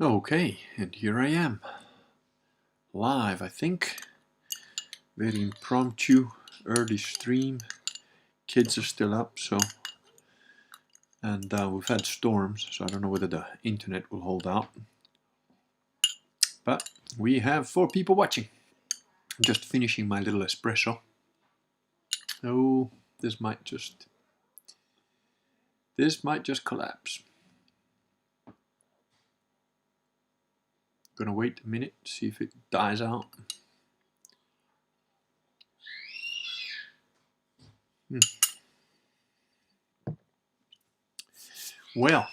Okay, and here I am, live, I think. Very impromptu, early stream. Kids are still up, so... And we've had storms, so I don't know whether the internet will hold out. But we have 4 people watching. I'm just finishing my little espresso. Oh, this might just collapse. Gonna wait a minute, see if it dies out. Well,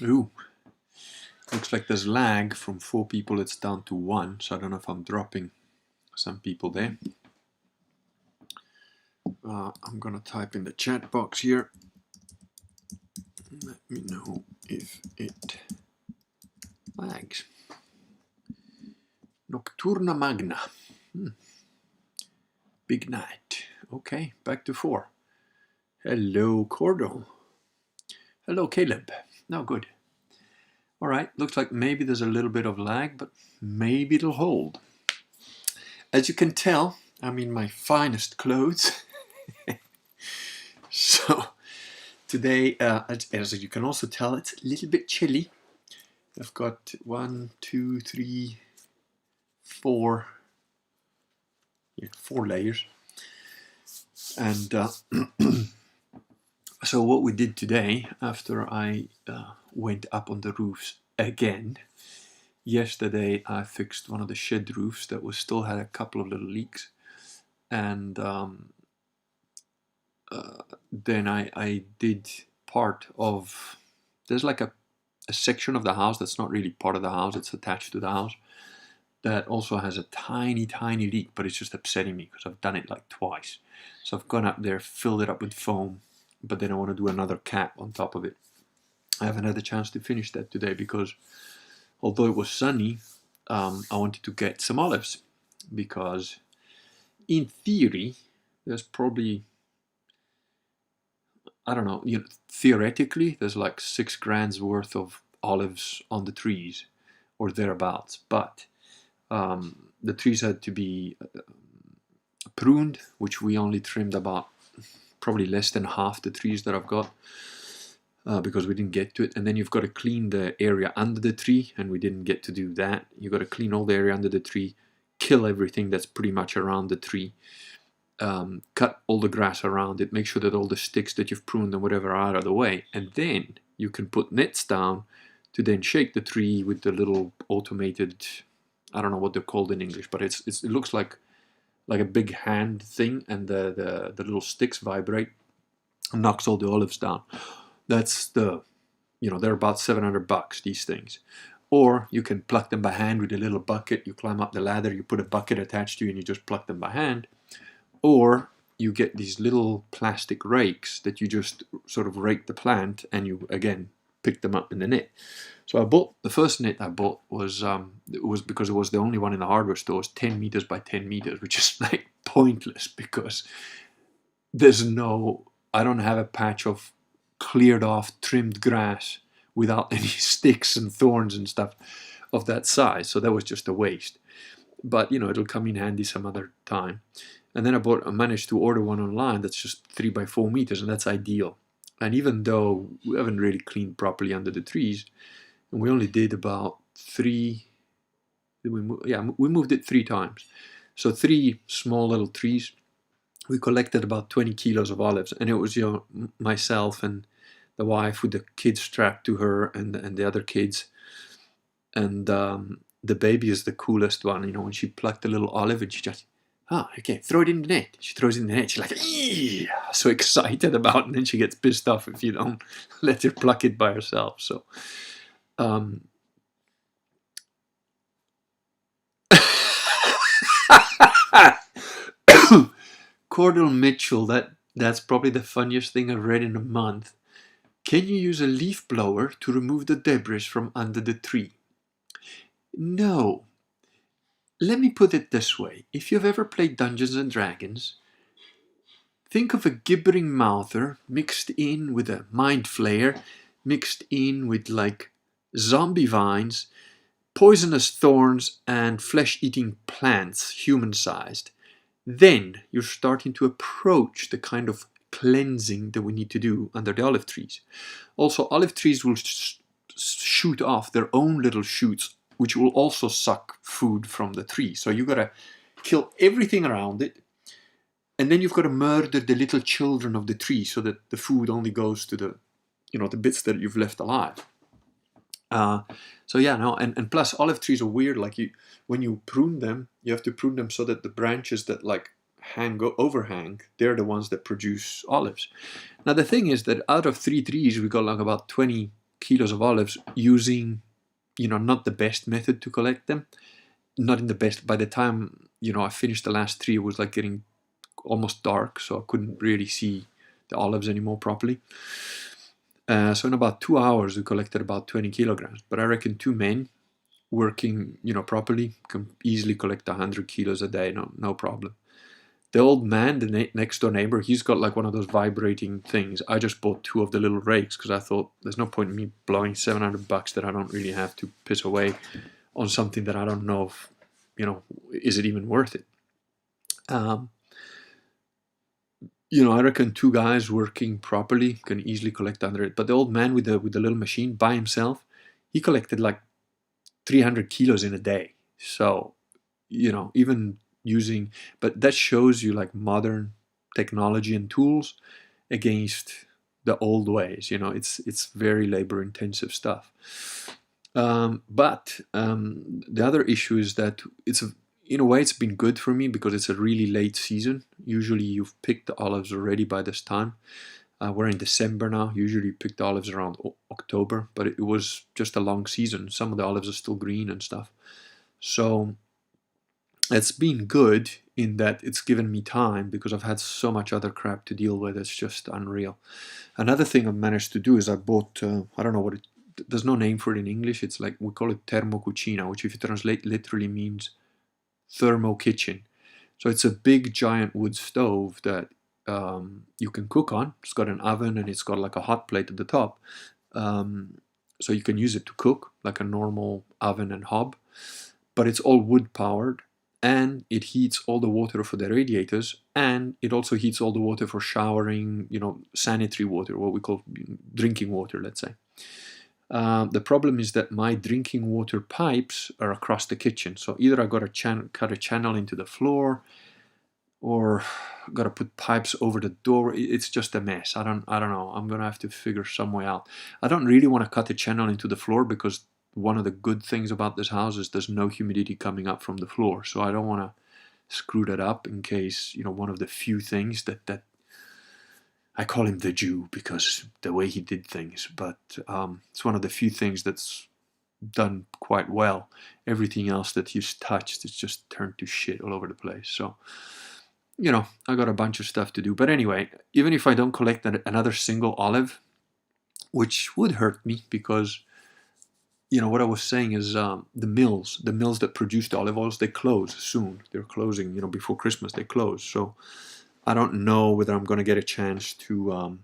ooh, looks like there's lag. From 4 people it's down to 1, so I don't know if I'm dropping some people there. I'm gonna type in the chat box here. Let me know if it lags. Nocturna Magna. Big night. Okay, back to 4. Hello, Cordo. Hello, Caleb. No, good. All right, looks like maybe there's a little bit of lag, but maybe it'll hold. As you can tell, I'm in my finest clothes. So today, as you can also tell, it's a little bit chilly. I've got 1, 2, 3, 4, 4 layers. And so what we did today, after I went up on the roofs again, yesterday I fixed one of the shed roofs that was still had a couple of little leaks, and then I did part of, there's like a section of the house that's not really part of the house, it's attached to the house, that also has a tiny leak, but it's just upsetting me because I've done it like twice. So I've gone up there, filled it up with foam, but then I want to do another cap on top of it. I haven't had a chance to finish that today because although it was sunny, I wanted to get some olives, because in theory there's probably, I don't know, theoretically there's like 6 grand's worth of olives on the trees or thereabouts, but the trees had to be pruned, which we only trimmed about probably less than half the trees that I've got, because we didn't get to it. And then you've got to clean the area under the tree, and we didn't get to do that. You've got to clean all the area under the tree, kill everything that's pretty much around the tree, cut all the grass around it, make sure that all the sticks that you've pruned and whatever are out of the way, and then you can put nets down to then shake the tree with the little automated, I don't know what they're called in English, but it looks like a big hand thing, and the little sticks vibrate and knocks all the olives down. That's the, they're about $700, these things. Or you can pluck them by hand with a little bucket. You climb up the ladder, you put a bucket attached to you, and you just pluck them by hand. Or you get these little plastic rakes that you just sort of rake the plant, and you again pick them up in the net. So I bought, the first net I bought was because it was the only one in the hardware store, was 10 meters by 10 meters, which is like pointless because there's I don't have a patch of cleared off, trimmed grass without any sticks and thorns and stuff of that size. So that was just a waste. But, it'll come in handy some other time. And then I managed to order one online that's just 3 by 4 meters, and that's ideal. And even though we haven't really cleaned properly under the trees, and we only did about 3, we moved it 3 times. So 3 small little trees. We collected about 20 kilos of olives, and it was, myself and the wife with the kids strapped to her and the other kids. And the baby is the coolest one, when she plucked a little olive and she just, okay, throw it in the net. She throws it in the net. She's like, eee! So excited about it, and then she gets pissed off if you don't let her pluck it by herself. So, Cordell Mitchell, that's probably the funniest thing I've read in a month. Can you use a leaf blower to remove the debris from under the tree? No. Let me put it this way. If you've ever played Dungeons and Dragons, think of a gibbering mouther mixed in with a mind flayer, mixed in with like zombie vines, poisonous thorns, and flesh-eating plants, human-sized, then you're starting to approach the kind of cleansing that we need to do under the olive trees. Also, olive trees will shoot off their own little shoots, which will also suck food from the tree. So you gotta kill everything around it, and then you've got to murder the little children of the tree so that the food only goes to the, the bits that you've left alive. So yeah, no, and plus olive trees are weird. Like when you prune them, you have to prune them so that the branches that like overhang, they're the ones that produce olives. Now the thing is that out of 3 trees, we got like about 20 kilos of olives using, not the best method to collect them. Not in the best. By the time, I finished the last 3, it was like getting almost dark, so I couldn't really see the olives anymore properly. So in about 2 hours, we collected about 20 kilograms. But I reckon 2 men working, properly can easily collect 100 kilos a day, no problem. The old man, the next door neighbor, he's got like one of those vibrating things. I just bought 2 of the little rakes because I thought there's no point in me blowing $700 that I don't really have to piss away on something that I don't know if, is it even worth it? I reckon 2 guys working properly can easily collect 100. But the old man with the little machine by himself, he collected like 300 kilos in a day. So, even using, but that shows you like modern technology and tools against the old ways. It's very labor intensive stuff. But the other issue is that in a way, it's been good for me because it's a really late season. Usually you've picked the olives already by this time. We're in December now. Usually you pick the olives around October, but it was just a long season. Some of the olives are still green and stuff. So it's been good in that it's given me time because I've had so much other crap to deal with. It's just unreal. Another thing I've managed to do is I bought, I don't know what there's no name for it in English. It's like, we call it thermocucina, which if you translate literally means thermo kitchen. So it's a big giant wood stove that you can cook on. It's got an oven and it's got like a hot plate at the top. So you can use it to cook like a normal oven and hob, but it's all wood powered, and it heats all the water for the radiators, and it also heats all the water for showering, sanitary water, what we call drinking water, let's say. The problem is that my drinking water pipes are across the kitchen. So either I got to cut a channel into the floor, or got to put pipes over the door. It's just a mess. I don't know. I'm gonna have to figure some way out. I don't really want to cut a channel into the floor because one of the good things about this house is there's no humidity coming up from the floor. So I don't want to screw that up in case, one of the few things that I call him the Jew because the way he did things, but it's one of the few things that's done quite well. Everything else that he's touched, it's just turned to shit all over the place. So, I got a bunch of stuff to do. But anyway, even if I don't collect another single olive, which would hurt me because, what I was saying is the mills that produce the olive oils, they close soon. They're closing, before Christmas they close. So I don't know whether I'm going to get a chance to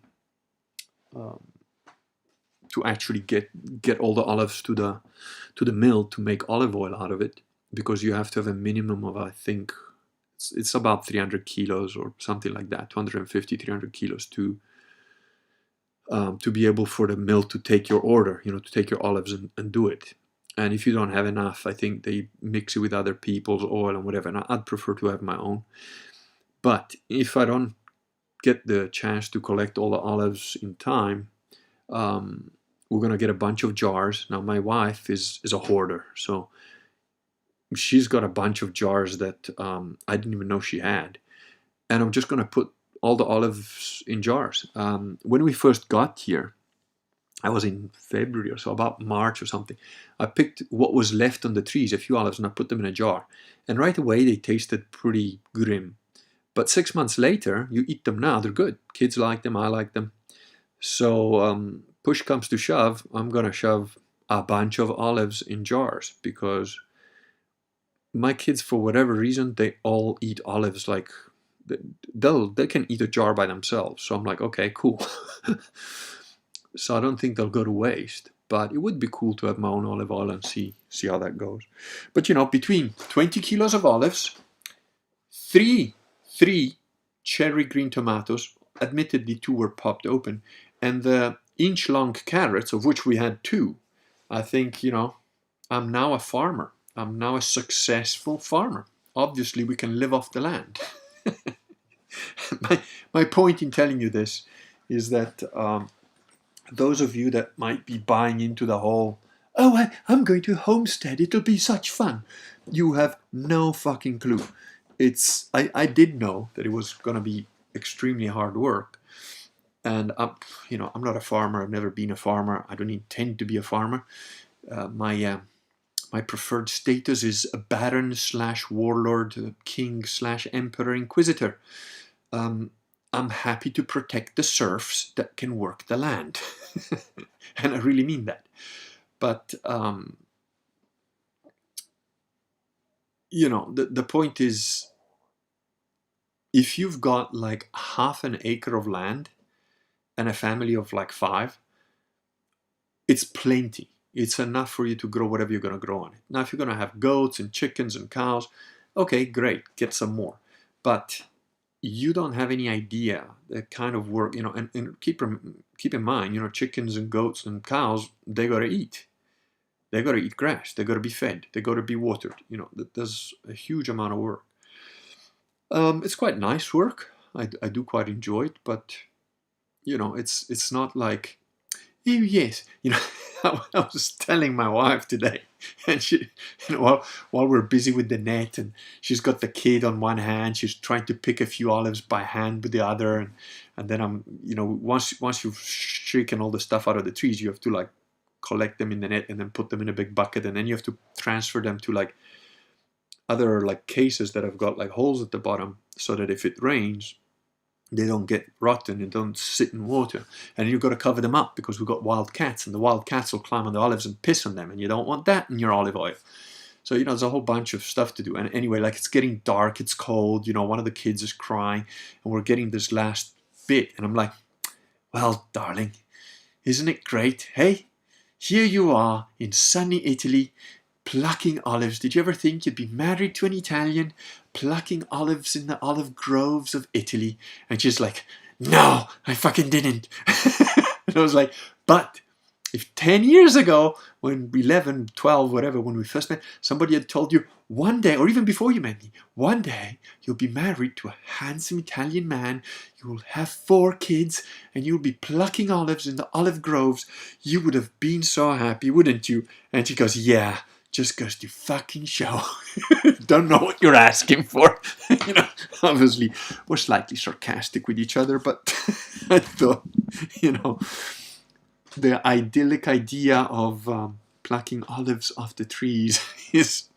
actually get all the olives to the mill to make olive oil out of it, because you have to have a minimum of, I think it's about 300 kilos or something like that, 250, 300 kilos to be able for the mill to take your order, to take your olives and do it. And if you don't have enough, I think they mix it with other people's oil and whatever. And I'd prefer to have my own. But if I don't get the chance to collect all the olives in time, we're going to get a bunch of jars. Now, my wife is a hoarder, so she's got a bunch of jars that I didn't even know she had. And I'm just going to put all the olives in jars. When we first got here, I was in February or so, about March or something. I picked what was left on the trees, a few olives, and I put them in a jar. And right away, they tasted pretty grim. But 6 months later, you eat them now, they're good. Kids like them, I like them. So push comes to shove, I'm going to shove a bunch of olives in jars because my kids, for whatever reason, they all eat olives like they can eat a jar by themselves. So I'm like, okay, cool. So I don't think they'll go to waste. But it would be cool to have my own olive oil and see how that goes. But you know, between 20 kilos of olives, three cherry green tomatoes, admittedly 2 were popped open, and the inch-long carrots, of which we had 2, I think, you know, I'm now a farmer. I'm now a successful farmer. Obviously, we can live off the land. my point in telling you this is that those of you that might be buying into the whole, oh, I'm going to homestead, it'll be such fun, you have no fucking clue. I did know that it was going to be extremely hard work, and I'm not a farmer. I've never been a farmer. I don't intend to be a farmer. My preferred status is a baron / warlord, king / emperor inquisitor. I'm happy to protect the serfs that can work the land. And I really mean that. But, the point is, if you've got like half an acre of land and a family of like 5, it's plenty. It's enough for you to grow whatever you're going to grow on it. Now, if you're going to have goats and chickens and cows, okay, great, get some more. But you don't have any idea the kind of work, and keep in mind, chickens and goats and cows, they got to eat. They got to eat grass. They got to be fed. They got to be watered. There's a huge amount of work. It's quite nice work. I do quite enjoy it, but it's not like, oh yes, I was telling my wife today, and she, while we're busy with the net, and she's got the kid on one hand, she's trying to pick a few olives by hand with the other, and then I'm, once you've shaken all the stuff out of the trees, you have to like collect them in the net and then put them in a big bucket, and then you have to transfer them to like other like cases that have got like holes at the bottom, so that if it rains, they don't get rotten and don't sit in water. And you've got to cover them up because we've got wild cats, and the wild cats will climb on the olives and piss on them, and you don't want that in your olive oil. So, there's a whole bunch of stuff to do. And anyway, like, it's getting dark, it's cold, one of the kids is crying, and we're getting this last bit. And I'm like, well, darling, isn't it great? Hey, here you are in sunny Italy, plucking olives. Did you ever think you'd be married to an Italian, plucking olives in the olive groves of Italy? And she's like, no, I fucking didn't. And I was like, but if 10 years ago, when 11, 12, whatever, when we first met, somebody had told you one day, or even before you met me, one day you'll be married to a handsome Italian man, you will have 4 kids, and you'll be plucking olives in the olive groves, you would have been so happy, wouldn't you? And she goes, yeah, just goes to fucking show. Don't know what you're asking for. Obviously, we're slightly sarcastic with each other, but I thought, the idyllic idea of plucking olives off the trees is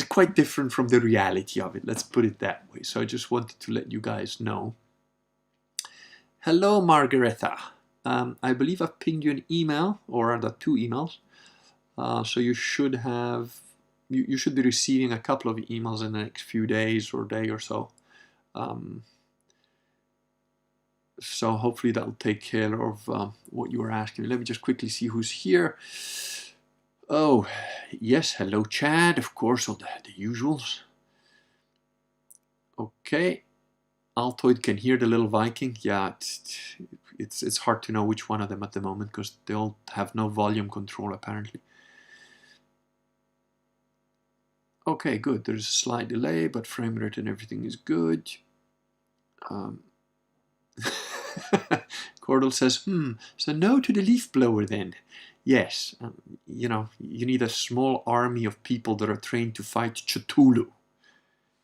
quite different from the reality of it. Let's put it that way. So I just wanted to let you guys know. Hello, Margaretha. I believe I've pinged you an email, or rather 2 emails. So you should have, you should be receiving a couple of emails in the next few days or day or so. So hopefully that'll take care of what you were asking. Let me just quickly see who's here. Oh, yes, hello Chad, of course, all the usuals. Okay, Altoid can hear the little Viking. Yeah, it's hard to know which one of them at the moment because they all have no volume control apparently. Okay, good. There's a slight delay, but frame rate and everything is good. Cordell says, so no to the leaf blower then. Yes, you need a small army of people that are trained to fight Cthulhu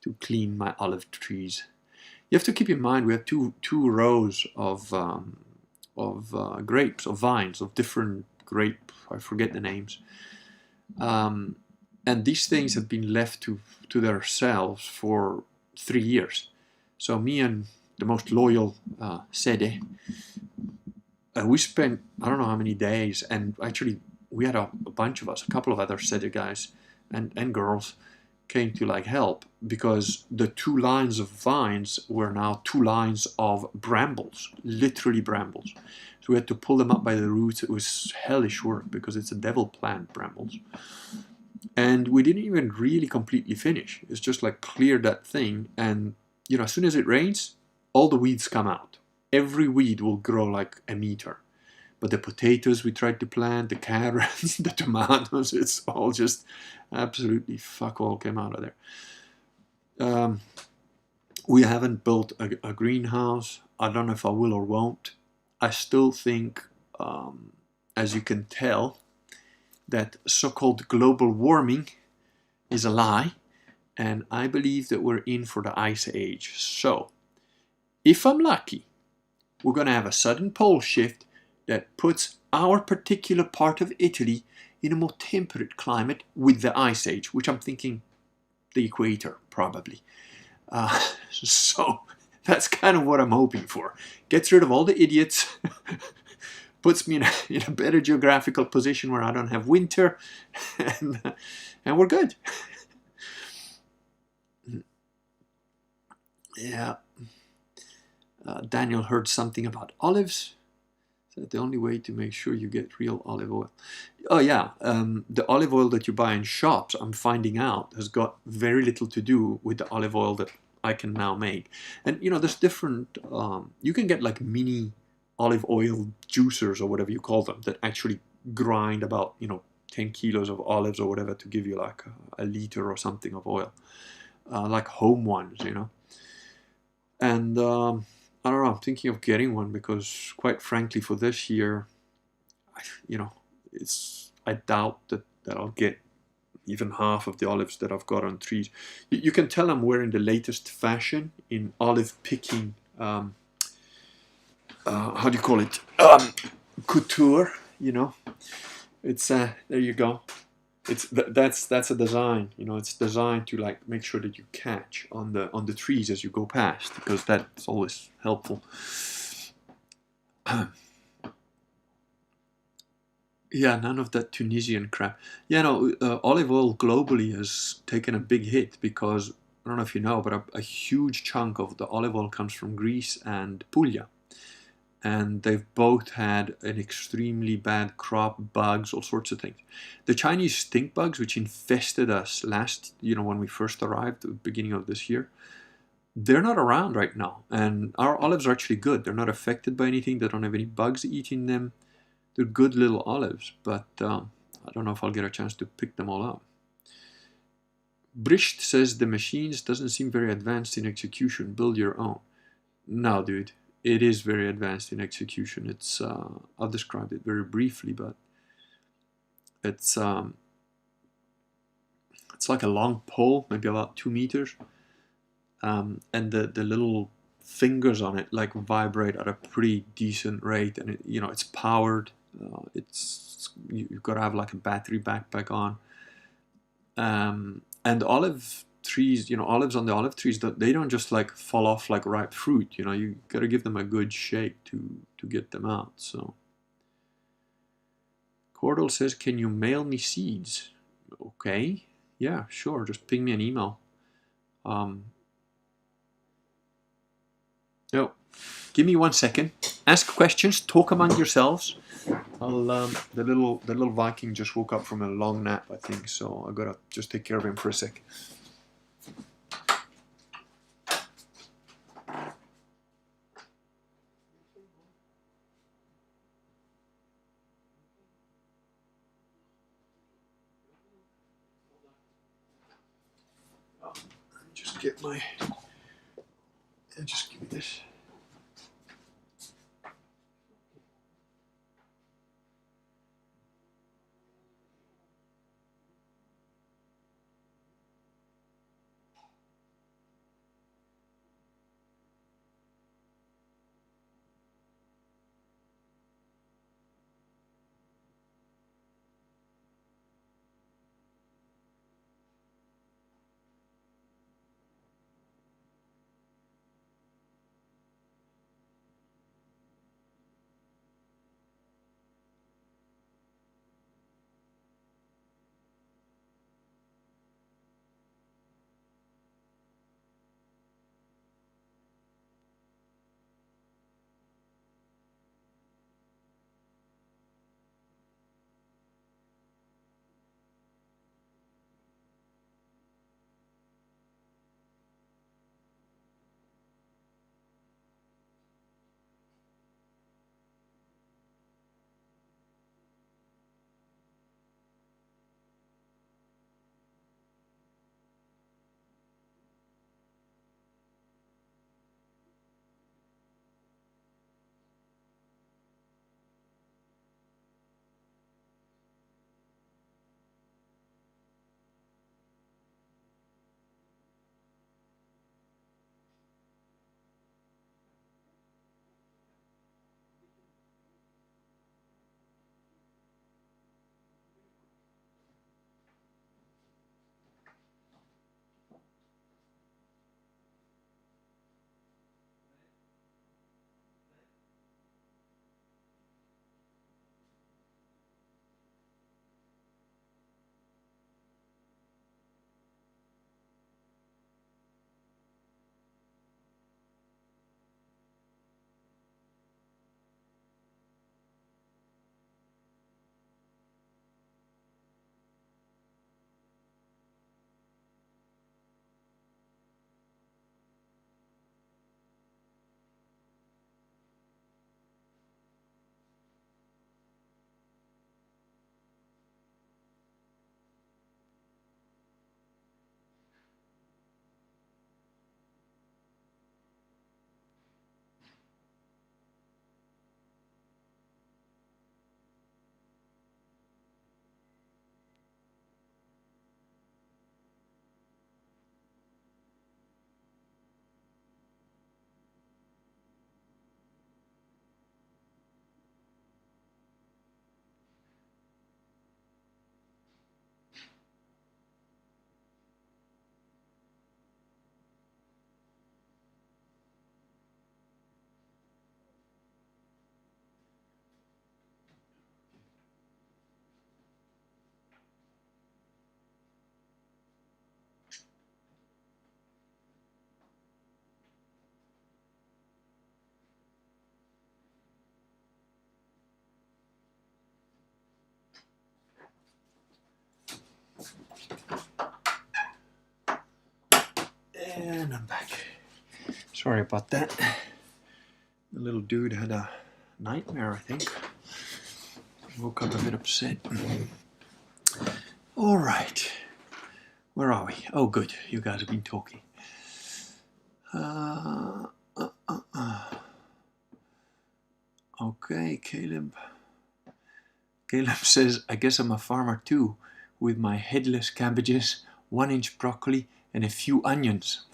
to clean my olive trees. You have to keep in mind we have two rows of grapes, of vines, of different grape, I forget the names. And these things have been left to themselves for 3 years. So me and the most loyal Sede, we spent I don't know how many days, and actually we had a bunch of us, a couple of other Sede guys and girls, came to like help, because the 2 lines of vines were now 2 lines of brambles, literally brambles. So we had to pull them up by the roots. It was hellish work because it's a devil plant, brambles. And we didn't even really completely finish. It's just like clear that thing, and you know, as soon as it rains, all the weeds come out. Every weed will grow like a meter. But the potatoes we tried to plant, the carrots, the tomatoes, it's all just absolutely fuck all came out of there. We haven't built a greenhouse. I don't know if I will or won't. I still think, as you can tell, that so-called global warming is a lie, and I believe that we're in for the ice age. So, if I'm lucky, we're going to have a sudden pole shift that puts our particular part of Italy in a more temperate climate with the ice age, which I'm thinking the equator, probably. So that's kind of what I'm hoping for. Gets rid of all the idiots, puts me in a better geographical position where I don't have winter, and we're good. Yeah. Daniel heard something about olives. Is that the only way to make sure you get real olive oil? Oh yeah, the olive oil that you buy in shops, I'm finding out, has got very little to do with the olive oil that I can now make. And you know, there's different, you can get like mini olive oil juicers or whatever you call them that actually grind about, you know, 10 kilos of olives or whatever to give you like a liter or something of oil, like home ones, you know. And I don't know, I'm thinking of getting one because, quite frankly, for this year, you know, I doubt that I'll get even half of the olives that I've got on trees. You can tell I'm wearing the latest fashion in olive picking. How do you call it? Couture. You know, it's there. You go. That's a design. You know, it's designed to like make sure that you catch on the trees as you go past, because that's always helpful. Yeah, none of that Tunisian crap. Yeah, no, olive oil globally has taken a big hit because, I don't know if you know, but a huge chunk of the olive oil comes from Greece and Puglia. And they've both had an extremely bad crop, bugs, all sorts of things. The Chinese stink bugs, which infested us when we first arrived at the beginning of this year, they're not around right now. And our olives are actually good. They're not affected by anything. They don't have any bugs eating them. They're good little olives, but I don't know if I'll get a chance to pick them all up. Brisht says the machines doesn't seem very advanced in execution. Build your own. No, dude. It is very advanced in execution. It's I'll describe it very briefly, but it's like a long pole, maybe about 2 meters, and the little fingers on it like vibrate at a pretty decent rate, and it's powered. You've got to have like a battery backpack on, and olive trees, olives on the olive trees, they don't just like fall off like ripe fruit. You got to give them a good shake to get them out. So Cordell says, can you mail me seeds? Okay, yeah, sure, just ping me an email. No, give me 1 second. Ask questions, talk among yourselves. The little Viking just woke up from a long nap, I think, so I gotta just take care of him for a sec. Just get my. Just give me this. And I'm back. Sorry about that. The little dude had a nightmare, I think. Woke up a bit upset. All right. Where are we? Oh, good. You guys have been talking. Okay, Caleb. Caleb says, I guess I'm a farmer too, with my headless cabbages, 1-inch broccoli, and a few onions.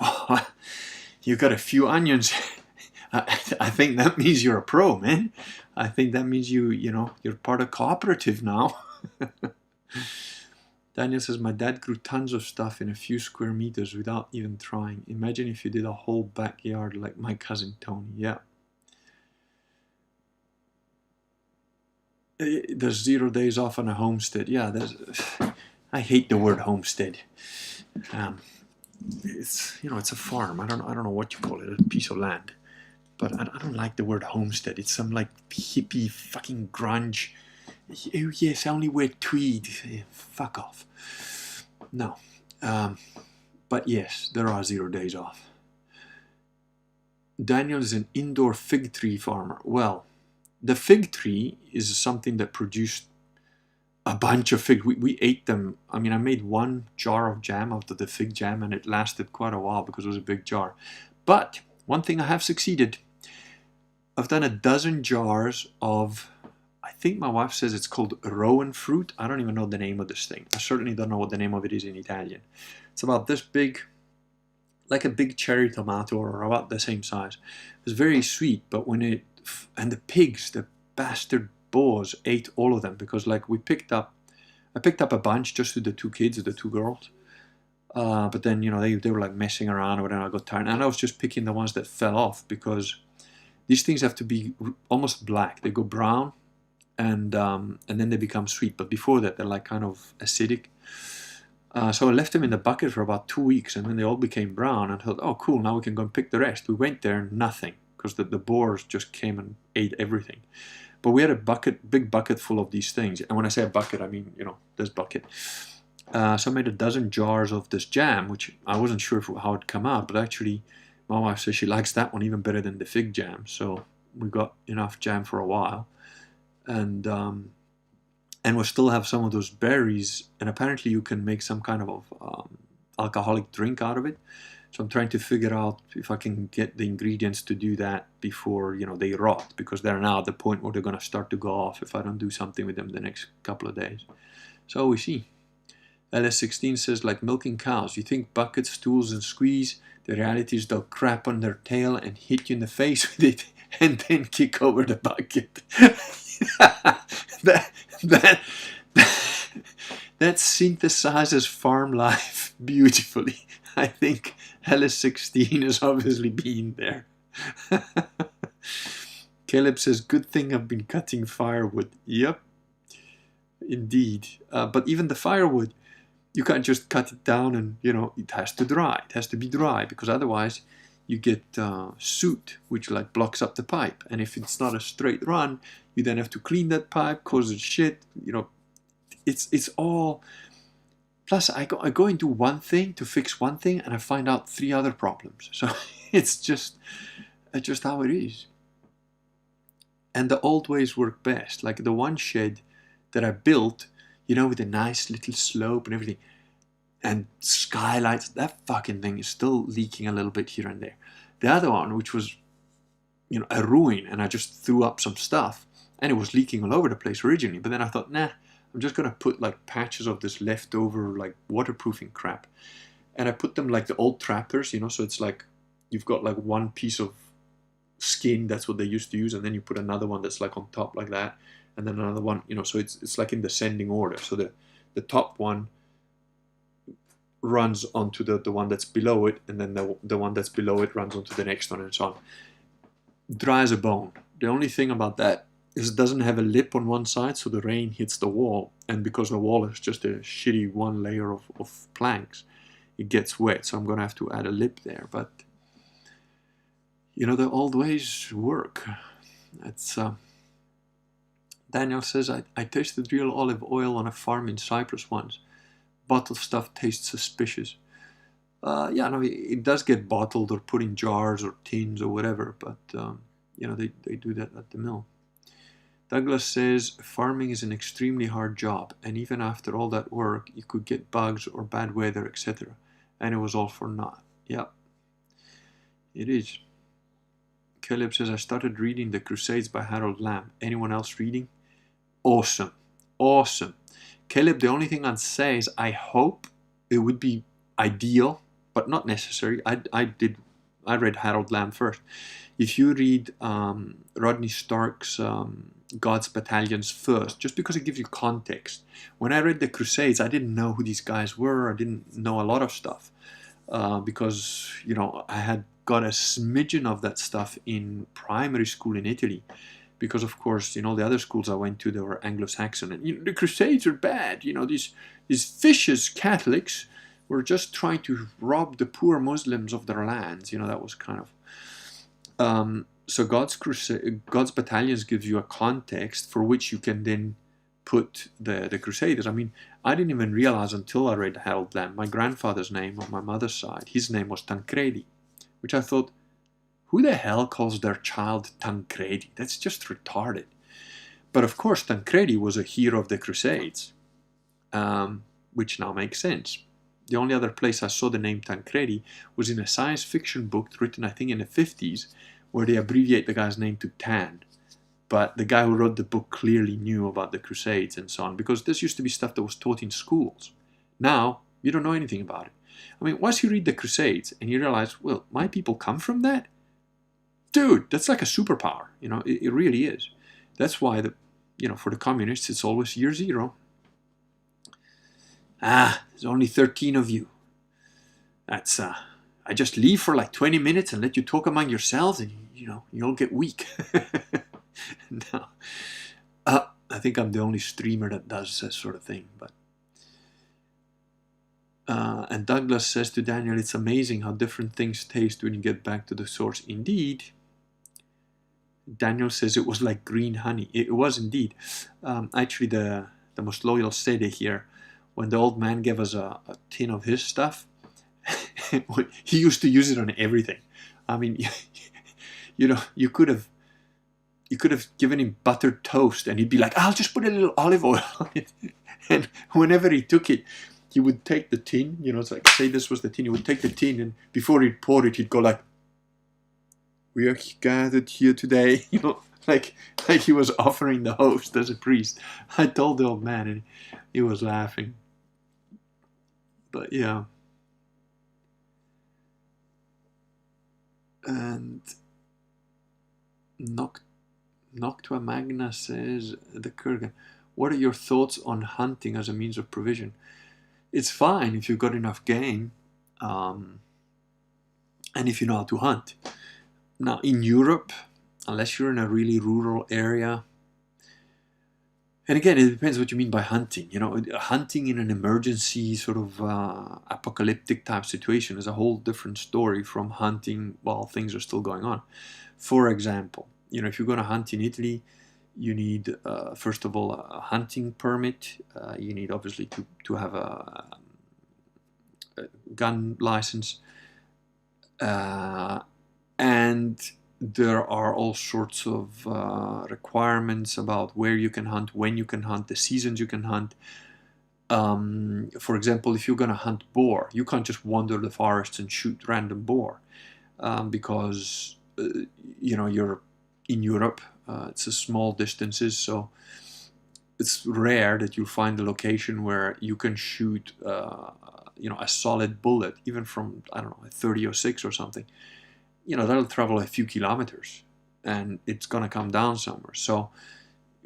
You got a few onions. I think that means you're a pro, man. I think that means you're part of cooperative now. Daniel says, my dad grew tons of stuff in a few square meters without even trying. Imagine if you did a whole backyard like my cousin Tony. Yeah. There's 0 days off on a homestead. Yeah, I hate the word homestead. It's a farm. I don't know what you call it, a piece of land. But I don't like the word homestead. It's some like hippie fucking grunge. Oh yes, I only wear tweed. Fuck off. No. But yes, there are 0 days off. Daniel is an indoor fig tree farmer. Well, the fig tree is something that produced a bunch of fig. We ate them. I mean, I made 1 jar of jam out of the fig jam, and it lasted quite a while because it was a big jar. But one thing I have succeeded. I've done a dozen jars of, I think my wife says it's called Rowan Fruit. I don't even know the name of this thing. I certainly don't know what the name of it is in Italian. It's about this big, like a big cherry tomato, or about the same size. It's very sweet, but and the pigs, the bastard boars, ate all of them because like I picked up a bunch just with the 2 kids, the 2 girls. But then, they were like messing around or whatever. I got tired. And I was just picking the ones that fell off because these things have to be almost black. They go brown and then they become sweet. But before that, they're like kind of acidic. So I left them in the bucket for about 2 weeks, and then they all became brown. And I thought, oh, cool, now we can go and pick the rest. We went there, nothing, because the boars just came and ate everything. But we had a big bucket full of these things. And when I say a bucket, I mean, this bucket. So I made a dozen jars of this jam, which I wasn't sure how it'd come out, but actually my wife says she likes that one even better than the fig jam. So we got enough jam for a while. And we still have some of those berries, and apparently you can make some kind of alcoholic drink out of it. So I'm trying to figure out if I can get the ingredients to do that before they rot, because they're now at the point where they're going to start to go off if I don't do something with them the next couple of days. So we see. LS16 says, like milking cows, you think buckets, stools, and squeeze. The reality is they'll crap on their tail and hit you in the face with it, and then kick over the bucket. that synthesizes farm life beautifully. I think LS16 has obviously been there. Caleb says, good thing I've been cutting firewood. Yep, indeed. But even the firewood, you can't just cut it down and, it has to dry. It has to be dry, because otherwise you get soot, which like blocks up the pipe. And if it's not a straight run, you then have to clean that pipe, causes shit. It's all. Plus, I go and do one thing to fix one thing, and I find out 3 other problems. So it's just how it is. And the old ways work best. Like the one shed that I built, with a nice little slope and everything, and skylights, that fucking thing is still leaking a little bit here and there. The other one, which was, a ruin, and I just threw up some stuff, and it was leaking all over the place originally. But then I thought, nah, I'm just going to put like patches of this leftover like waterproofing crap. And I put them like the old trappers, so it's like you've got like one piece of skin, that's what they used to use, and then you put another one that's like on top like that, and then another one, so it's like in descending order. So the top one runs onto the one that's below it, and then the one that's below it runs onto the next one, and so on. Dry as a bone. The only thing about that is it doesn't have a lip on one side, so the rain hits the wall, and because the wall is just a shitty one layer of planks, it gets wet. So I'm going to have to add a lip there. But the old ways work. It's Daniel says, I tasted real olive oil on a farm in Cyprus once. bottled stuff tastes suspicious. Yeah, no, it does get bottled or put in jars or tins or whatever, but they do that at the mill. Douglas says farming is an extremely hard job, and even after all that work, you could get bugs or bad weather, etc. And it was all for naught. Yeah, it is. Caleb says, I started reading The Crusades by Harold Lamb. Anyone else reading? Awesome. Awesome. Caleb, the only thing I'd say is I hope it would be ideal, but not necessary. I read Harold Lamb first. If you read Rodney Stark's God's Battalions first, just because it gives you context. When I read The Crusades, I didn't know who these guys were. I didn't know a lot of stuff because, I had got a smidgen of that stuff in primary school in Italy. Because, of course, the other schools I went to, they were Anglo-Saxon. And the Crusades are bad. These vicious Catholics were just trying to rob the poor Muslims of their lands. That was kind of... So God's Battalions gives you a context for which you can then put the Crusaders. I mean, I didn't even realize until I read Harold Lamb, my grandfather's name on my mother's side, his name was Tancredi, which I thought, who the hell calls their child Tancredi? That's just retarded. But of course, Tancredi was a hero of the Crusades, which now makes sense. The only other place I saw the name Tancredi was in a science fiction book written, I think, in the 50s, where they abbreviate the guy's name to Tan. But the guy who wrote the book clearly knew about the Crusades and so on, because this used to be stuff that was taught in schools. Now, you don't know anything about it. I mean, once you read the Crusades and you realize, well, my people come from that? Dude, that's like a superpower. It really is. That's why for the communists, it's always year zero. There's only 13 of you. That's, I just leave for like 20 minutes and let you talk among yourselves and, you'll get weak. No. I think I'm the only streamer that does that sort of thing, but... and Douglas says to Daniel, it's amazing how different things taste when you get back to the source. Indeed. Daniel says it was like green honey. It was indeed. Actually, the most loyal Sede here, when the old man gave us a tin of his stuff, he used to use it on everything. I mean, you could have given him buttered toast and he'd be like, I'll just put a little olive oil on it. And whenever he took it, he would take the tin, it's like, say this was the tin, he would take the tin and before he'd pour it, he'd go like, we are gathered here today, like he was offering the host as a priest. I told the old man and he was laughing. But yeah. And Noctua Magna says, the Kurgan, what are your thoughts on hunting as a means of provision? It's fine if you've got enough game, and if you know how to hunt. Now, in Europe, unless you're in a really rural area, and again, it depends what you mean by hunting. Hunting in an emergency sort of apocalyptic type situation is a whole different story from hunting while things are still going on. For example, if you're going to hunt in Italy, you need, first of all, a hunting permit. You need, obviously, to have a gun license. And there are all sorts of requirements about where you can hunt, when you can hunt, the seasons you can hunt. For example, if you're going to hunt boar, you can't just wander the forests and shoot random boar because, you're in Europe. It's a small distances, so it's rare that you'll find a location where you can shoot, a solid bullet, even from, I don't know, a 30-06 or something. That'll travel a few kilometers and it's going to come down somewhere. So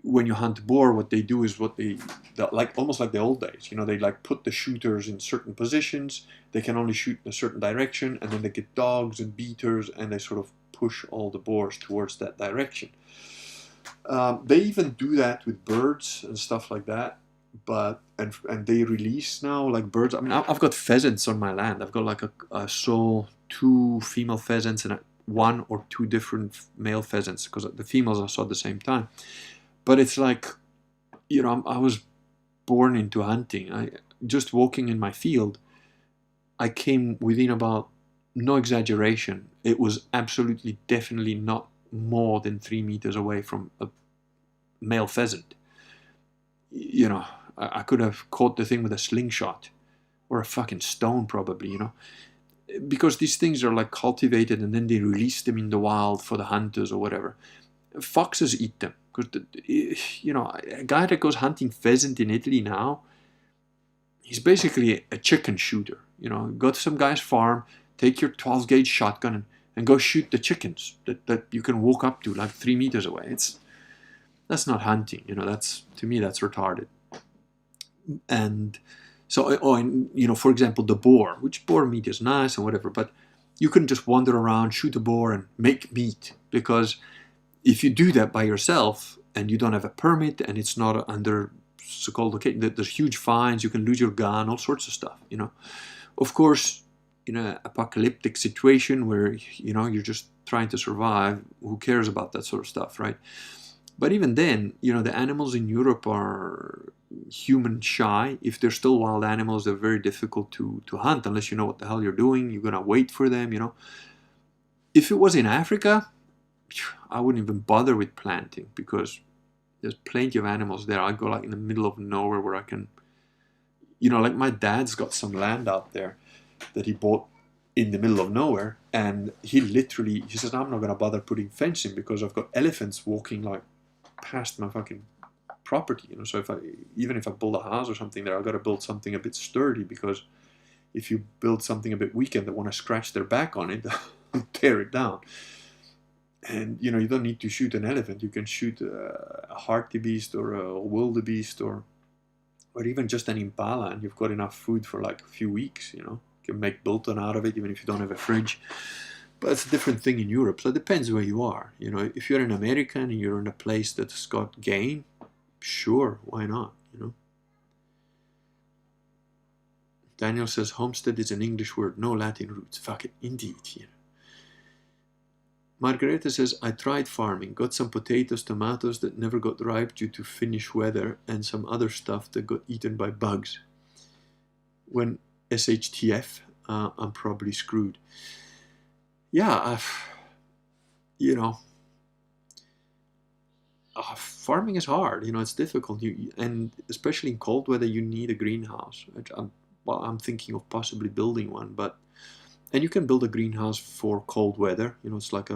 when you hunt boar, what they do is like almost like the old days, they like put the shooters in certain positions. They can only shoot in a certain direction, and then they get dogs and beaters and they sort of push all the boars towards that direction. They even do that with birds and stuff like that. But and they release now like birds. I mean, I've got pheasants on my land. I've got like I saw 2 female pheasants and 1 or 2 different male pheasants, because the females I saw at the same time. But it's like, I was born into hunting. just walking in my field, I came within about, no exaggeration, it was absolutely definitely not more than 3 meters away from a male pheasant. You know, I could have caught the thing with a slingshot or a fucking stone probably, you know, because these things are like cultivated and then they release them in the wild for the hunters or whatever. Foxes eat them because, you know, a guy that goes hunting pheasant in Italy now, he's basically a chicken shooter. You know, go to some guy's farm, take your 12 gauge shotgun and go shoot the chickens that you can walk up to like 3 meters away. That's not hunting, you know. That's, to me, that's retarded. And so, and you know, for example, the boar, which boar meat is nice and whatever, but you couldn't just wander around, shoot a boar and make meat, because if you do that by yourself and you don't have a permit and it's not under so-called, okay, there's huge fines, you can lose your gun, all sorts of stuff, you know. Of course, in an apocalyptic situation where, you know, you're just trying to survive, who cares about that sort of stuff, right? But even then, you know, the animals in Europe are human shy. If they're still wild animals, they're very difficult to hunt unless you know what the hell you're doing. You're gonna wait for them, you know. If it was in Africa, I wouldn't even bother with planting because there's plenty of animals there. I go like in the middle of nowhere where I can, you know, like my dad's got some land out there that he bought in the middle of nowhere, and he says, I'm not gonna bother putting fencing because I've got elephants walking like past my fucking property, you know. So even if I build a house or something there, I've got to build something a bit sturdy, because if you build something a bit weak and they want to scratch their back on it, they'll tear it down. And you know, you don't need to shoot an elephant. You can shoot a hartebeest or a wildebeest or even just an impala, and you've got enough food for like a few weeks, you know. You can make biltong out of it even if you don't have a fridge. But it's a different thing in Europe, so it depends where you are. You know, if you're an American and you're in a place that's got game, sure, why not, you know? Daniel says homestead is an English word, no Latin roots. Fuck it, indeed, you know. Margareta says, I tried farming, got some potatoes, tomatoes that never got ripe due to Finnish weather, and some other stuff that got eaten by bugs. When SHTF, I'm probably screwed. Yeah, you know, farming is hard. You know, it's difficult. And especially in cold weather, you need a greenhouse. I'm thinking of possibly building one, and you can build a greenhouse for cold weather. You know, it's like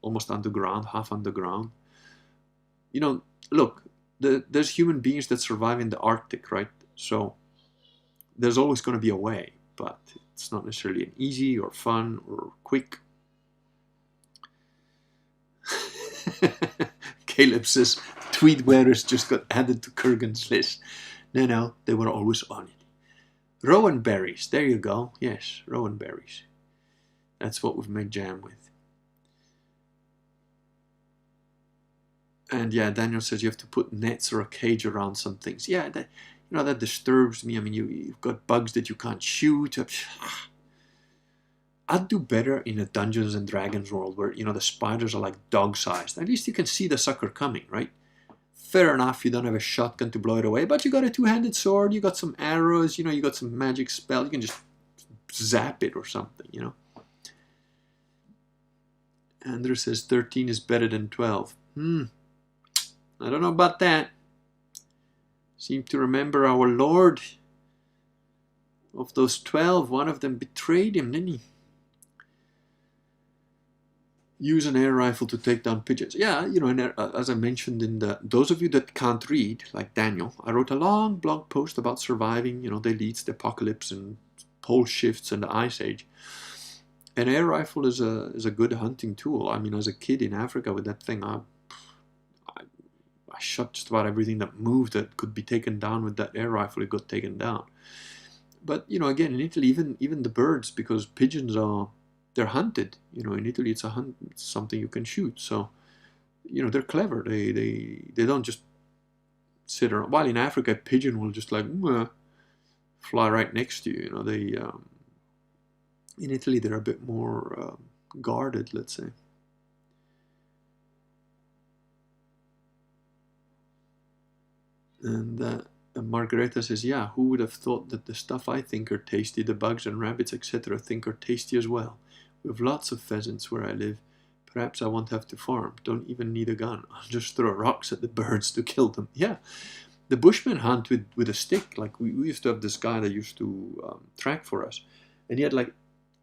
almost underground, half underground. You know, look, there's human beings that survive in the Arctic, right? So there's always going to be a way, but it's not necessarily an easy or fun or quick. Caleb says tweed wearers just got added to Kurgan's list. No, they were always on it. Rowan berries, there you go. Yes, rowan berries. That's what we've made jam with. And yeah, Daniel says you have to put nets or a cage around some things. Yeah, that disturbs me. I mean, you've got bugs that you can't shoot. I'd do better in a Dungeons and Dragons world where, you know, the spiders are like dog-sized. At least you can see the sucker coming, right? Fair enough, you don't have a shotgun to blow it away, but you got a two-handed sword, you got some arrows, you know, you got some magic spell, you can just zap it or something, you know. Andrew says 13 is better than 12. I don't know about that. Seem to remember our Lord. Of those 12, one of them betrayed him, didn't he? Use an air rifle to take down pigeons. Yeah, you know, and as I mentioned in those of you that can't read, like Daniel, I wrote a long blog post about surviving, you know, the elites, the apocalypse, and pole shifts and the ice age. An air rifle is a good hunting tool. I mean, as a kid in Africa with that thing, I shot just about everything that moved that could be taken down with that air rifle. It got taken down. But you know, again, in Italy, even the birds, because pigeons they're hunted. You know, in Italy, it's something you can shoot. So, you know, they're clever. They don't just sit around. While in Africa, a pigeon will just like fly right next to you. You know, in Italy they're a bit more guarded, let's say. And Margareta says, yeah, who would have thought that the stuff I think are tasty, the bugs and rabbits, etc., think are tasty as well? We have lots of pheasants where I live. Perhaps I won't have to farm. Don't even need a gun. I'll just throw rocks at the birds to kill them. Yeah, the Bushmen hunt with a stick. Like we used to have this guy that used to track for us, and he had like,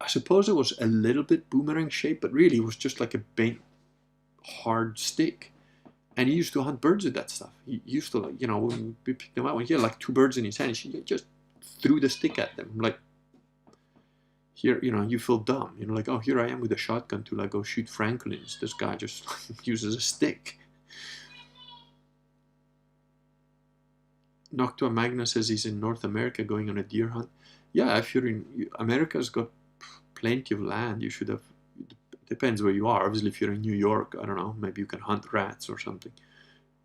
I suppose it was a little bit boomerang shaped, but really it was just like a bent, hard stick. And he used to hunt birds with that stuff. He used to, like, you know, when we picked them out, when he had like 2 birds in his hand, he just threw the stick at them. Like, here, you know, you feel dumb. You know, like, oh, here I am with a shotgun to like go shoot francolins. This guy just uses a stick. Noctua Magna says he's in North America going on a deer hunt. Yeah, if you're in, America's got plenty of land. You should have, depends where you are. Obviously, if you're in New York, I don't know, maybe you can hunt rats or something.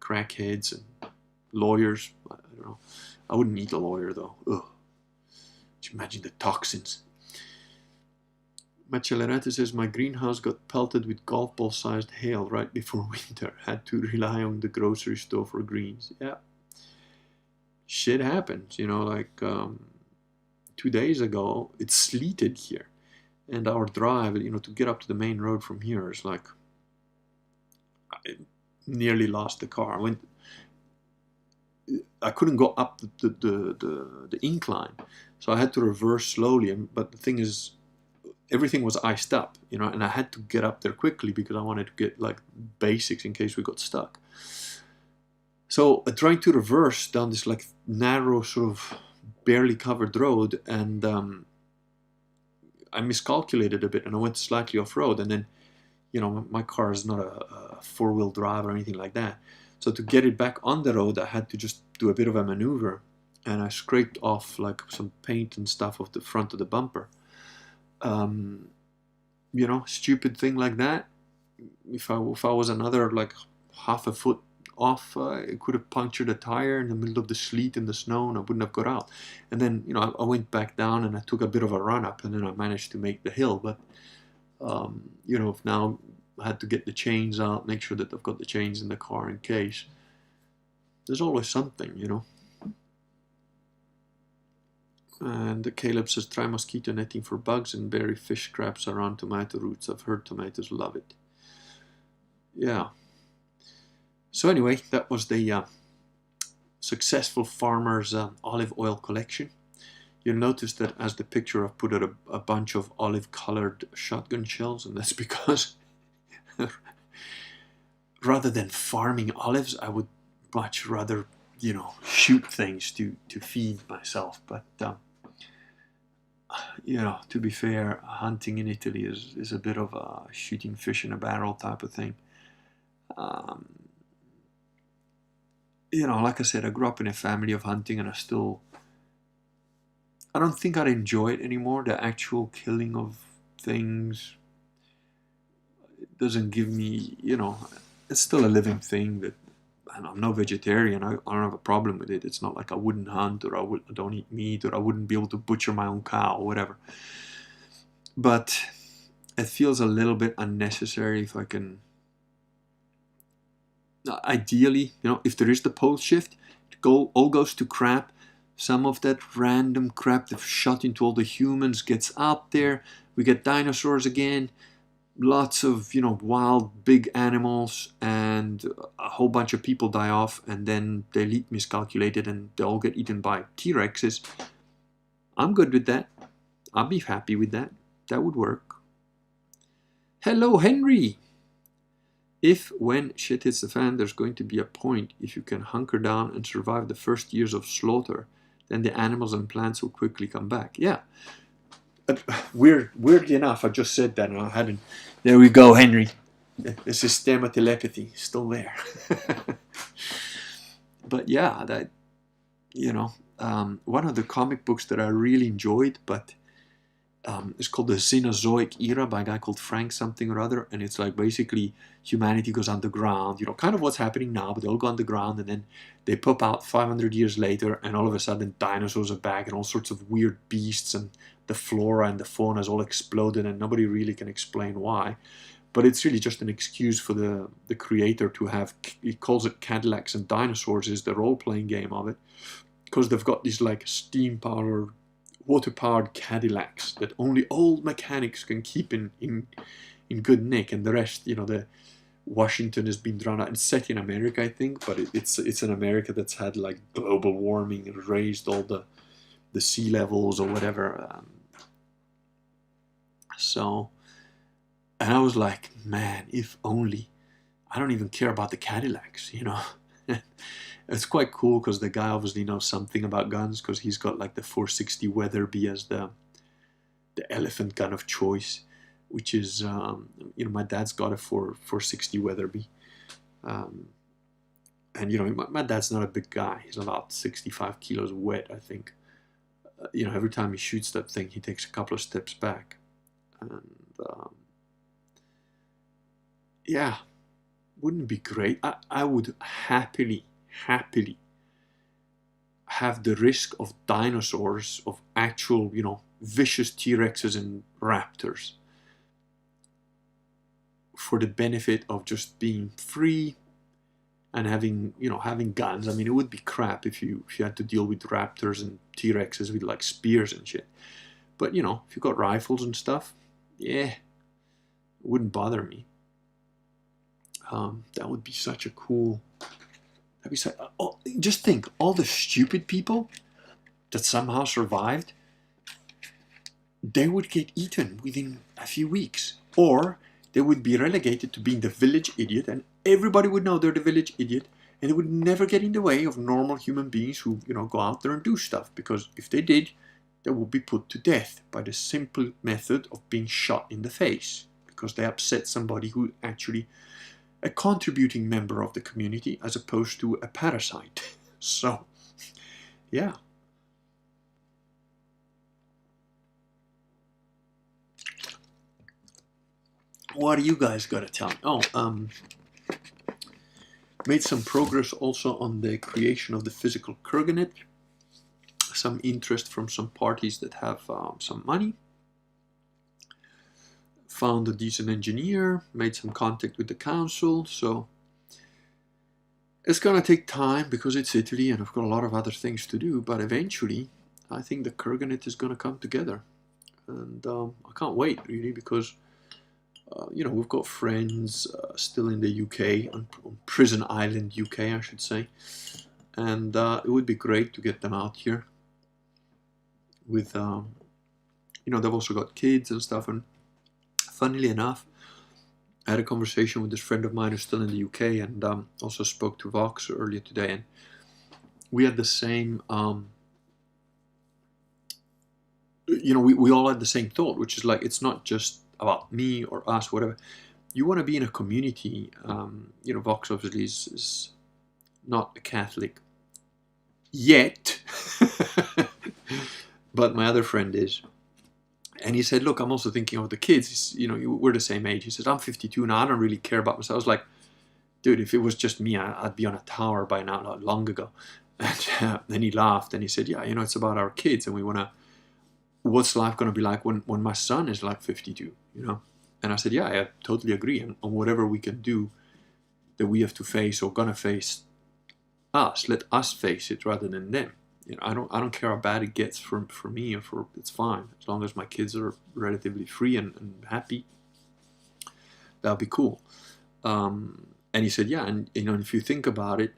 Crackheads and lawyers, I don't know. I wouldn't eat a lawyer though. Ugh. Just imagine the toxins. Macellerata says, my greenhouse got pelted with golf ball sized hail right before winter. Had to rely on the grocery store for greens. Yeah. Shit happens, you know, like 2 days ago, it sleeted here. And our drive, you know, to get up to the main road from here is like, I nearly lost the car. I couldn't go up the incline, so I had to reverse slowly. But the thing is, everything was iced up, you know, and I had to get up there quickly because I wanted to get like basics in case we got stuck. So I tried to reverse down this like narrow, sort of barely covered road, and I miscalculated a bit, and I went slightly off road. And then, you know, my car is not a 4-wheel drive or anything like that. So to get it back on the road, I had to just do a bit of a maneuver, and I scraped off like some paint and stuff off the front of the bumper. You know, stupid thing like that. If I was another like half a foot off, it could have punctured a tire in the middle of the sleet and the snow, and I wouldn't have got out. And then, you know, I went back down and I took a bit of a run up, and then I managed to make the hill. But you know, if now I had to get the chains out, make sure that I've got the chains in the car in case. There's always something, you know. And Caleb says, try mosquito netting for bugs and bury fish scraps around tomato roots. I've heard tomatoes love it. Yeah. So anyway, that was the successful farmer's olive oil collection. You'll notice that as the picture, I've put out a bunch of olive-colored shotgun shells, and that's because rather than farming olives, I would much rather, you know, shoot things to feed myself. But you know, to be fair, hunting in Italy is a bit of a shooting fish in a barrel type of thing. You know, like I said, I grew up in a family of hunting, and I don't think I'd enjoy it anymore. The actual killing of things, it doesn't give me, you know, it's still a living thing that, and I'm no vegetarian. I don't have a problem with it. It's not like I wouldn't hunt, or I don't eat meat, or I wouldn't be able to butcher my own cow or whatever. But it feels a little bit unnecessary if I can. Ideally, you know, if there is the pole shift, all goes to crap. Some of that random crap they've shot into all the humans gets out there. We get dinosaurs again. Lots of, you know, wild big animals, and a whole bunch of people die off, and then the elite miscalculated and they all get eaten by T-Rexes. I'm good with that. I'll be happy with that. That would work. Hello, Henry! If, when shit hits the fan, there's going to be a point, if you can hunker down and survive the first years of slaughter, then the animals and plants will quickly come back. Yeah. Weirdly enough, I just said that and I hadn't. There we go, Henry. The system of telepathy is still there. But yeah, that, you know, one of the comic books that I really enjoyed, but it's called the Cenozoic Era by a guy called Frank something or other, and it's like basically humanity goes underground, you know, kind of what's happening now, but they'll go underground and then they pop out 500 years later, and all of a sudden dinosaurs are back and all sorts of weird beasts, and the flora and the fauna is all exploded, and nobody really can explain why. But it's really just an excuse for the creator to have, he calls it Cadillacs and Dinosaurs, is the role-playing game of it. because they've got these like steam powered, water powered Cadillacs that only old mechanics can keep in good nick, and the rest, you know, the Washington has been drawn out. It's set in America, I think, but it's an America that's had like global warming and raised all the sea levels or whatever. So, and I was like, man, if only. I don't even care about the Cadillacs, you know. It's quite cool because the guy obviously knows something about guns, because he's got like the 460 Weatherby as the elephant gun of choice, which is, you know, my dad's got a 460 Weatherby. And, you know, my dad's not a big guy. He's about 65 kilos wet, I think. You know, every time he shoots that thing, he takes a couple of steps back. And, yeah, wouldn't it be great? I would happily have the risk of dinosaurs, of actual, you know, vicious T-Rexes and raptors, for the benefit of just being free and having, you know, having guns. I mean, it would be crap if you had to deal with raptors and T-Rexes with like spears and shit. But, you know, if you got rifles and stuff, yeah, it wouldn't bother me. That would be such a cool. That'd be such, oh, just think, all the stupid people that somehow survived, they would get eaten within a few weeks, or they would be relegated to being the village idiot, and everybody would know they're the village idiot, and it would never get in the way of normal human beings who, you know, go out there and do stuff, because if they did, they would be put to death by the simple method of being shot in the face, because they upset somebody who actually a contributing member of the community as opposed to a parasite. So, yeah. What do you guys got to tell me? Oh, made some progress also on the creation of the physical kurganet. Some interest from some parties that have some money. Found a decent engineer, made some contact with the council, so it's gonna take time because it's Italy and I've got a lot of other things to do, but eventually I think the kurganet is gonna come together, and I can't wait really, because you know, we've got friends still in the UK, on Prison Island, UK I should say, and it would be great to get them out here with, you know, they've also got kids and stuff. And funnily enough, I had a conversation with this friend of mine who's still in the UK, and also spoke to Vox earlier today, and we had the same, you know, we all had the same thought, which is like, it's not just about me or us, whatever. You want to be in a community. You know, Vox obviously is not a Catholic yet, but my other friend is. And he said, look, I'm also thinking of the kids. You know, we're the same age. He says, I'm 52 now. I don't really care about myself. I was like, dude, if it was just me, I'd be on a tower by now, not long ago. And then he laughed and he said, yeah, you know, it's about our kids. And we want to, what's life going to be like when my son is like 52, you know? And I said, yeah, I totally agree. And on whatever we can do that we have to face or going to face us, let us face it rather than them. You know, I don't care how bad it gets for me, or for, it's fine as long as my kids are relatively free and happy. That'll be cool. And he said, yeah, and you know, if you think about it,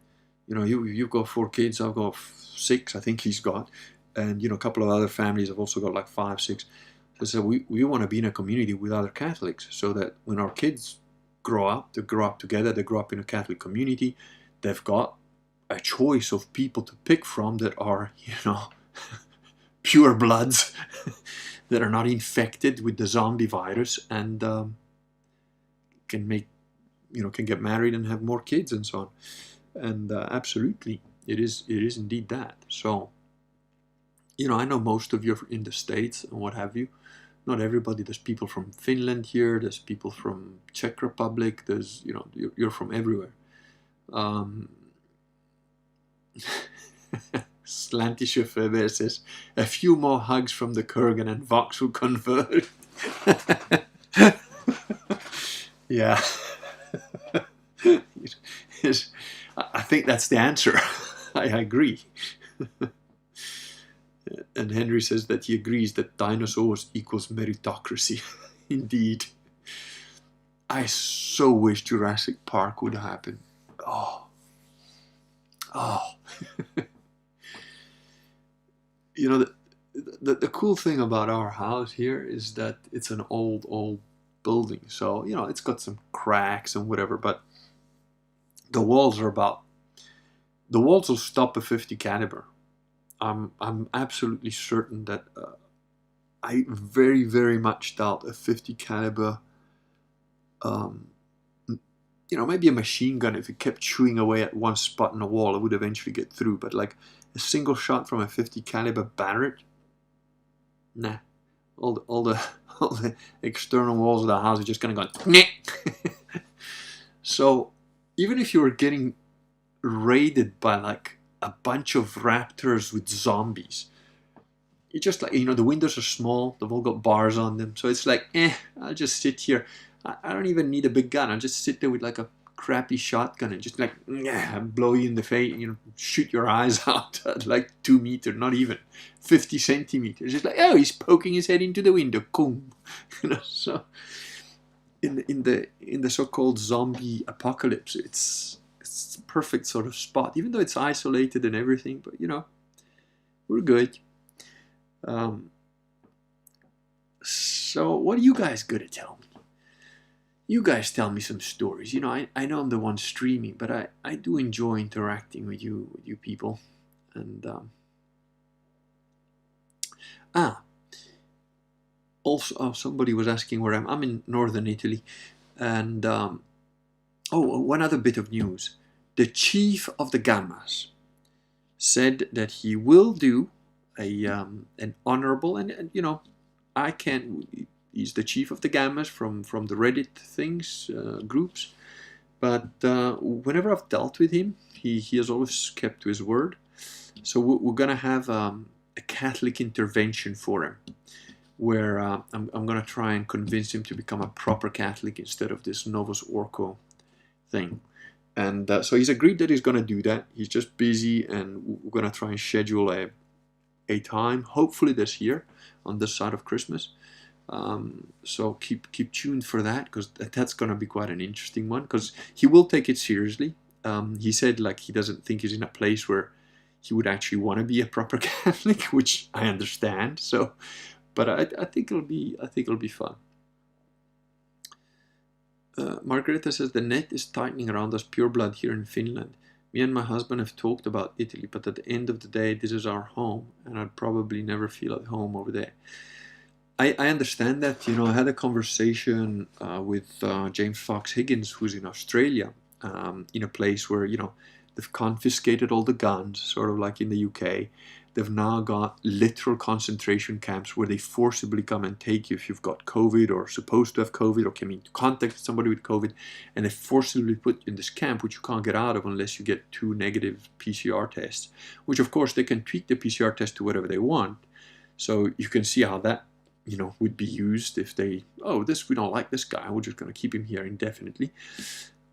you know, you've got 4 kids, I've got 6, I think he's got, and you know, a couple of other families have also got like 5, 6. So we want to be in a community with other Catholics, so that when our kids grow up, they grow up together, they grow up in a Catholic community, they've got a choice of people to pick from that are, you know, pure bloods that are not infected with the zombie virus, and can make, you know, can get married and have more kids and so on. And absolutely, it is indeed that. So, you know, I know most of you are in the States and what have you. Not everybody. There's people from Finland here. There's people from Czech Republic. There's, you know, you're from everywhere. Slanty Chauffeur there says, a few more hugs from the Kurgan and Vox will convert. Yeah. I think that's the answer. I agree. And Henry says that he agrees that dinosaurs equals meritocracy. Indeed. I so wish Jurassic Park would happen. Oh. You know, the cool thing about our house here is that it's an old building. So, you know, it's got some cracks and whatever, but the walls will stop a 50 caliber. I'm absolutely certain that I very, very much doubt a 50 caliber, maybe a machine gun, if it kept chewing away at one spot in the wall, it would eventually get through. But like a single shot from a 50 caliber Barrett, nah. All the external walls of the house are just gonna go. So even if you were getting raided by like a bunch of raptors with zombies, you just like, the windows are small, they've all got bars on them, so it's like, I'll just sit here. I don't even need a big gun. I'll just sit there with like a crappy shotgun and just like blow you in the face, shoot your eyes out at like 2 meters, not even 50 centimeters. It's like, oh, he's poking his head into the window. Boom. So in the so-called zombie apocalypse, it's the perfect sort of spot, even though it's isolated and everything. But we're good. So what are you guys gonna tell me? You guys tell me some stories. I know I'm the one streaming, but I do enjoy interacting with you people. And also, somebody was asking where I'm in northern Italy. And one other bit of news. The chief of the Gammas said that he will do an honorable, and I can't. He's the chief of the Gammas from the Reddit things, groups. But whenever I've dealt with him, he has always kept to his word. So we're going to have a Catholic intervention for him, where I'm going to try and convince him to become a proper Catholic instead of this Novus Ordo thing. And so he's agreed that he's going to do that. He's just busy, and we're going to try and schedule a time, hopefully this year, on this side of Christmas. So keep tuned for that, because that's going to be quite an interesting one, because he will take it seriously. He said like he doesn't think he's in a place where he would actually want to be a proper Catholic, which I understand. So, but I think it'll be fun. Margareta says the net is tightening around us pureblood here in Finland. Me and my husband have talked about Italy, but at the end of the day, this is our home, and I'd probably never feel at home over there. I understand that. I had a conversation with James Fox Higgins, who's in Australia, in a place where, they've confiscated all the guns, sort of like in the UK. They've now got literal concentration camps where they forcibly come and take you if you've got COVID or supposed to have COVID or came into contact with somebody with COVID, and they forcibly put you in this camp, which you can't get out of unless you get 2 negative PCR tests, which of course they can tweak the PCR test to whatever they want. So you can see how that would be used if they, we don't like this guy, we're just going to keep him here indefinitely.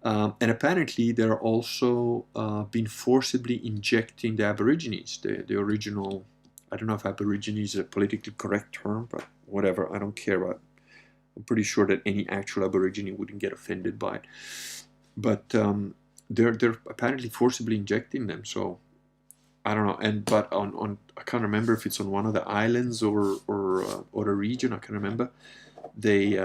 And apparently they're also been forcibly injecting the Aborigines, the original, I don't know if Aborigines is a politically correct term, but whatever, I don't care about it. I'm pretty sure that any actual Aborigine wouldn't get offended by it. But they're apparently forcibly injecting them, so I don't know. But on I can't remember if it's on one of the islands or a region, I can't remember. The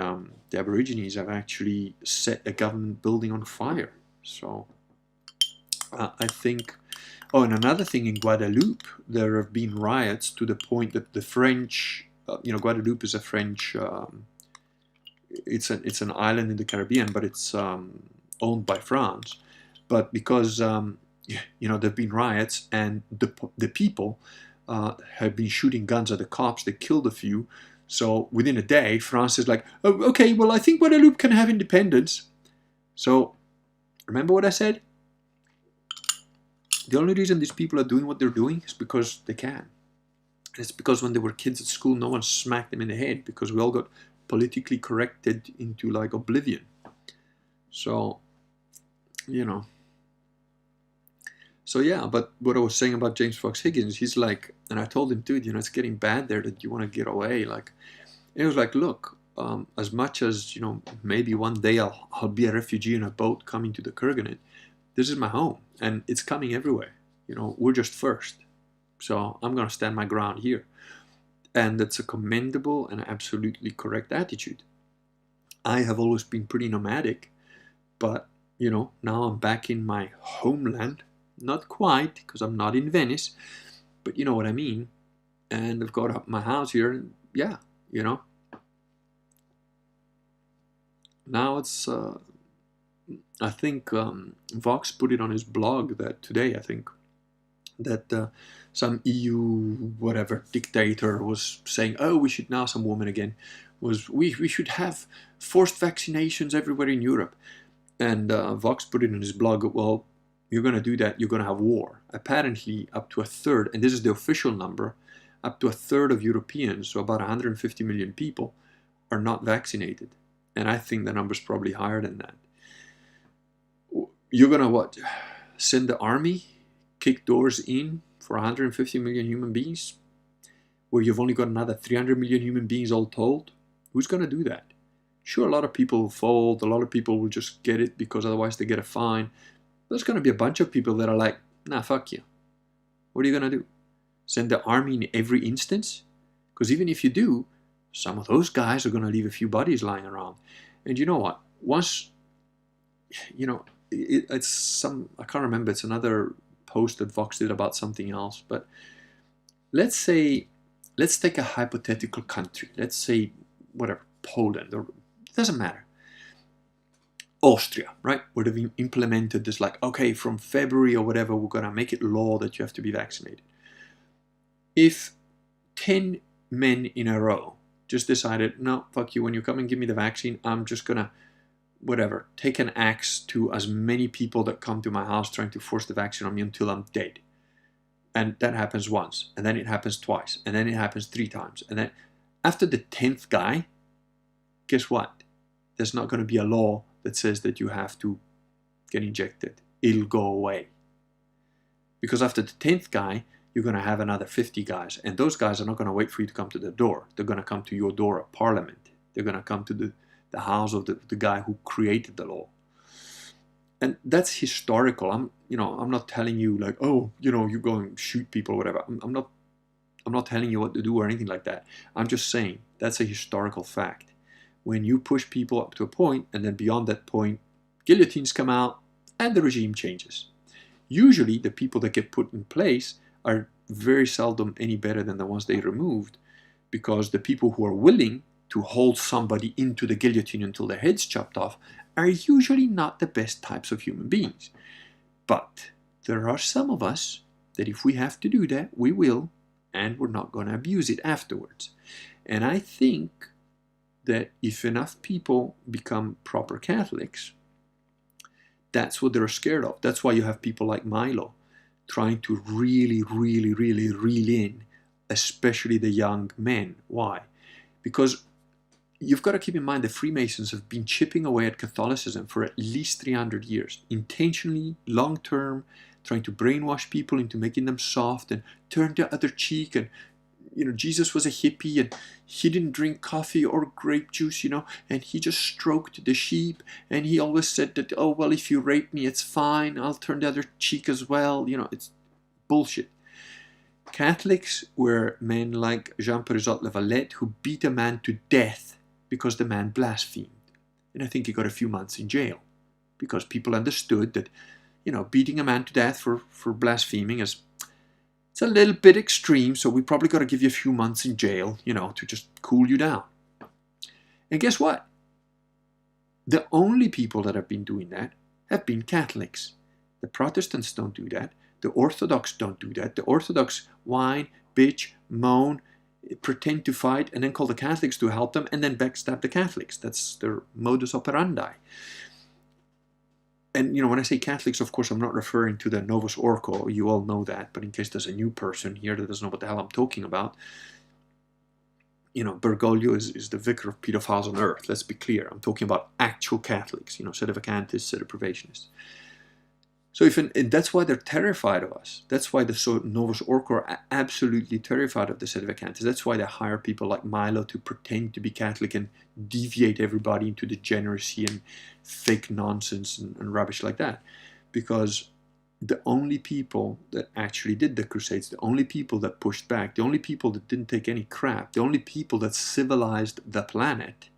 Aborigines have actually set a government building on fire. So I think. Oh, and another thing, in Guadeloupe, there have been riots to the point that the French, Guadeloupe is a French. It's an island in the Caribbean, but it's owned by France. But because there've been riots, and the people have been shooting guns at the cops. They killed a few. So within a day, France is like, oh, okay, well, I think Guadeloupe can have independence. So remember what I said? The only reason these people are doing what they're doing is because they can. And it's because when they were kids at school, no one smacked them in the head, because we all got politically corrected into like oblivion. So, So yeah, but what I was saying about James Fox Higgins, he's like, and I told him, dude, it's getting bad there that you want to get away. Like, and he was like, look, as much as, maybe one day I'll be a refugee in a boat coming to the Kurganet, this is my home and it's coming everywhere. We're just first. So I'm going to stand my ground here. And that's a commendable and absolutely correct attitude. I have always been pretty nomadic, but, now I'm back in my homeland. Not quite, because I'm not in Venice, but you know what I mean. And I've got my house here, and yeah, now it's, I think Vox put it on his blog that today, I think, that some EU whatever dictator was saying, oh, we should now, some woman again, we should have forced vaccinations everywhere in Europe. And Vox put it in his blog, well, you're going to do that, you're going to have war. Apparently, up to a third, and this is the official number, up to a third of Europeans, so about 150 million people, are not vaccinated. And I think the number's probably higher than that. You're going to what? Send the army, kick doors in for 150 million human beings, where you've only got another 300 million human beings all told? Who's going to do that? Sure, a lot of people will fold, a lot of people will just get it because otherwise they get a fine. There's going to be a bunch of people that are like, nah, fuck you. What are you going to do? Send the army in every instance? Because even if you do, some of those guys are going to leave a few bodies lying around. And you know what? Once, it's some, I can't remember, it's another post that Vox did about something else, but let's take a hypothetical country. Let's say, whatever, Poland, or it doesn't matter. Austria, right? Where they've implemented this, like, okay, from February or whatever, we're going to make it law that you have to be vaccinated. If 10 men in a row just decided, no, fuck you, when you come and give me the vaccine, I'm just going to, whatever, take an axe to as many people that come to my house trying to force the vaccine on me until I'm dead. And that happens once, and then it happens twice, and then it happens 3 times. And then after the 10th guy, guess what? There's not going to be a law that says that you have to get injected. It'll go away. Because after the 10th guy, you're going to have another 50 guys. And those guys are not going to wait for you to come to the door. They're going to come to your door of parliament. They're going to come to the house of the guy who created the law. And that's historical. I'm not telling you like, oh, you go and shoot people or whatever. I'm not telling you what to do or anything like that. I'm just saying that's a historical fact. When you push people up to a point, and then beyond that point, guillotines come out and the regime changes. Usually the people that get put in place are very seldom any better than the ones they removed, because the people who are willing to hold somebody into the guillotine until their head's chopped off are usually not the best types of human beings. But there are some of us that if we have to do that, we will, and we're not going to abuse it afterwards. And I think that if enough people become proper Catholics, that's what they're scared of. That's why you have people like Milo trying to really, really, really reel in, especially the young men. Why? Because you've got to keep in mind the Freemasons have been chipping away at Catholicism for at least 300 years, intentionally, long-term, trying to brainwash people into making them soft and turn the other cheek. And Jesus was a hippie and he didn't drink coffee or grape juice, and he just stroked the sheep, and he always said that, oh, well, if you rape me, it's fine, I'll turn the other cheek as well. It's bullshit. Catholics were men like Jean Perizot Le Valette, who beat a man to death because the man blasphemed. And I think he got a few months in jail because people understood that, beating a man to death for blaspheming is, it's a little bit extreme, so we probably got to give you a few months in jail, to just cool you down. And guess what? The only people that have been doing that have been Catholics. The Protestants don't do that. The Orthodox don't do that. The Orthodox whine, bitch, moan, pretend to fight, and then call the Catholics to help them, and then backstab the Catholics. That's their modus operandi. And, when I say Catholics, of course, I'm not referring to the Novus Ordo. You all know that. But in case there's a new person here that doesn't know what the hell I'm talking about, Bergoglio is the vicar of pedophiles on earth. Let's be clear. I'm talking about actual Catholics, sedevacantists, sedeprivationists. So and that's why they're terrified of us. That's why the Novus Orco are absolutely terrified of the Sedevacantists. That's why they hire people like Milo to pretend to be Catholic and deviate everybody into degeneracy and fake nonsense and rubbish like that. Because the only people that actually did the Crusades, the only people that pushed back, the only people that didn't take any crap, the only people that civilized the planet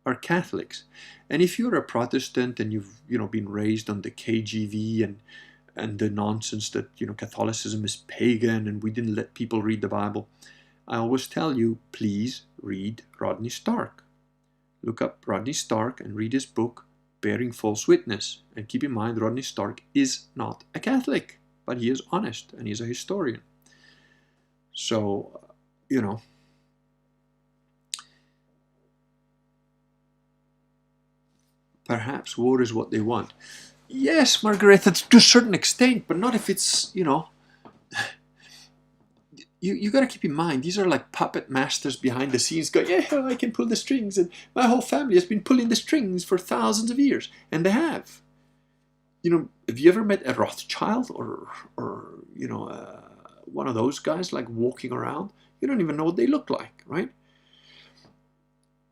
are Catholics. And if you're a Protestant and you've been raised on the KGV and the nonsense that Catholicism is pagan and we didn't let people read the Bible, I always tell you, please read Rodney Stark. Look up Rodney Stark and read his book Bearing False Witness. And keep in mind, Rodney Stark is not a Catholic, but he is honest and he's a historian. So, perhaps war is what they want. Yes, Margareta, to a certain extent, but not if it's, you got to keep in mind, these are like puppet masters behind the scenes going, yeah, I can pull the strings, and my whole family has been pulling the strings for thousands of years, and they have. Have you ever met a Rothschild or one of those guys like walking around? You don't even know what they look like, right?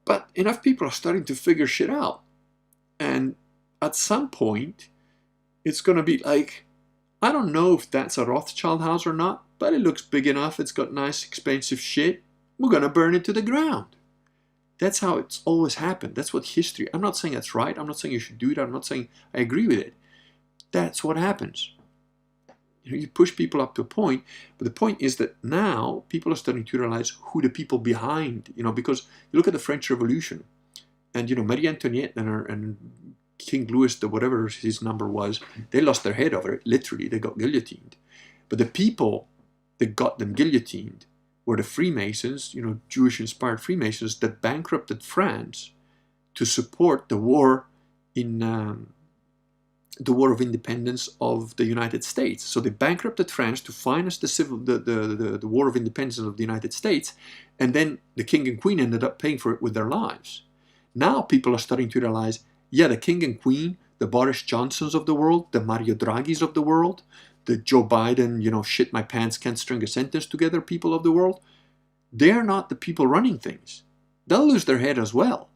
But enough people are starting to figure shit out. And at some point, it's going to be like, I don't know if that's a Rothschild house or not, but it looks big enough. It's got nice, expensive shit. We're going to burn it to the ground. That's how it's always happened. That's what history... I'm not saying that's right. I'm not saying you should do it. I'm not saying I agree with it. That's what happens. You push people up to a point, but the point is that now people are starting to realize who the people behind, because you look at the French Revolution, and Marie Antoinette and King Louis, whatever his number was, they lost their head over it. Literally, they got guillotined. But the people that got them guillotined were the Freemasons, Jewish-inspired Freemasons that bankrupted France to support the war in the War of Independence of the United States. So they bankrupted France to finance the War of Independence of the United States, and then the King and Queen ended up paying for it with their lives. Now people are starting to realize, yeah, the King and Queen, the Boris Johnsons of the world, the Mario Draghis of the world, the Joe Biden, shit my pants, can't string a sentence together people of the world, they're not the people running things. They'll lose their head as well.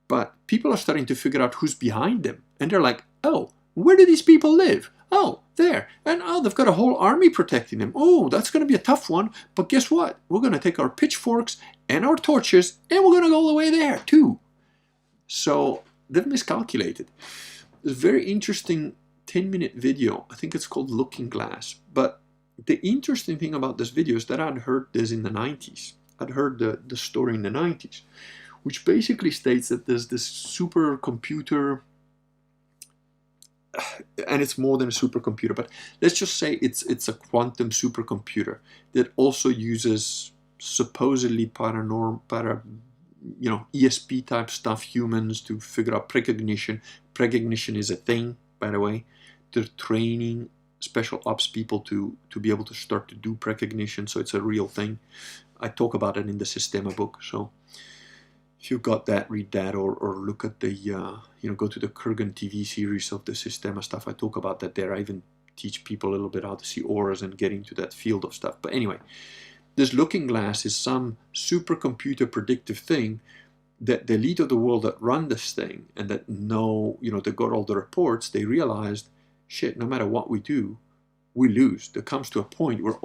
But people are starting to figure out who's behind them. And they're like, oh, where do these people live? Oh, there. And oh, they've got a whole army protecting them. Oh, that's going to be a tough one. But guess what? We're going to take our pitchforks and our torches and we're going to go all the way there too. So they've miscalculated. There's a very interesting 10-minute video. I think it's called Looking Glass. But the interesting thing about this video is that I'd heard this in the 90s. I'd heard the story in the 90s, which basically states that there's this supercomputer, and it's more than a supercomputer, but let's just say it's a quantum supercomputer that also uses supposedly ESP type stuff, humans, to figure out precognition. Precognition is a thing, by the way. They're training special ops people to be able to start to do precognition, so it's a real thing. I talk about it in the Systema book, so if you've got that, read that, or look at the, go to the Kurgan TV series of the Systema stuff. I talk about that there. I even teach people a little bit how to see auras and get into that field of stuff. But anyway, this Looking Glass is some supercomputer predictive thing that the elite of the world that run this thing and that know, they got all the reports, they realized, shit, no matter what we do, we lose. There comes to a point where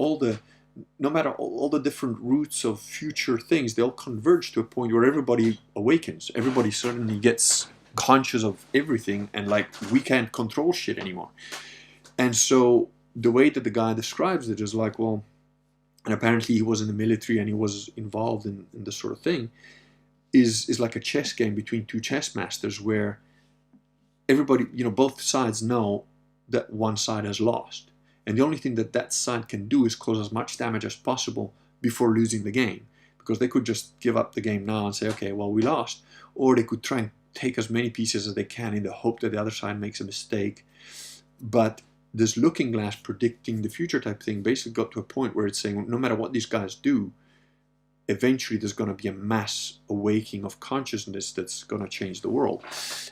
no matter all the different routes of future things, they'll converge to a point where everybody awakens. Everybody suddenly gets conscious of everything, and like, we can't control shit anymore. And so the way that the guy describes it is like, well, and apparently he was in the military and he was involved in this sort of thing, is like a chess game between two chess masters where everybody, both sides know that one side has lost. And the only thing that side can do is cause as much damage as possible before losing the game. Because they could just give up the game now and say, okay, well, we lost. Or they could try and take as many pieces as they can in the hope that the other side makes a mistake. But this Looking Glass predicting the future type thing basically got to a point where it's saying, no matter what these guys do, eventually there's going to be a mass awakening of consciousness that's going to change the world.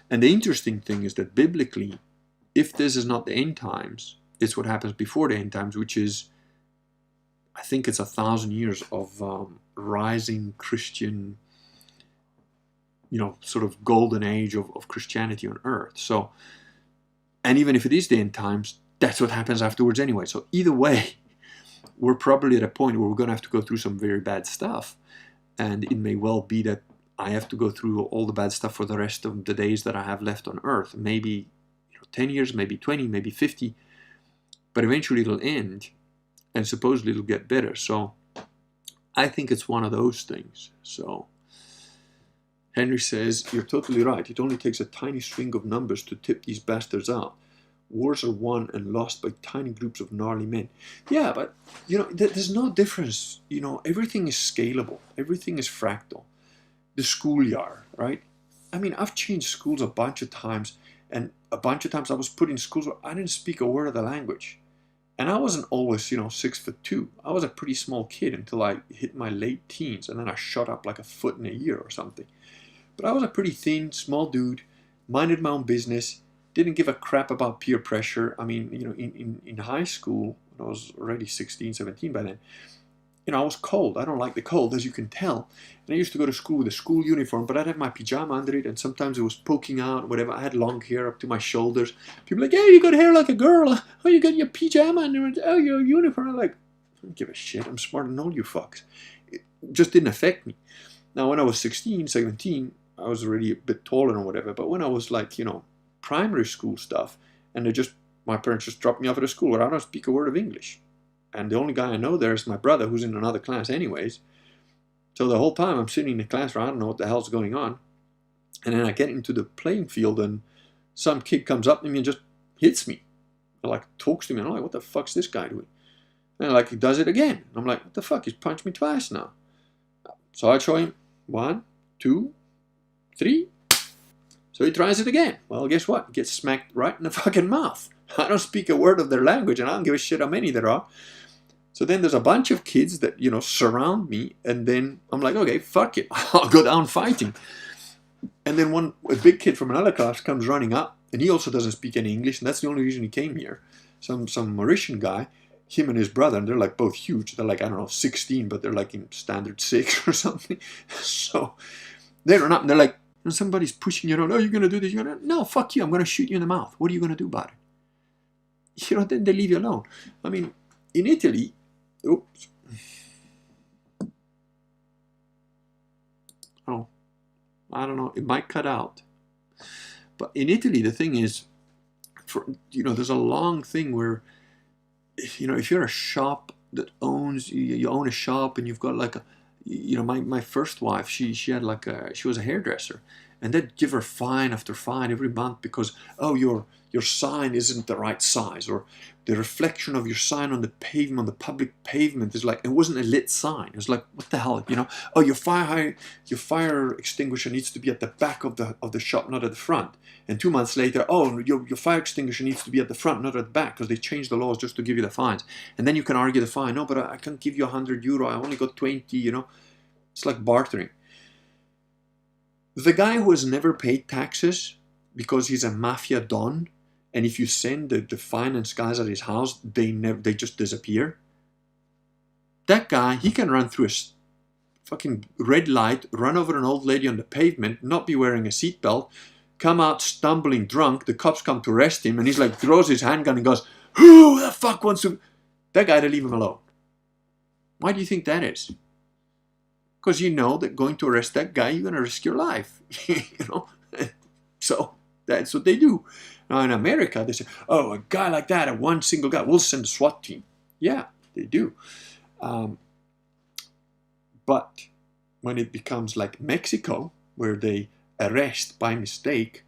And the interesting thing is that biblically, if this is not the end times, it's what happens before the end times, which is, I think it's 1,000 years of rising Christian, sort of golden age of Christianity on earth. So, and even if it is the end times, that's what happens afterwards anyway. So either way, we're probably at a point where we're going to have to go through some very bad stuff. And it may well be that I have to go through all the bad stuff for the rest of the days that I have left on earth. Maybe 10 years, maybe 20, maybe 50. But eventually it'll end, and supposedly it'll get better. So I think it's one of those things. So Henry says, you're totally right. It only takes a tiny string of numbers to tip these bastards out. Wars are won and lost by tiny groups of gnarly men. Yeah, but, there's no difference. Everything is scalable. Everything is fractal. The schoolyard, right? I mean, I've changed schools a bunch of times, and a bunch of times I was put in schools where I didn't speak a word of the language. And I wasn't always, 6'2". I was a pretty small kid until I hit my late teens, and then I shot up like a foot in a year or something. But I was a pretty thin, small dude, minded my own business, didn't give a crap about peer pressure. I mean, in high school, when I was already 16, 17 by then, I was cold. I don't like the cold, as you can tell. And I used to go to school with a school uniform, but I'd have my pajama under it, and sometimes it was poking out, whatever. I had long hair up to my shoulders. People were like, hey, you got hair like a girl. Oh, you got your pajama under. Oh, your uniform. I'm like, I don't give a shit. I'm smarter than all you fucks. It just didn't affect me. Now, when I was 16, 17, I was already a bit taller and whatever. But when I was like, primary school stuff, and my parents just dropped me off at a school where I don't speak a word of English. And the only guy I know there is my brother, who's in another class anyways. So the whole time I'm sitting in the class where I don't know what the hell's going on. And then I get into the playing field, and some kid comes up to me and just hits me. Like, talks to me, and I'm like, what the fuck's this guy doing? And he does it again. And I'm like, what the fuck? He's punched me twice now. So I show him 1, 2, 3. So he tries it again. Well, guess what? He gets smacked right in the fucking mouth. I don't speak a word of their language, and I don't give a shit how many there are. So then there's a bunch of kids that, surround me, and then I'm like, okay, fuck it. I'll go down fighting. And then a big kid from another class comes running up, and he also doesn't speak any English, and that's the only reason he came here. Some Mauritian guy, him and his brother, and they're like both huge. They're like, I don't know, 16, but they're like in standard 6 or something. So they run up, and they're like, and somebody's pushing you around, oh, you're going to do this, no, fuck you, I'm going to shoot you in the mouth. What are you going to do about it? Then they leave you alone. I mean, in Italy, oops. Oh, I don't know, it might cut out. But in Italy, the thing is, there's a long thing where, if you're a shop that you own a shop, and you've got like a, my first wife, she had she was a hairdresser, and they'd give her fine after fine every month because, oh, your sign isn't the right size, or the reflection of your sign on the pavement, the public pavement is it wasn't a lit sign. It was like, what the hell, oh, your fire extinguisher needs to be at the back of the shop, not at the front. And 2 months later, oh, your fire extinguisher needs to be at the front, not at the back, because they changed the laws just to give you the fines. And then you can argue the fine. No, but I can't give you €100. I only got 20. It's like bartering. The guy who has never paid taxes because he's a mafia don, and if you send the finance guys at his house, they just disappear. That guy, he can run through a fucking red light, run over an old lady on the pavement, not be wearing a seatbelt, come out stumbling drunk, the cops come to arrest him, and he's like, throws his handgun and goes, who the fuck wants to... That guy, to leave him alone. Why do you think that is? Because you know that going to arrest that guy, you're going to risk your life. So that's what they do. Now in America, they say, oh, a guy like that, one single guy, we'll send a SWAT team. Yeah, they do. But when it becomes like Mexico, where they arrest by mistake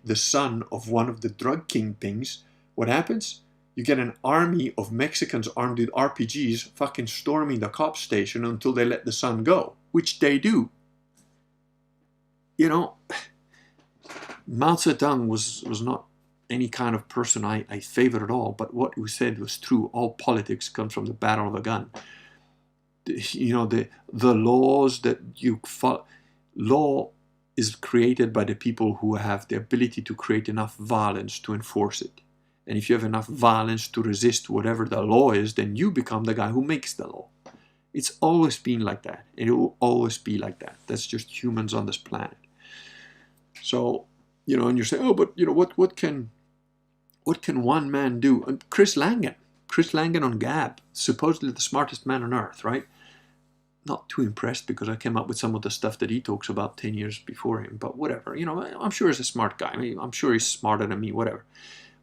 the son of one of the drug kingpins, what happens? You get an army of Mexicans armed with RPGs fucking storming the cop station until they let the son go, which they do. Mao Zedong was not any kind of person I favor at all, but what he said was true. All politics comes from the battle of a gun. The laws that you follow, law is created by the people who have the ability to create enough violence to enforce it. And if you have enough violence to resist whatever the law is, then you become the guy who makes the law. It's always been like that. And it will always be like that. That's just humans on this planet. So, and you say, oh, but what can one man do? And Chris Langan on Gab, supposedly the smartest man on earth, right? Not too impressed because I came up with some of the stuff that he talks about 10 years before him, but whatever. I'm sure he's a smart guy. I mean, I'm sure he's smarter than me, whatever.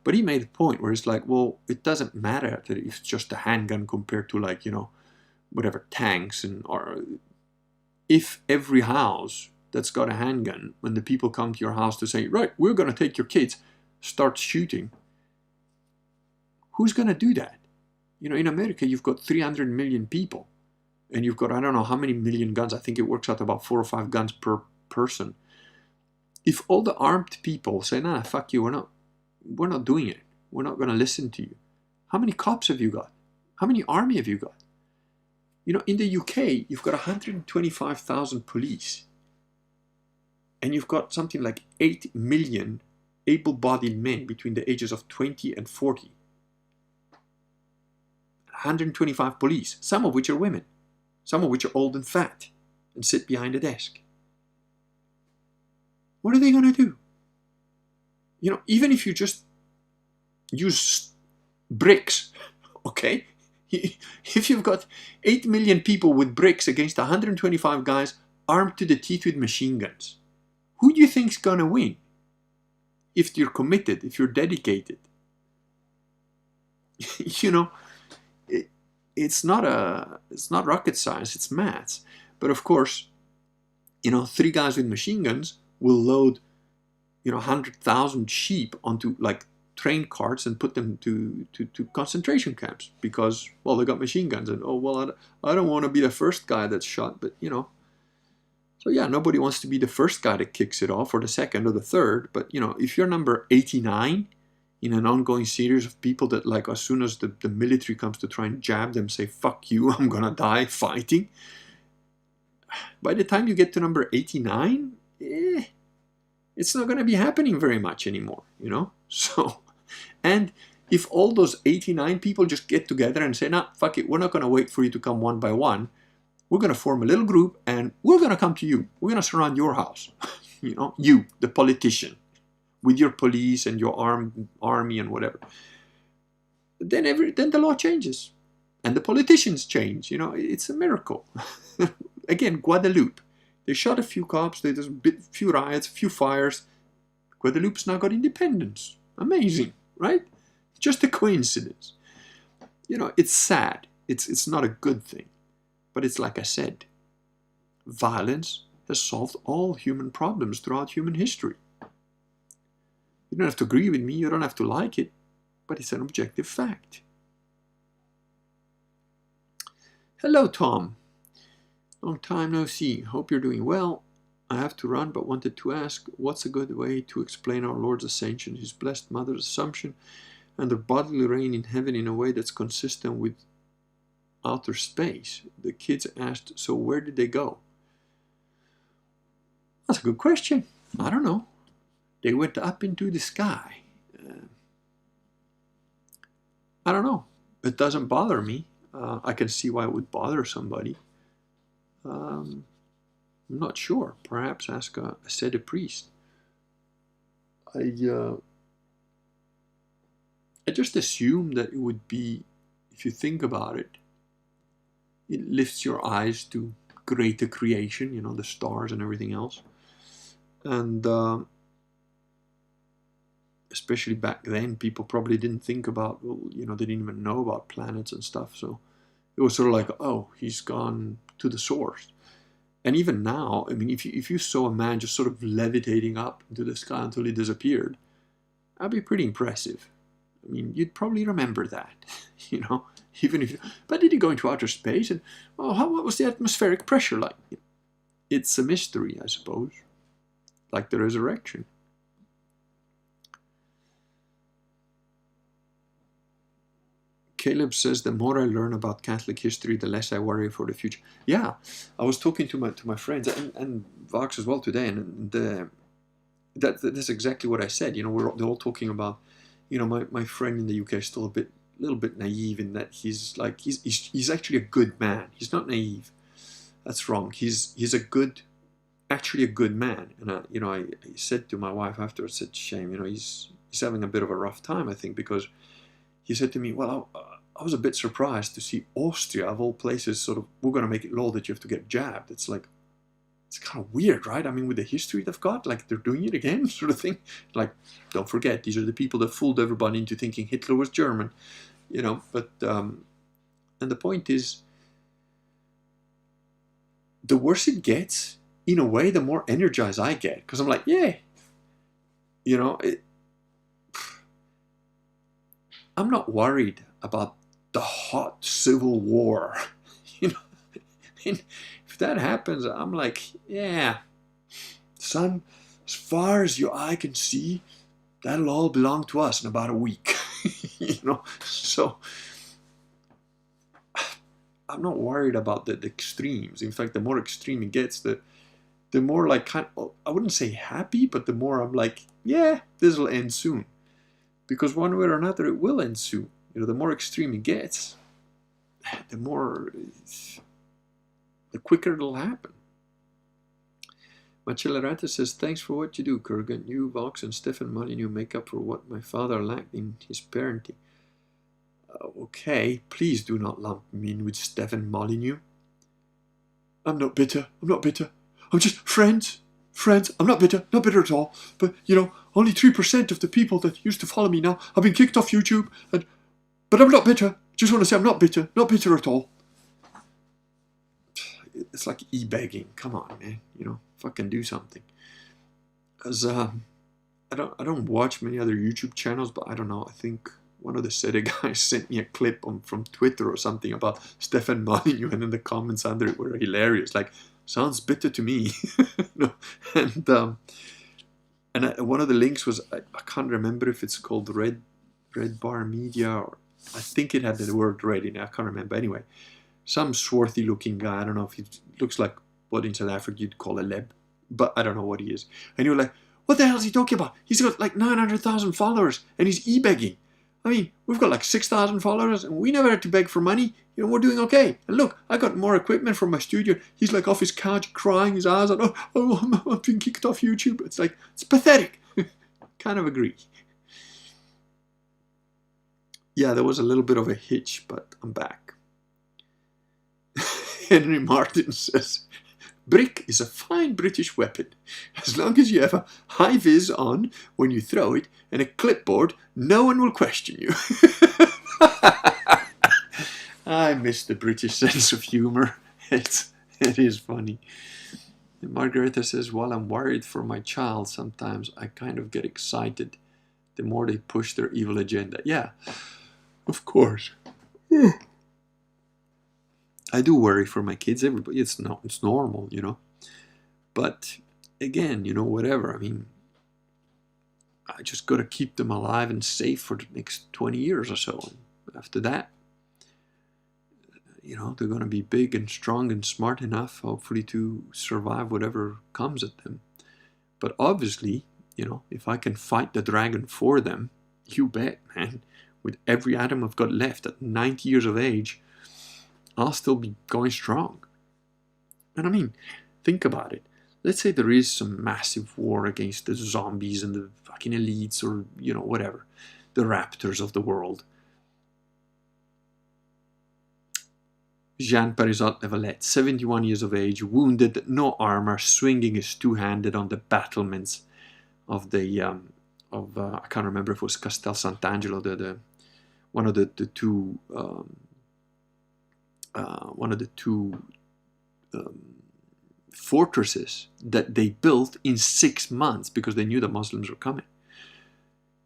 But he made a point where it's like, well, it doesn't matter that it's just a handgun compared to like, whatever, tanks. Or if every house that's got a handgun, when the people come to your house to say, right, we're going to take your kids, start shooting, who's going to do that? In America, you've got 300 million people. And you've got, I don't know how many million guns. I think it works out about 4 or 5 guns per person. If all the armed people say, nah, fuck you, we're not doing it. We're not going to listen to you. How many cops have you got? How many army have you got? In the UK, you've got 125,000 police. And you've got something like 8 million able-bodied men between the ages of 20 and 40. 125 police, some of which are women. Some of which are old and fat and sit behind a desk. What are they going to do? Even if you just use bricks, okay? If you've got 8 million people with bricks against 125 guys armed to the teeth with machine guns, who do you think's going to win? If you're committed, if you're dedicated. It's not rocket science, it's maths. But of course, 3 guys with machine guns will load 100,000 sheep onto like train carts and put them to concentration camps because, well, they got machine guns. And I don't want to be the first guy that's shot, but so yeah, nobody wants to be the first guy that kicks it off or the second or the third. But if you're number 89 in an ongoing series of people that, like, as soon as the military comes to try and jab them, say, fuck you, I'm gonna die fighting. By the time you get to number 89, it's not gonna be happening very much anymore, So, and if all those 89 people just get together and say, nah, fuck it, we're not gonna wait for you to come one by one. We're gonna form a little group and we're gonna come to you. We're gonna surround your house. You, the politician, with your police and your army and whatever. Then the law changes. And the politicians change. It's a miracle. Again, Guadeloupe. They shot a few cops, there's a few riots, a few fires. Guadeloupe's now got independence. Amazing, right? Just a coincidence. It's sad. It's not a good thing. But it's like I said, violence has solved all human problems throughout human history. You don't have to agree with me, you don't have to like it, but it's an objective fact. Hello, Tom. Long time no see. Hope you're doing well. I have to run, but wanted to ask, what's a good way to explain our Lord's ascension, his blessed mother's assumption, and their bodily reign in heaven in a way that's consistent with outer space? The kids asked, so where did they go? That's a good question. I don't know. They went up into the sky. I don't know. It doesn't bother me. I can see why it would bother somebody. I'm not sure. Perhaps ask a Sede priest. I just assume that it would be, if you think about it, it lifts your eyes to greater creation, the stars and everything else. And especially back then, people probably didn't think about, they didn't even know about planets and stuff. So it was sort of like, oh, he's gone to the source. And even now, I mean, if you saw a man just sort of levitating up into the sky until he disappeared, that'd be pretty impressive. I mean, you'd probably remember that, even if. But did he go into outer space? And what was the atmospheric pressure like? It's a mystery, I suppose, like the resurrection. Caleb says, the more I learn about Catholic history, the less I worry for the future. Yeah, I was talking to my friends and Vox as well today, and that's exactly what I said. You know, they're all talking about, you know, my friend in the UK is still a little bit naive in that he's actually a good man. He's not naive. That's wrong. He's actually a good man. And I said to my wife afterwards, I said, shame, you know, he's having a bit of a rough time, I think, because he said to me, well, I was a bit surprised to see Austria, of all places, sort of, we're going to make it law that you have to get jabbed. It's like, it's kind of weird, right? I mean, with the history they've got, like, they're doing it again, sort of thing. Like, don't forget, these are the people that fooled everybody into thinking Hitler was German, you know. But, and the point is, the worse it gets, in a way, the more energized I get. Because I'm like, yeah, you know, I'm not worried about the hot civil war, you know. And if that happens, I'm like, yeah, son, as far as your eye can see, that'll all belong to us in about a week, you know. So I'm not worried about the extremes. In fact, the more extreme it gets, the more, like, I wouldn't say happy, but the more I'm like, yeah, this will end soon. Because one way or another, it will end soon. You know, the more extreme it gets, the quicker it'll happen. Macellerata says, thanks for what you do, Kurgan. You, Vox, and Stefan Molyneux make up for what my father lacked in his parenting. Okay, please do not lump me in with Stefan Molyneux. I'm not bitter. I'm not bitter. I'm just friends. Friends. I'm not bitter at all. But, you know, only 3% of the people that used to follow me now have been kicked off YouTube. But I'm not bitter. Just want to say I'm not bitter at all. It's like e-begging. Come on, man. You know, fucking do something. As I don't watch many other YouTube channels, but I don't know. I think one of the Sede guys sent me a clip from Twitter or something about Stefan Molyneux, and then the comments under it were hilarious. Like, sounds bitter to me. No. And one of the links was, I can't remember if it's called Red Bar Media, or I think it had the word red in it. I can't remember. Anyway, some swarthy looking guy. I don't know if he looks like what in South Africa you'd call a leb, but I don't know what he is. And you're like, what the hell is he talking about? He's got like 900,000 followers and he's e-begging. I mean, we've got like 6,000 followers and we never had to beg for money. You know, we're doing okay. And look, I got more equipment from my studio. He's like off his couch crying his eyes out. Oh, I'm being kicked off YouTube. It's like, it's pathetic. Kind of agree. Yeah, there was a little bit of a hitch, but I'm back. Henry Martin says, brick is a fine British weapon. As long as you have a high vis on when you throw it and a clipboard, no one will question you. I miss the British sense of humour. It is funny. And Margareta says, while I'm worried for my child, sometimes I kind of get excited the more they push their evil agenda. Yeah, of course. I do worry for my kids. Everybody, it's normal, you know. But again, you know, whatever. I mean, I just got to keep them alive and safe for the next 20 years or so. And after that, you know, they're going to be big and strong and smart enough, hopefully, to survive whatever comes at them. But obviously, you know, if I can fight the dragon for them, you bet, man. With every atom I've got left at 90 years of age, I'll still be going strong. And I mean, think about it. Let's say there is some massive war against the zombies and the fucking elites, or, you know, whatever. The raptors of the world. Jean Parisot Nevalet, 71 years of age, wounded, no armor, swinging his two-handed on the battlements of the, I can't remember if it was Castel Sant'Angelo, one of the two fortresses that they built in 6 months because they knew the Muslims were coming.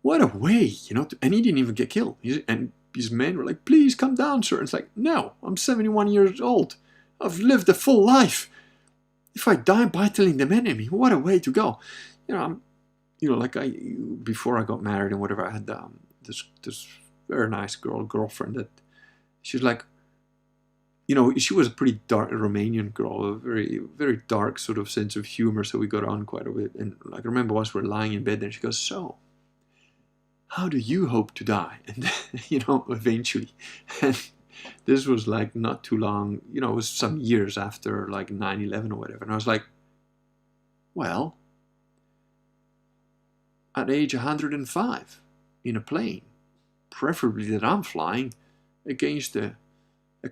What a way, you know, and he didn't even get killed. And his men were like, please come down, sir. And it's like, no, I'm 71 years old. I've lived a full life. If I die battling the enemy, what a way to go. You know, like before I got married and whatever, I had this very nice girlfriend that She's like, you know, she was a pretty dark Romanian girl, a very, very dark sort of sense of humor, so we got on quite a bit. And like, I remember once we're lying in bed and she goes, so, how do you hope to die? And, you know, eventually. And this was like not too long, you know, it was some years after like 9/11 or whatever. And I was like, well, at age 105 in a plane, preferably that I'm flying against a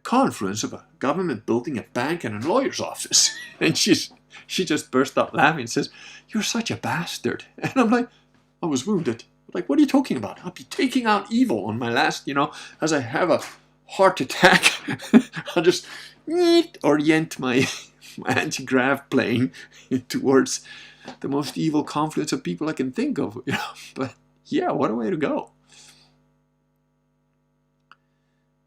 confluence of a government building, a bank, and a lawyer's office. And she just burst out laughing and says, you're such a bastard. And I'm like, I was wounded. Like, what are you talking about? I'll be taking out evil on my last, you know, as I have a heart attack. I'll just orient my anti-grav plane towards the most evil confluence of people I can think of. You know? But yeah, what a way to go.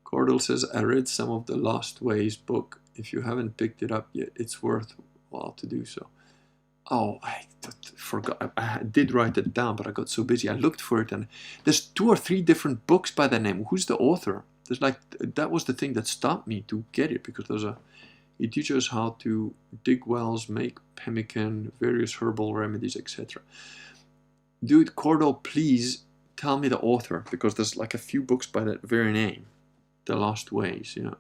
Cordell says, I read some of the Lost Ways book. If you haven't picked it up yet, it's worthwhile to do so. Oh, I forgot. I did write it down, but I got so busy. I looked for it, and there's 2 or 3 different books by that name. Who's the author? There's like, that was the thing that stopped me to get it, because it teaches how to dig wells, make pemmican, various herbal remedies, etc. Dude, Cordell, please tell me the author, because there's like a few books by that very name. The Lost Ways, you know.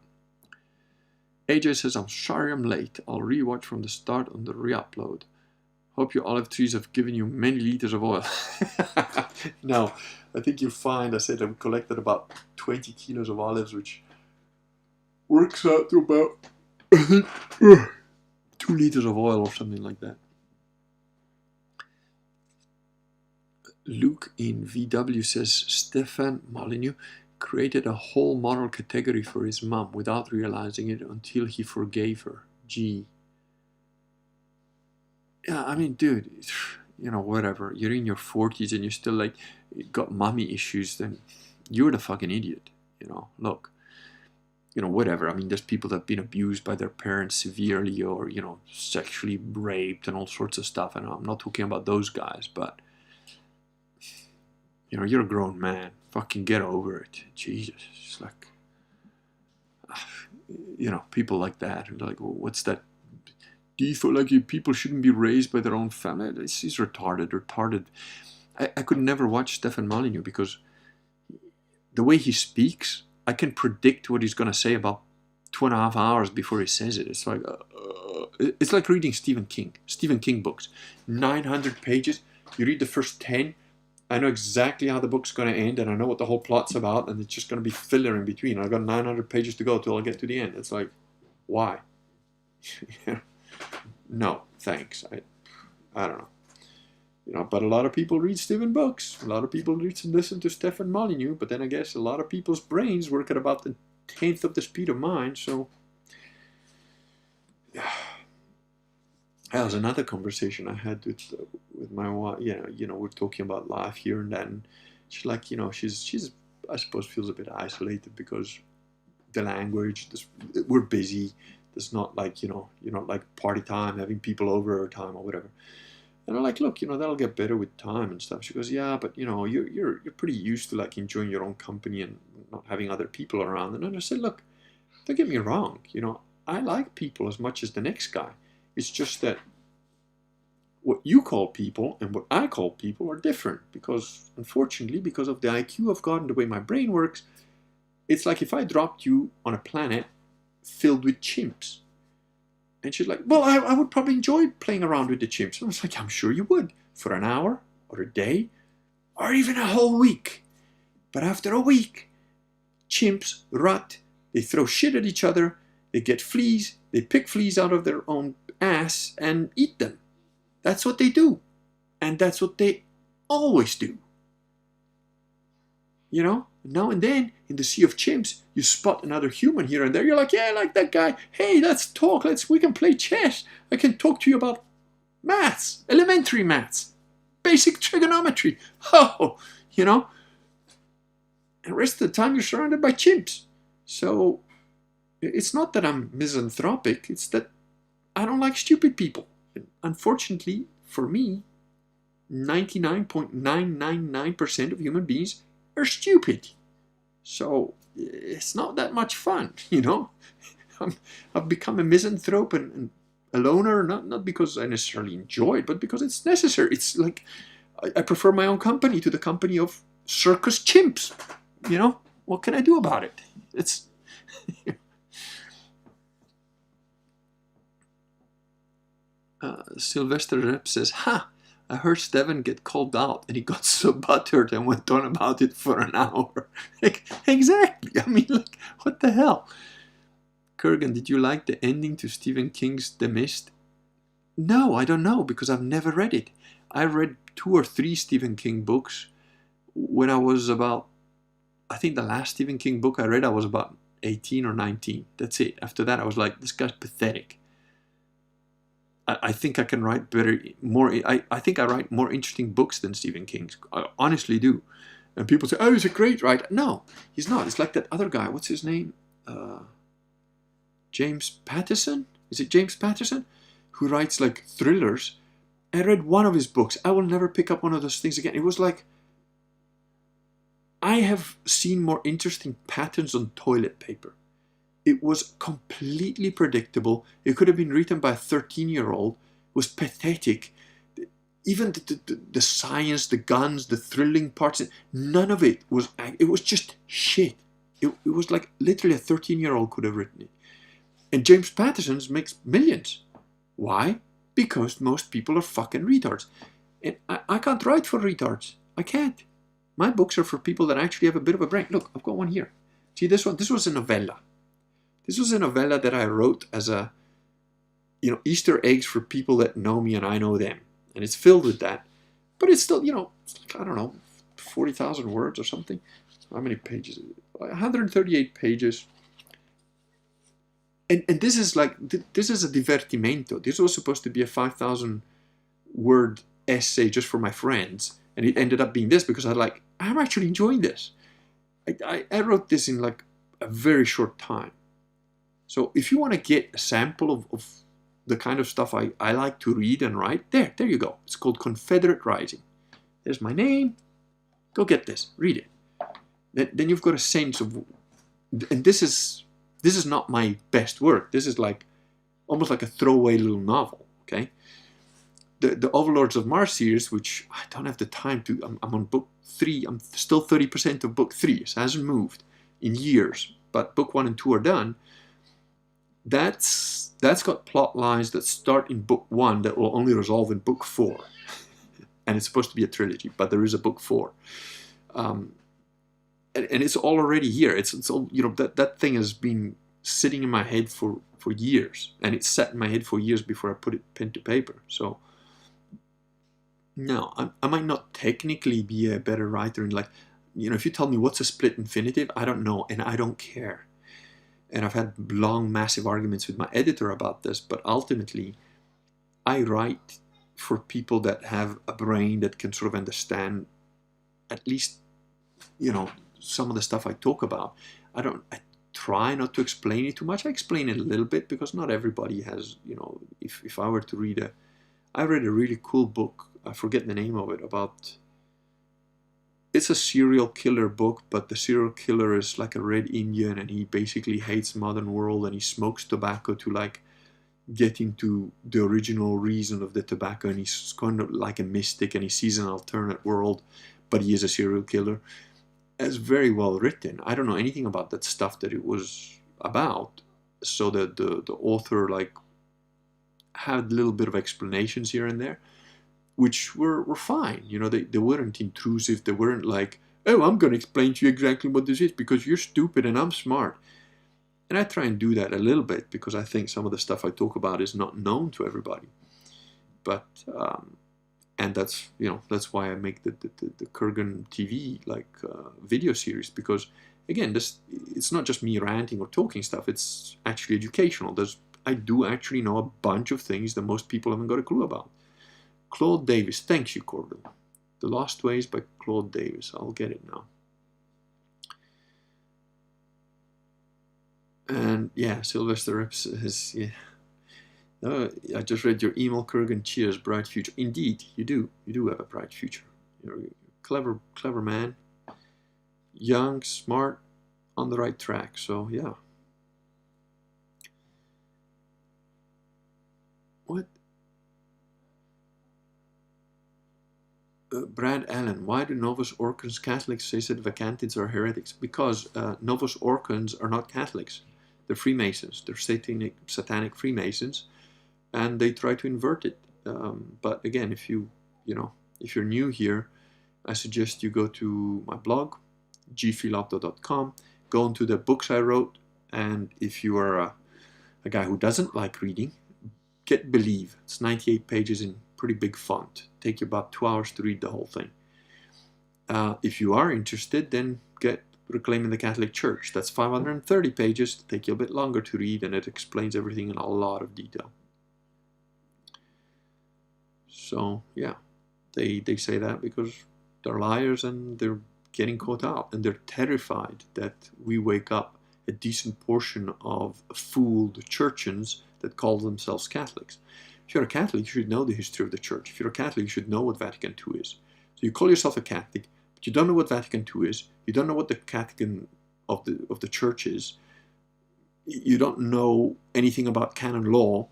AJ says, I'm sorry I'm late. I'll rewatch from the start on the re-upload. Hope your olive trees have given you many liters of oil. No, I think you'll find, I said I've collected about 20 kilos of olives, which works out to about, I think, 2 liters of oil or something like that. Luke in VW says, Stefan Molyneux created a whole moral category for his mom without realizing it until he forgave her. Gee. Yeah, I mean, dude, you know, whatever. You're in your 40s and you're still like, got mommy issues, then you're the fucking idiot. You know, look, you know, whatever. I mean, there's people that have been abused by their parents severely, or, you know, sexually raped and all sorts of stuff. And I'm not talking about those guys, but, you know, you're a grown man. Fucking get over it. Jesus. It's like, you know, people like that. And like, well, what's that? Do you feel like people shouldn't be raised by their own family? He's retarded. I could never watch Stefan Molyneux, because the way he speaks, I can predict what he's going to say about 2.5 hours before he says it. It's like reading Stephen King books. 900 pages. You read the first 10. I know exactly how the book's going to end, and I know what the whole plot's about, and it's just going to be filler in between. I've got 900 pages to go till I get to the end. It's like, why? No, thanks. I don't know. You know, but a lot of people read Stephen books. A lot of people listen to Stefan Molyneux, but then I guess a lot of people's brains work at about the 10th of the speed of mine, so... That was another conversation I had with my wife. You know, we're talking about life here and then. She's like, you know, she's I suppose feels a bit isolated because the language. We're busy. There's not like, you know, you're not like party time, having people over time or whatever. And I'm like, look, you know, that'll get better with time and stuff. She goes, yeah, but you know, you're pretty used to like enjoying your own company and not having other people around. And I said, look, don't get me wrong. You know, I like people as much as the next guy. It's just that what you call people and what I call people are different, because unfortunately, because of the IQ I've got and the way my brain works, it's like if I dropped you on a planet filled with chimps. And she's like, well, I would probably enjoy playing around with the chimps. And I was like, I'm sure you would, for an hour or a day or even a whole week. But after a week, chimps rot, they throw shit at each other, they get fleas, they pick fleas out of their own ass and eat them. That's what they do. And that's what they always do. You know? Now and then, in the sea of chimps, you spot another human here and there. You're like, yeah, I like that guy. Hey, let's talk. We can play chess. I can talk to you about maths, elementary maths, basic trigonometry. Oh, you know? And the rest of the time, you're surrounded by chimps. So, it's not that I'm misanthropic. It's that I don't like stupid people. And unfortunately, for me, 99.999% of human beings are stupid. So, it's not that much fun, you know. I've become a misanthrope and a loner, not because I necessarily enjoy it, but because it's necessary. It's like I prefer my own company to the company of circus chimps. You know, what can I do about it? It's Sylvester Rep says, "Ha! I heard Steven get called out, and he got so buttered and went on about it for an hour." Exactly. I mean, like, what the hell? Kurgan, did you like the ending to Stephen King's The Mist? No, I don't know, because I've never read it. I read 2 or 3 Stephen King books when I was about, I think the last Stephen King book I read, I was about 18 or 19. That's it. After that, I was like, this guy's pathetic. I think I can write more. I think I write more interesting books than Stephen King's. I honestly do. And people say, oh, he's a great writer. No, he's not. It's like that other guy. What's his name? James Patterson? Is it James Patterson? Who writes like thrillers. I read one of his books. I will never pick up one of those things again. It was like, I have seen more interesting patterns on toilet paper. It was completely predictable. It could have been written by a 13-year-old. It was pathetic. Even the science, the guns, the thrilling parts, none of it was, it was just shit. It was like literally a 13-year-old could have written it. And James Patterson's makes millions. Why? Because most people are fucking retards. And I can't write for retards. I can't. My books are for people that actually have a bit of a brain. Look, I've got one here. See this one? This was a novella. This was a novella that I wrote as a, Easter eggs for people that know me and I know them. And it's filled with that. But it's still, it's like, I don't know, 40,000 words or something. How many pages? 138 pages. And this is like, this is a divertimento. This was supposed to be a 5,000 word essay just for my friends. And it ended up being this because I'm actually enjoying this. I wrote this in like a very short time. So if you want to get a sample of the kind of stuff I like to read and write, there you go. It's called Confederate Rising. There's my name. Go get this. Read it. Then you've got a sense of, and this is not my best work. This is like almost like a throwaway little novel. Okay. The Overlords of Mars series, which I don't have the time to. I'm on book 3. I'm still 30% of book 3. It hasn't moved in years. But book 1 and 2 are done. That's got plot lines that start in book 1 that will only resolve in book 4. And it's supposed to be a trilogy, but there is a book 4. And it's all already here. It's all, that thing has been sitting in my head for years. And it's sat in my head for years before I put it pen to paper. So, no, I might not technically be a better writer. And if you tell me what's a split infinitive, I don't know, and I don't care. And I've had long, massive arguments with my editor about this, but ultimately, I write for people that have a brain that can sort of understand at least, some of the stuff I talk about. I try not to explain it too much. I explain it a little bit because not everybody has, if I were to I read a really cool book, I forget the name of it, about, it's a serial killer book, but the serial killer is like a red Indian and he basically hates modern world and he smokes tobacco to get into the original reason of the tobacco, and he's kind of like a mystic and he sees an alternate world, but he is a serial killer. It's very well written. I don't know anything about that stuff that it was about. So the author had a little bit of explanations here and there, which were fine. They weren't intrusive. They weren't like, oh, I'm going to explain to you exactly what this is because you're stupid and I'm smart. And I try and do that a little bit because I think some of the stuff I talk about is not known to everybody. But, and that's why I make the Kurgan TV video series, because again, it's not just me ranting or talking stuff. It's actually educational. I do actually know a bunch of things that most people haven't got a clue about. Claude Davis, thanks you, Corbin. The Lost Ways by Claude Davis. I'll get it now. And yeah, Sylvester Rips says, yeah. I just read your email, Kurgan. Cheers, bright future. Indeed, you do. You do have a bright future. You're a clever man. Young, smart, on the right track. So yeah. What? Brad Allen, why do Novus Orcans Catholics say that Vacantids are heretics? Because Novus Orcans are not Catholics. They're Freemasons. They're satanic Freemasons, and they try to invert it. But again, if you're new here, I suggest you go to my blog, gphilopto.com, go into the books I wrote, and if you are a guy who doesn't like reading, get Believe. It's 98 pages in pretty big font. Take you about 2 hours to read the whole thing. If you are interested, then get Reclaiming the Catholic Church. That's 530 pages. It'll take you a bit longer to read, and it explains everything in a lot of detail. So yeah, they say that because they're liars and they're getting caught out, and they're terrified that we wake up a decent portion of fooled churchians that call themselves Catholics. If you're a Catholic, you should know the history of the Church. If you're a Catholic, you should know what Vatican II is. So you call yourself a Catholic, but you don't know what Vatican II is. You don't know what the Catechism of the Church is. You don't know anything about canon law.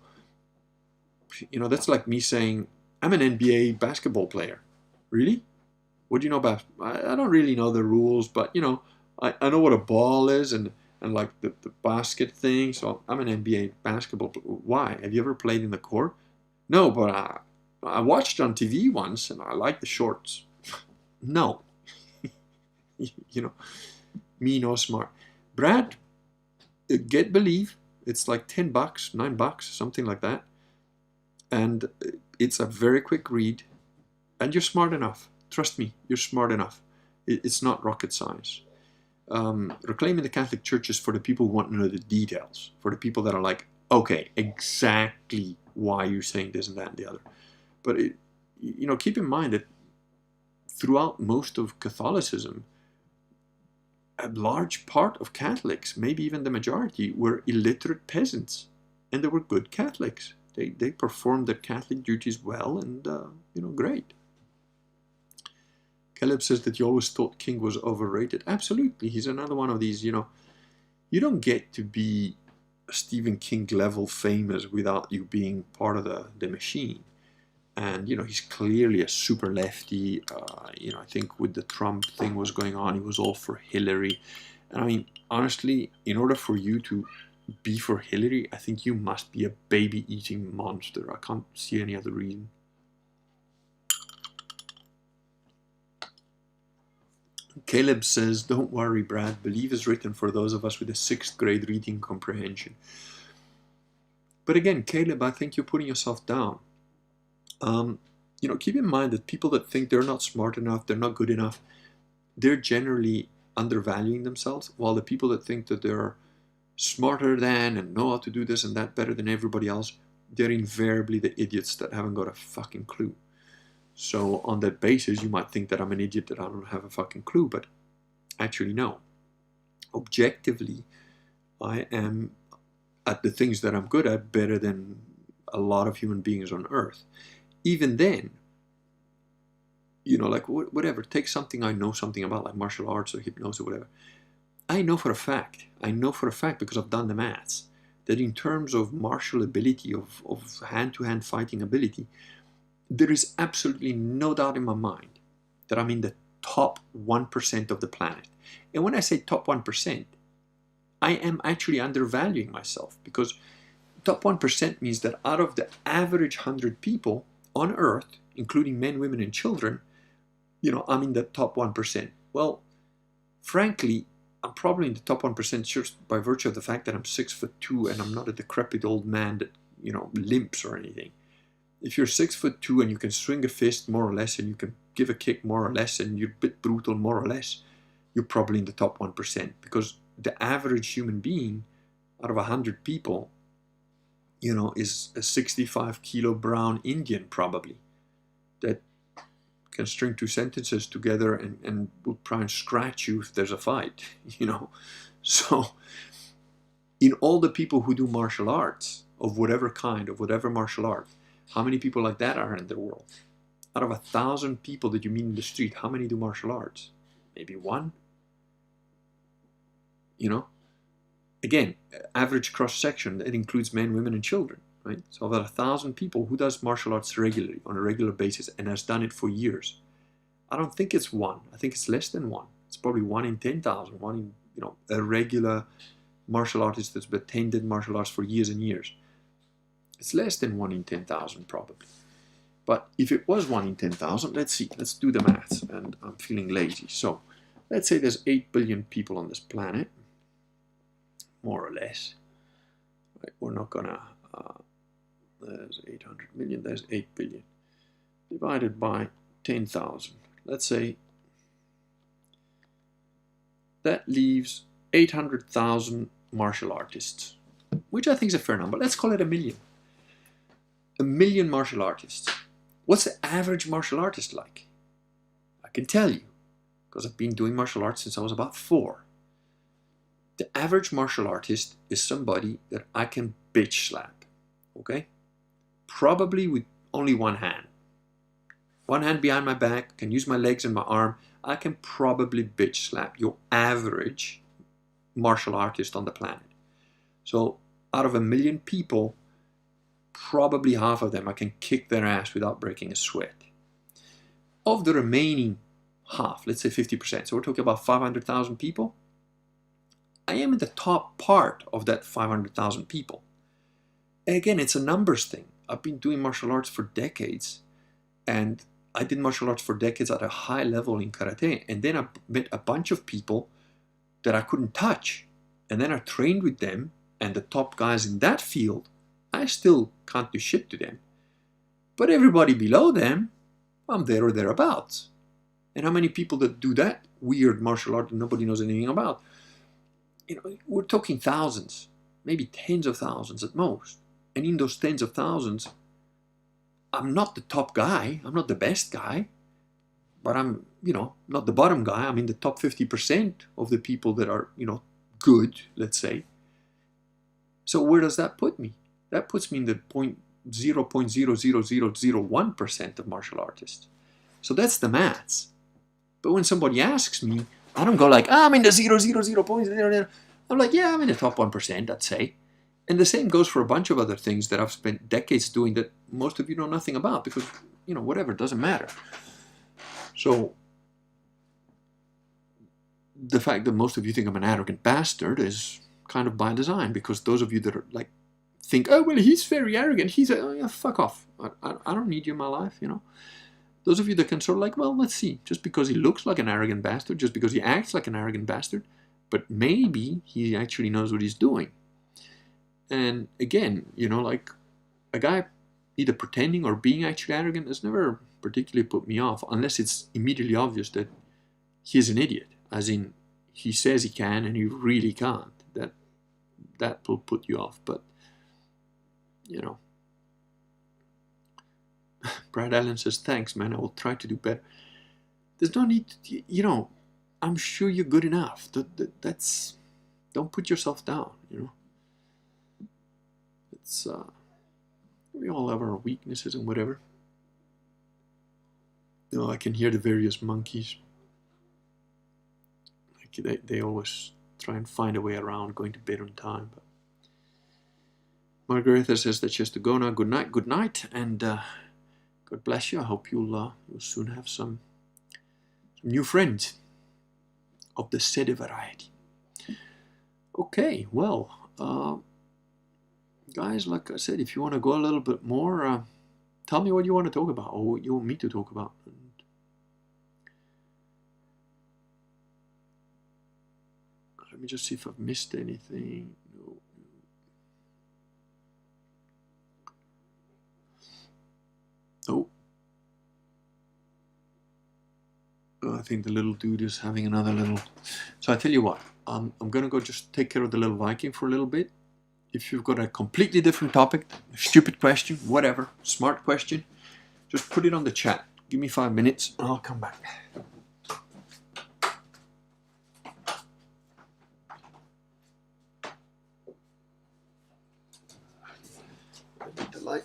That's like me saying, I'm an NBA basketball player. Really? What do you know about? I don't really know the rules, but I know what a ball is and like the basket thing. So I'm an NBA basketball player. Why? Have you ever played in the court? No, but I watched on TV once and I like the shorts. No. Me no smart. Brad, get Believe. It's like $10, $9, something like that. And it's a very quick read. And you're smart enough. Trust me, you're smart enough. It's not rocket science. Reclaiming the Catholic Church is for the people who want to know the details. For the people that are like, okay, exactly why you're saying this and that and the other. But keep in mind that throughout most of Catholicism, a large part of Catholics, maybe even the majority, were illiterate peasants, and they were good Catholics. They performed their Catholic duties well, and great. Caleb says that you always thought King was overrated. Absolutely, he's another one of these. You don't get to be Stephen King level famous without you being part of the machine. And he's clearly a super lefty. I think with the Trump thing was going on, he was all for Hillary. And I mean, honestly, in order for you to be for Hillary, I think you must be a baby-eating monster. I can't see any other reason. Caleb says, don't worry, Brad. Believe is written for those of us with a 6th grade reading comprehension. But again, Caleb, I think you're putting yourself down. Keep in mind that people that think they're not smart enough, they're not good enough, they're generally undervaluing themselves, while the people that think that they're smarter than and know how to do this and that better than everybody else, they're invariably the idiots that haven't got a fucking clue. So on that basis, you might think that I'm an idiot, that I don't have a fucking clue, but actually no. Objectively, I am at the things that I'm good at better than a lot of human beings on Earth. Even then, like whatever, take something I know something about, like martial arts or hypnosis or whatever. I know for a fact because I've done the maths, that in terms of martial ability, of hand-to-hand fighting ability, there is absolutely no doubt in my mind that I'm in the top 1% of the planet. And when I say top 1%, I am actually undervaluing myself, because top 1% means that out of the average 100 people on Earth, including men, women, and children, I'm in the top 1%. Well, frankly, I'm probably in the top 1% just by virtue of the fact that I'm 6'2" and I'm not a decrepit old man that, limps or anything. If you're 6'2" and you can swing a fist more or less, and you can give a kick more or less, and you're a bit brutal more or less, you're probably in the top 1%, because the average human being out of 100 people, is a 65-kilo brown Indian probably, that can string 2 sentences together and will try and scratch you if there's a fight, So in all the people who do martial arts, of whatever kind, of whatever martial art, how many people like that are in the world? Out of 1,000 people that you meet in the street, how many do martial arts? Maybe 1? you know. Again, average cross-section, it includes men, women, and children, right? So about 1,000 people, who does martial arts regularly, on a regular basis, and has done it for years? I don't think it's one. I think it's less than one. It's probably 1 in 10,000, one in, a regular martial artist that's attended martial arts for years and years. It's less than 1 in 10,000 probably. But if it was 1 in 10,000, let's see, let's do the maths, and I'm feeling lazy. So let's say there's 8 billion people on this planet, more or less. Right? We're not gonna, there's 800 million, there's 8 billion. Divided by 10,000. Let's say that leaves 800,000 martial artists, which I think is a fair number. Let's call it 1 million. 1 million martial artists. What's the average martial artist like? I can tell you, because I've been doing martial arts since I was about 4. The average martial artist is somebody that I can bitch slap, okay? Probably with only one hand. One hand behind my back, can use my legs and my arm. I can probably bitch slap your average martial artist on the planet. So out of 1 million people, probably half of them I can kick their ass without breaking a sweat. Of the remaining half, let's say 50%, so we're talking about 500,000 people, I am in the top part of that 500,000 people. Again, it's a numbers thing. I've been doing martial arts for decades, and I did martial arts for decades at a high level in karate, and then I met a bunch of people that I couldn't touch, and then I trained with them, and the top guys in that field, I still can't do shit to them. But everybody below them, I'm there or thereabouts. And how many people that do that weird martial art that nobody knows anything about? We're talking thousands, maybe tens of thousands at most. And in those tens of thousands, I'm not the top guy, I'm not the best guy, but I'm, not the bottom guy. I'm in the top 50% of the people that are, good, let's say. So where does that put me? That puts me in the 0.00001% of martial artists. So that's the maths. But when somebody asks me, I don't go like, I'm in the 0.00. I'm like, yeah, I'm in the top 1%, I'd say. And the same goes for a bunch of other things that I've spent decades doing that most of you know nothing about because, whatever, it doesn't matter. So the fact that most of you think I'm an arrogant bastard is kind of by design, because those of you that are like, think, oh, well, he's very arrogant. Oh, yeah, fuck off. I don't need you in my life, Those of you that can sort of like, well, let's see, just because he looks like an arrogant bastard, just because he acts like an arrogant bastard, but maybe he actually knows what he's doing. And again, like a guy either pretending or being actually arrogant has never particularly put me off, unless it's immediately obvious that he's an idiot, as in he says he can and he really can't. That will put you off. But, Brad Allen says, thanks, man, I will try to do better. There's no need to, I'm sure you're good enough. Don't put yourself down, It's, we all have our weaknesses and whatever. I can hear the various monkeys. Like they always try and find a way around going to bed on time. But Margaretha says that she has to go now. Good night, and God bless you. I hope you'll soon have some new friends of the steady variety. Okay, well, guys, like I said, if you want to go a little bit more, tell me what you want to talk about, or what you want me to talk about. Let me just see if I've missed anything. No. I think the little dude is having another little... So I tell you what, I'm going to go just take care of the little Viking for a little bit. If you've got a completely different topic, stupid question, whatever, smart question, just put it on the chat. Give me 5 minutes and I'll come back. I need the light.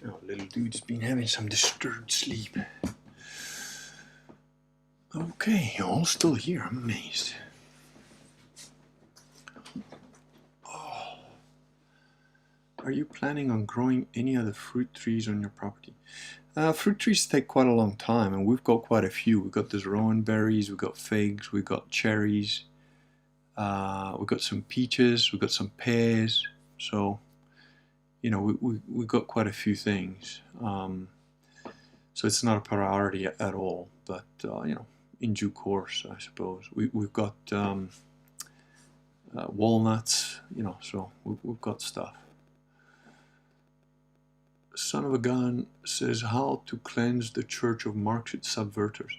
Oh, little dude's been having some disturbed sleep. Okay, you're all still here. I'm amazed. Oh. Are you planning on growing any other fruit trees on your property? Fruit trees take quite a long time, and we've got quite a few. We've got these rowan berries, we've got figs, we've got cherries, we've got some peaches, we've got some pears. So, you know, we've got quite a few things. So it's not a priority at all, but, you know, in due course, I suppose. We've got walnuts, you know, so we've got stuff. Son of a Gun says how to cleanse the church of Marxist subverters.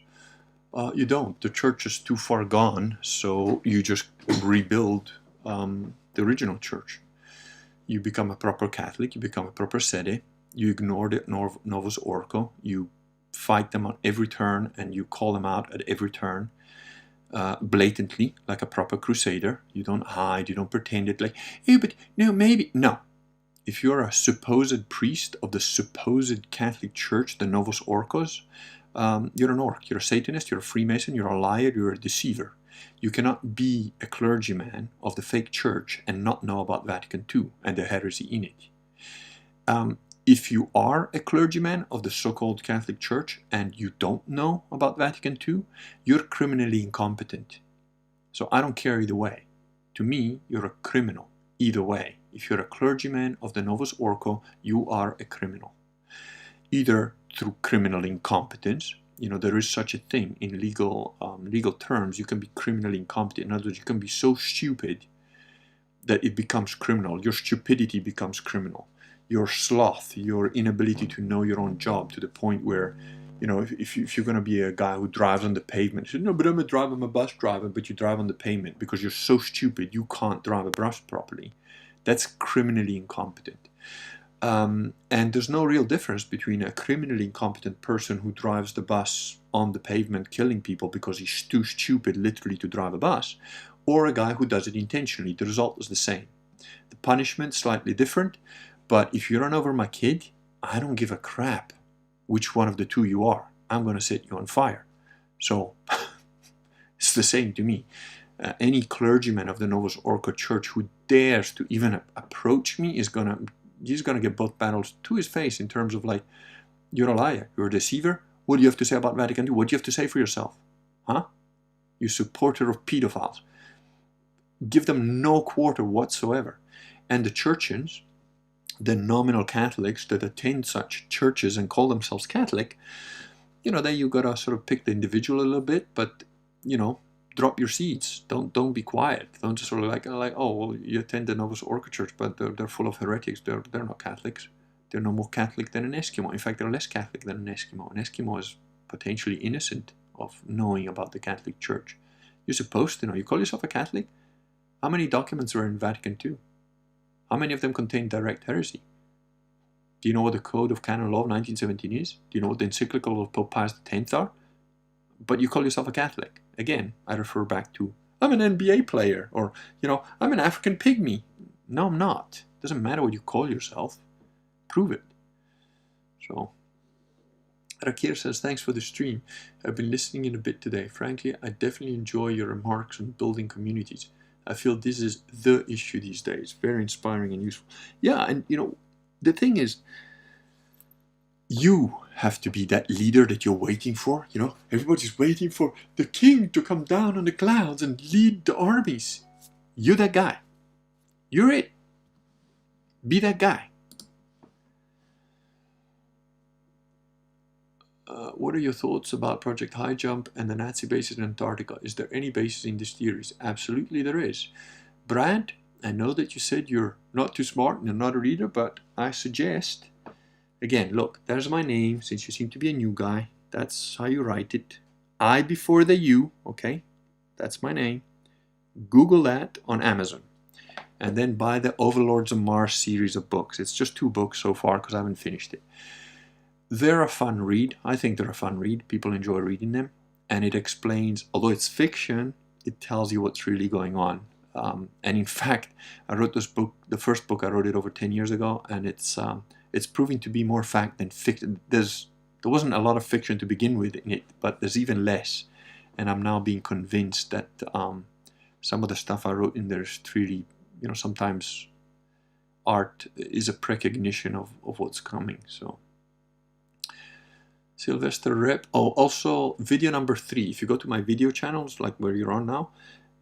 You don't. The church is too far gone, so you just rebuild the original church. You become a proper Catholic, you become a proper sede, you ignore the Novus Ordo, you fight them on every turn, and you call them out at every turn, blatantly, like a proper crusader. You don't hide, you don't pretend it like, hey, but no, maybe. No. If you're a supposed priest of the supposed Catholic Church, the Novus Orcos, you're an orc, you're a Satanist, you're a Freemason, you're a liar, you're a deceiver. You cannot be a clergyman of the fake church and not know about Vatican II and the heresy in it. If you are a clergyman of the so-called Catholic Church and you don't know about Vatican II, you're criminally incompetent. So I don't care either way. To me, you're a criminal either way. If you're a clergyman of the Novus Ordo, you are a criminal. Either through criminal incompetence, you know, there is such a thing in legal terms, you can be criminally incompetent. In other words, you can be so stupid that it becomes criminal. Your stupidity becomes criminal. Your sloth, your inability to know your own job, to the point where, you know, if you're going to be a guy who drives on the pavement, you say, no, but I'm a bus driver, but you drive on the pavement because you're so stupid you can't drive a bus properly. That's criminally incompetent. And there's no real difference between a criminally incompetent person who drives the bus on the pavement killing people because he's too stupid literally to drive a bus, or a guy who does it intentionally. The result is the same. The punishment slightly different, but if you run over my kid, I don't give a crap which one of the two you are. I'm going to set you on fire. So it's the same to me. Any clergyman of the Novus Ordo Church who dares to even approach me he's gonna get both battles to his face, in terms of like, you're a liar, you're a deceiver. What do you have to say about Vatican II? What do you have to say for yourself? Huh? You supporter of pedophiles. Give them no quarter whatsoever. And the churchians, the nominal Catholics that attend such churches and call themselves Catholic, you know, then you gotta sort of pick the individual a little bit, but, you know, drop your seeds. Don't be quiet. Don't just sort of like, oh, well, you attend the Novus Ordo Church, but they're full of heretics. They're not Catholics. They're no more Catholic than an Eskimo. In fact, they're less Catholic than an Eskimo. An Eskimo is potentially innocent of knowing about the Catholic Church. You're supposed to know. You call yourself a Catholic? How many documents are in Vatican II? How many of them contain direct heresy? Do you know what the Code of Canon Law of 1917 is? Do you know what the encyclical of Pope Pius X are? But you call yourself a Catholic. Again, I refer back to, I'm an NBA player, or, you know, I'm an African pygmy. No, I'm not. It doesn't matter what you call yourself. Prove it. So, Rakir says, thanks for the stream. I've been listening in a bit today. Frankly, I definitely enjoy your remarks on building communities. I feel this is the issue these days. Very inspiring and useful. Yeah, and, you know, the thing is, you have to be that leader that you're waiting for. You know, everybody's waiting for the king to come down on the clouds and lead the armies. You're that guy. You're it. Be that guy. What are your thoughts about Project High Jump and the Nazi bases in Antarctica? Is there any basis in these theories? Absolutely there is. Brad, I know that you said you're not too smart and you're not a reader, but I suggest, again, look, there's my name, since you seem to be a new guy. That's how you write it. I before the U, okay? That's my name. Google that on Amazon. And then buy the Overlords of Mars series of books. It's just 2 books so far because I haven't finished it. They're a fun read. I think they're a fun read. People enjoy reading them. And it explains, although it's fiction, it tells you what's really going on. And in fact, I wrote this book, the first book, I wrote it over 10 years ago, and it's it's proving to be more fact than fiction. There wasn't a lot of fiction to begin with in it, but there's even less. And I'm now being convinced that some of the stuff I wrote in there is really, sometimes art is a precognition of what's coming. So Sylvester Rep. Oh, also video number 3. If you go to my video channels, like where you're on now,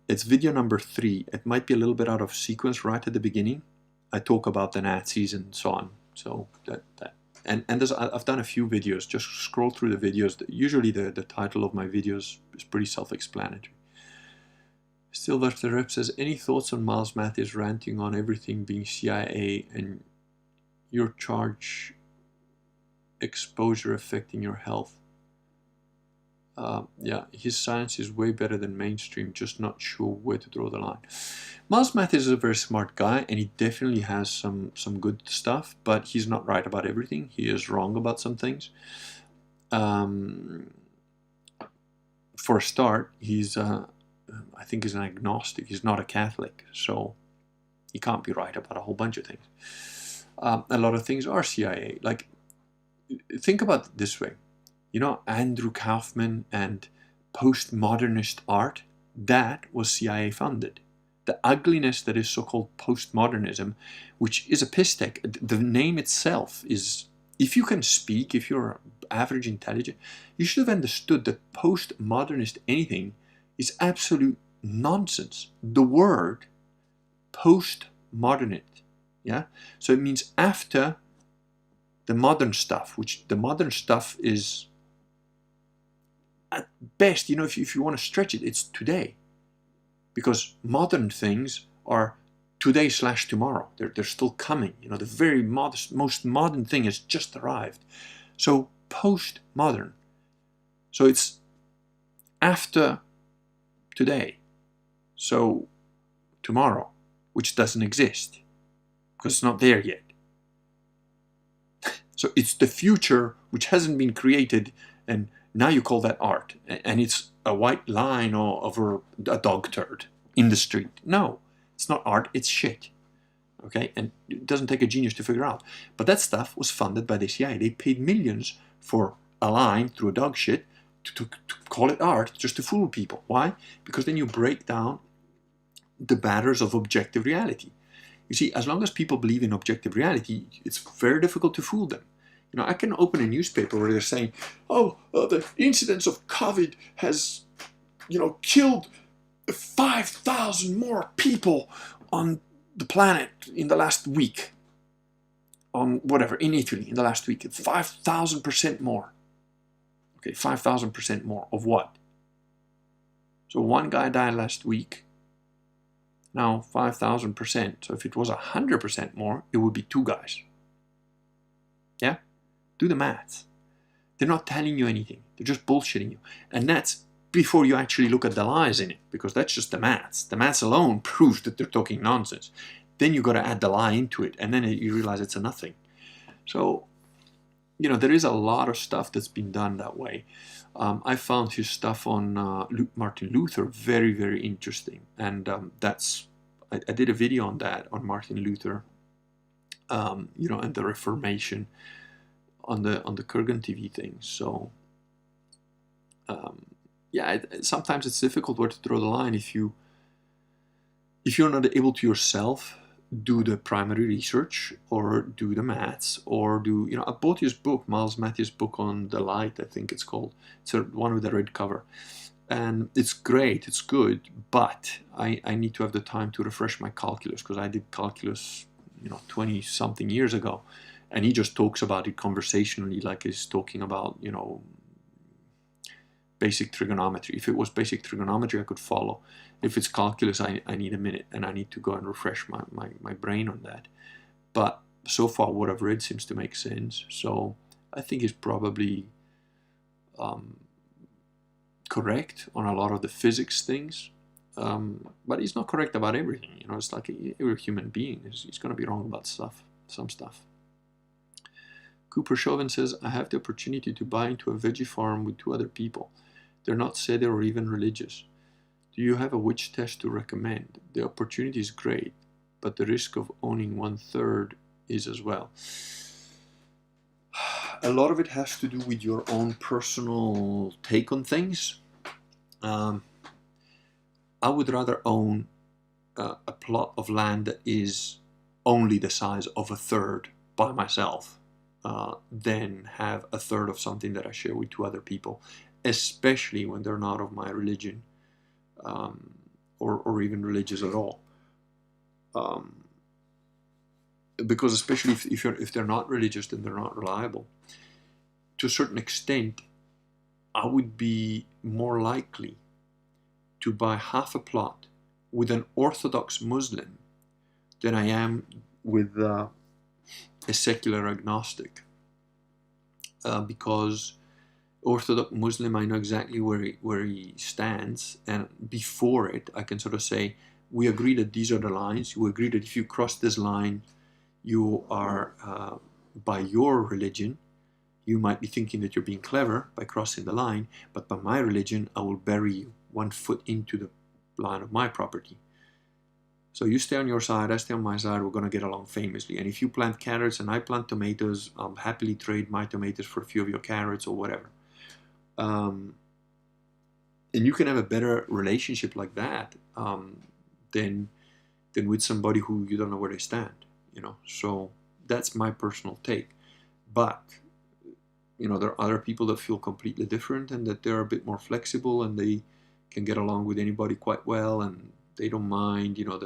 it's video number 3. It might be a little bit out of sequence right at the beginning. I talk about the Nazis and so on. So and I've done a few videos. Just scroll through the videos. Usually the title of my videos is pretty self-explanatory. Sylvester Rep says, any thoughts on Miles Matthews ranting on everything being CIA and your charge exposure affecting your health? Yeah, his science is way better than mainstream, just not sure where to draw the line. Miles Matthews is a very smart guy, and he definitely has some good stuff, but he's not right about everything. He is wrong about some things. For a start, he's I think he's an agnostic. He's not a Catholic, so he can't be right about a whole bunch of things. A lot of things are CIA. Like, think about it this way. Andrew Kaufman and postmodernist art, that was CIA funded. The ugliness that is so-called postmodernism, which is a piss take. The name itself is, if you can speak, if you're average intelligent, you should have understood that postmodernist anything is absolute nonsense. The word postmodernist, yeah? So it means after the modern stuff, which the modern stuff is, at best, if you want to stretch it, it's today. Because modern things are today/tomorrow. They're still coming. The very most modern thing has just arrived. So postmodern. So it's after today. So tomorrow, which doesn't exist because it's not there yet. So it's the future which hasn't been created, and now you call that art, and it's a white line over a dog turd in the street. No, it's not art, it's shit. Okay, and it doesn't take a genius to figure out. But that stuff was funded by the CIA. They paid millions for a line through a dog shit to call it art, just to fool people. Why? Because then you break down the barriers of objective reality. You see, as long as people believe in objective reality, it's very difficult to fool them. I can open a newspaper where they're saying, the incidence of COVID has, killed 5,000 more people on the planet in the last week. On whatever, in Italy in the last week. 5,000% more. Okay, 5,000% more of what? So one guy died last week. Now 5,000%. So if it was 100% more, it would be 2 guys. Yeah? Do the maths. They're not telling you anything. They're just bullshitting you. And that's before you actually look at the lies in it, because that's just the maths. The maths alone proves that they're talking nonsense. Then you got to add the lie into it, and then you realize it's a nothing. So, there is a lot of stuff that's been done that way. I found his stuff on Martin Luther very, very interesting. And I did a video on that, on Martin Luther, and the Reformation, on the Kurgan TV thing. So sometimes it's difficult where to draw the line if you're not able to yourself do the primary research or do the maths or do, I bought his book, Miles Matthews' book on the light, I think it's called. It's one with the red cover, and it's great, it's good, but I need to have the time to refresh my calculus, because I did calculus 20 something years ago. And he just talks about it conversationally, like he's talking about, basic trigonometry. If it was basic trigonometry, I could follow. If it's calculus, I need a minute, and I need to go and refresh my brain on that. But so far, what I've read seems to make sense. So I think he's probably correct on a lot of the physics things. But he's not correct about everything. It's like every human being. He's going to be wrong about some stuff. Cooper Chauvin says, I have the opportunity to buy into a veggie farm with 2 other people. They're not Seder or even religious. Do you have a witch test to recommend? The opportunity is great, but the risk of owning 1/3 is as well. A lot of it has to do with your own personal take on things. I would rather own a plot of land that is only the size of a third by myself than have a third of something that I share with two other people, especially when they're not of my religion or even religious at all. Because especially if they're not religious, then they're not reliable. To a certain extent, I would be more likely to buy half a plot with an Orthodox Muslim than I am with a secular agnostic. Because Orthodox Muslim, I know exactly where he stands, and before it, I can sort of say, we agree that these are the lines. We agree that if you cross this line, you are, by your religion, you might be thinking that you're being clever by crossing the line, but by my religion, I will bury you 1 foot into the line of my property. So you stay on your side, I stay on my side, we're going to get along famously. And if you plant carrots and I plant tomatoes, I'll happily trade my tomatoes for a few of your carrots or whatever. And you can have a better relationship like that than with somebody who you don't know where they stand, you know. So that's my personal take. But you know, there are other people that feel completely different and that they're a bit more flexible and they can get along with anybody quite well and they don't mind, you know,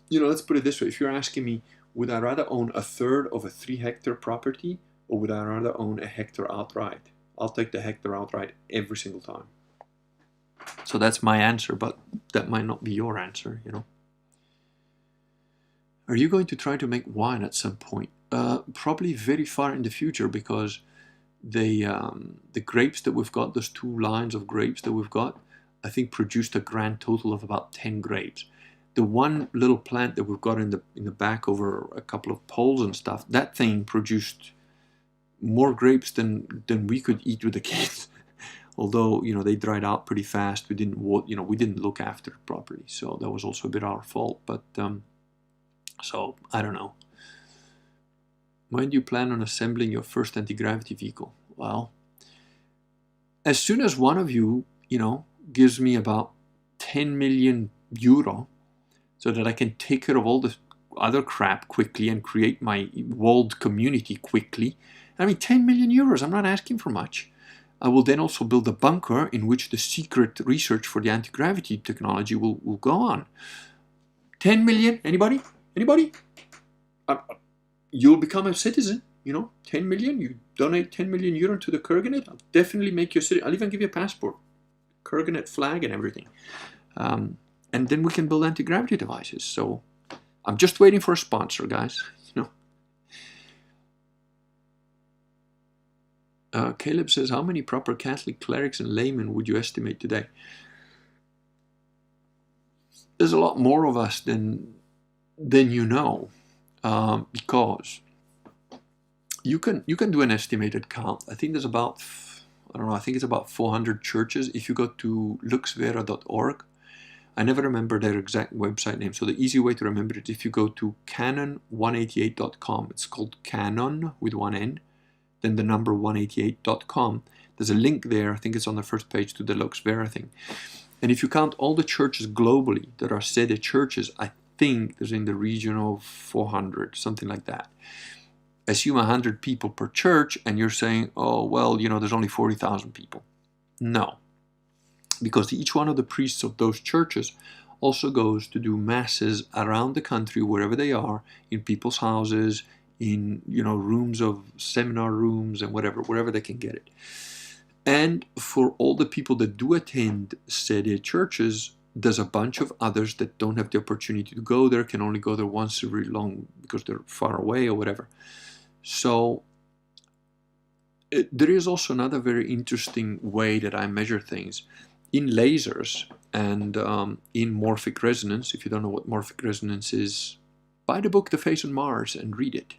let's put it this way. If you're asking me, would I rather own a third of a 3-hectare property or would I rather own a hectare outright? I'll take the hectare outright every single time. So that's my answer, but that might not be your answer, you know. Are you going to try to make wine at some point? Probably very far in the future, because the grapes that we've got, those 2 lines of grapes that we've got, I think produced a grand total of about 10 grapes. The one little plant that we've got in the back over a couple of poles and stuff, that thing produced more grapes than we could eat with the kids. Although, you know, they dried out pretty fast. We didn't look after it properly, so that was also a bit our fault. But so I don't know. When do you plan on assembling your first anti-gravity vehicle? Well, as soon as one of you, you know, gives me about 10 million euro so that I can take care of all the other crap quickly and create my walled community quickly. I mean, 10 million euros, I'm not asking for much. I will then also build a bunker in which the secret research for the anti-gravity technology will go on. 10 million, anybody? Anybody? You'll become a citizen, you know, 10 million, you donate 10 million euro to the Kurganet, I'll definitely make you a citizen. I'll even give you a passport, Kurganet flag and everything. And then we can build anti-gravity devices. So I'm just waiting for a sponsor, guys, you know. Caleb says, how many proper Catholic clerics and laymen would you estimate today? There's a lot more of us than you know. Because you can do an estimated count. I think there's about, I don't know, I think it's about 400 churches. If you go to luxvera.org, I never remember their exact website name, so the easy way to remember it, if you go to canon188.com, it's called Canon with one N, then the number 188.com. There's a link there, I think it's on the first page, to the Luxvera thing. And if you count all the churches globally that are Sede churches, I think there's in the region of 400, something like that. Assume 100 people per church, and you're saying, oh, well, you know, there's only 40,000 people. No, because each one of the priests of those churches also goes to do masses around the country, wherever they are, in people's houses, in, you know, rooms of seminar rooms and whatever, wherever they can get it. And for all the people that do attend Sede churches, there's a bunch of others that don't have the opportunity to go there, can only go there once every long because they're far away or whatever. So there is also another very interesting way that I measure things. In lasers and in Morphic Resonance, if you don't know what Morphic Resonance is, buy the book The Face on Mars and read it.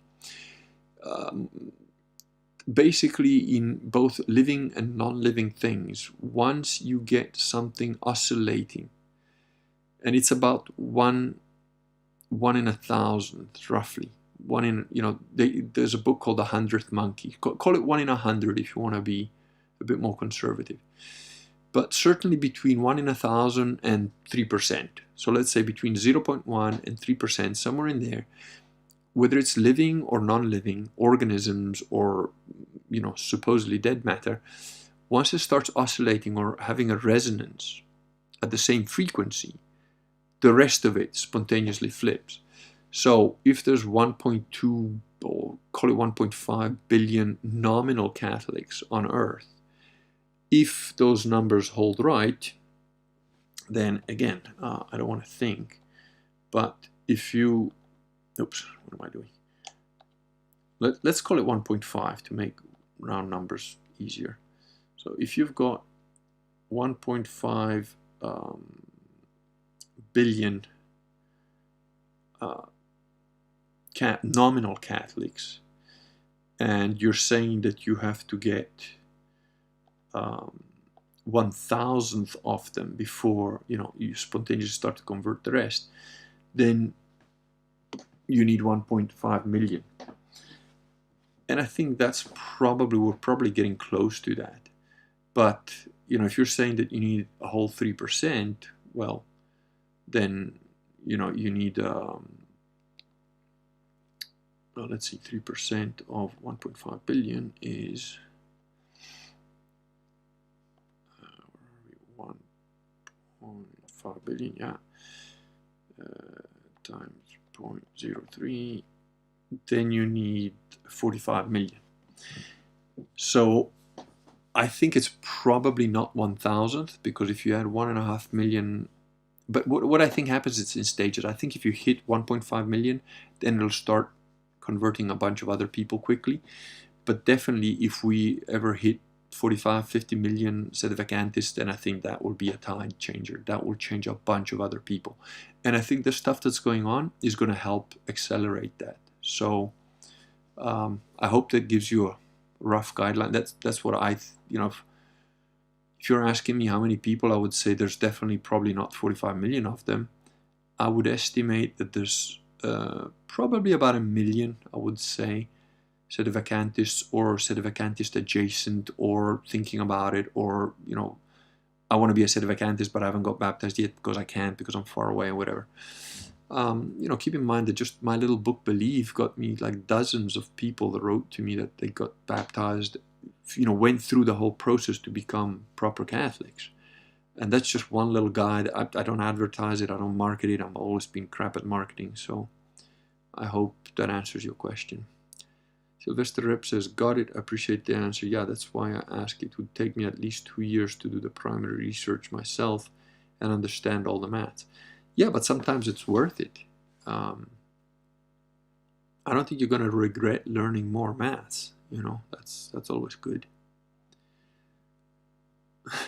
Basically, in both living and non-living things, once you get something oscillating, and it's about one in 1,000 roughly, one in, there's a book called The 100th Monkey. Call it 1 in 100 if you want to be a bit more conservative. But certainly between 1 in 1,000 and 3%. So let's say between 0.1 and 3%, somewhere in there, whether it's living or non-living organisms or, supposedly dead matter, once it starts oscillating or having a resonance at the same frequency, the rest of it spontaneously flips. So if there's 1.2 or call it 1.5 billion nominal Catholics on Earth, if those numbers hold right, then again, I don't want to think, but if you, oops, what am I doing? Let's call it 1.5 to make round numbers easier. So if you've got 1.5 billion nominal Catholics, and you're saying that you have to get 1,000th of them before you spontaneously start to convert the rest, then you need 1.5 million. And I think that's we're probably getting close to that. But if you're saying that you need a whole 3%, well, then you need well, let's see, 3% of 1.5 billion is 1.5 billion, yeah, times 0.03, then you need 45 million. So I think it's probably not 1,000th, because if you add 1.5 million, but what I think happens, it's in stages. I think if you hit 1.5 million, then it'll start converting a bunch of other people quickly. But definitely if we ever hit 45, 50 million sedevacantists, then I think that will be a tide changer. That will change a bunch of other people. And I think the stuff that's going on is going to help accelerate that. So I hope that gives you a rough guideline. That's what if you're asking me how many people, I would say there's definitely probably not 45 million of them. I would estimate that there's probably about 1 million, I would say, sedevacantists or sedevacantist adjacent, or thinking about it, or I want to be a sedevacantist but I haven't got baptized yet because I can't, because I'm far away or whatever. Keep in mind that just my little book Believe got me like dozens of people that wrote to me that they got baptized, went through the whole process to become proper Catholics. And that's just one little guide. I don't advertise it, I don't market it, I've always been crap at marketing, so I hope that answers your question. Sylvester Rep says, got it, appreciate the answer. Yeah, that's why I asked. It would take me at least 2 years to do the primary research myself and understand all the math. Yeah, but sometimes it's worth it. I don't think you're going to regret learning more maths. That's always good.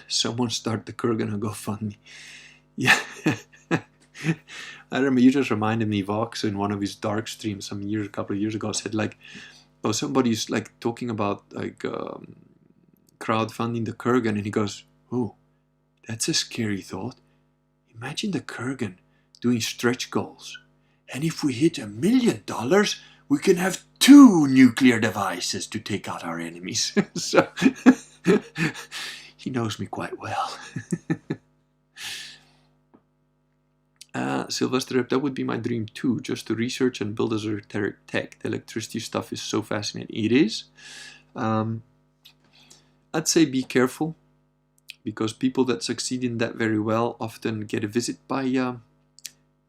Someone start the Kurgan and GoFundMe. Yeah. I remember, you just reminded me, Vox in one of his dark streams a couple of years ago said like, oh, somebody's like talking about like crowdfunding the Kurgan, and he goes, oh, that's a scary thought. Imagine the Kurgan doing stretch goals, and if we hit $1 million, we can have 2 nuclear devices to take out our enemies. So he knows me quite well. Sylvester Rep, that would be my dream too, just to research and build esoteric tech. The electricity stuff is so fascinating. It is. I'd say be careful, because people that succeed in that very well often get a visit by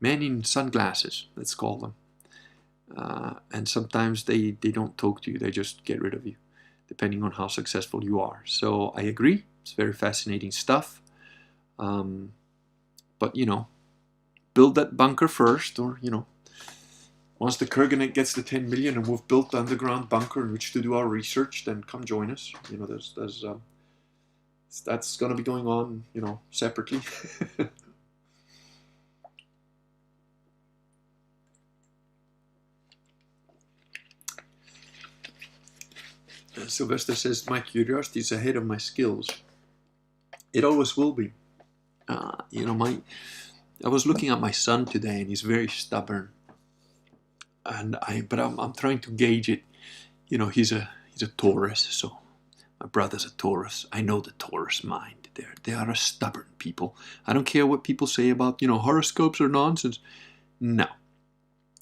men in sunglasses, let's call them. And sometimes they don't talk to you, they just get rid of you, depending on how successful you are. So I agree, it's very fascinating stuff. But build that bunker first, or once the Kurgan gets the 10 million and we've built the underground bunker in which to do our research, then come join us. That's going to be going on, separately. Sylvester says, my curiosity is ahead of my skills. It always will be. I was looking at my son today, and he's very stubborn. but I'm trying to gauge it. You know, he's a Taurus, so my brother's a Taurus. I know the Taurus mind. They are a stubborn people. I don't care what people say about, you know, horoscopes or nonsense. No,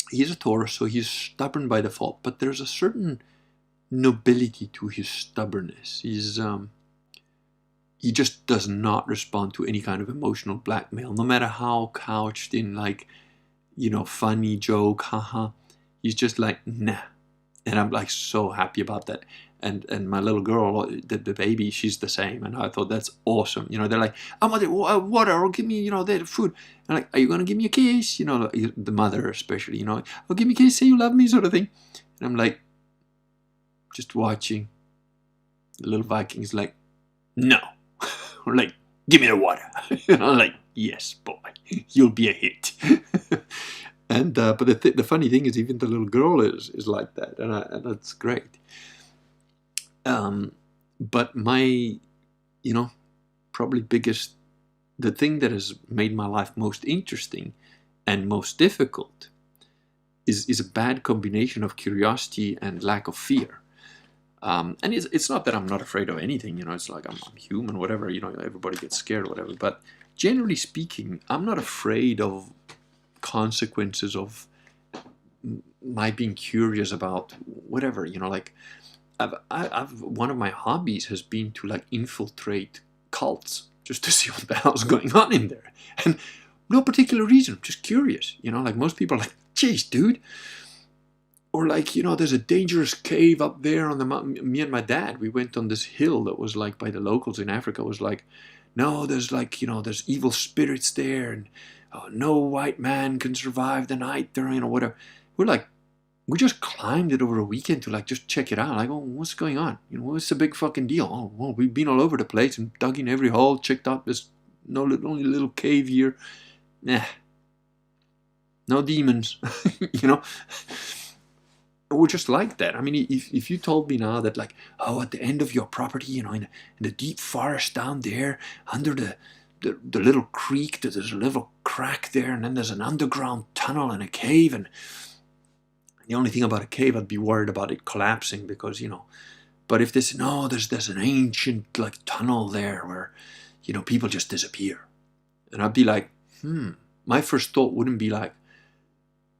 he's a Taurus, so he's stubborn by default. But there's a certain nobility to his stubbornness. He just does not respond to any kind of emotional blackmail, no matter how couched in, like, you know, funny joke, haha. He's just like, nah. And I'm like so happy about that. And my little girl, the baby, she's the same. And I thought that's awesome. You know, they're like, I want water, or give me, you know, the food. And like, are you gonna give me a kiss? You know, the mother especially, you know, oh, give me a kiss, say you love me, sort of thing. And I'm like, just watching. The little Viking's like, no. Or like, give me the water. You know, like, yes, boy, you'll be a hit. And but the funny thing is, even the little girl is like that, and that's great. But my, you know, probably the thing that has made my life most interesting and most difficult is a bad combination of curiosity and lack of fear. And it's not that I'm not afraid of anything, you know, it's like I'm human, whatever, you know, everybody gets scared or whatever. But generally speaking, I'm not afraid of consequences of my being curious about whatever, you know, like I've one of my hobbies has been to like infiltrate cults just to see what the hell's going on in there. And no particular reason, just curious, you know, like most people are like, geez, dude. Or like, you know, there's a dangerous cave up there on the mountain. Me and my dad, we went on this hill that was like by the locals in Africa. It was like, no, there's like, you know, there's evil spirits there, and no white man can survive the night there, you know, whatever. We're like, we just climbed it over a weekend to like just check it out. Like, oh, what's going on? You know, what's the big fucking deal? Oh, well, we've been all over the place and dug in every hole, checked out this only little cave here. Nah, no demons, you know. We're just like that. I mean, if you told me now that, like, oh, at the end of your property, you know, in the deep forest down there, under the little creek, that there's a little crack there, and then there's an underground tunnel and a cave, and the only thing about a cave, I'd be worried about it collapsing because, you know, but if there's an ancient, like, tunnel there where, you know, people just disappear. And I'd be like, my first thought wouldn't be like,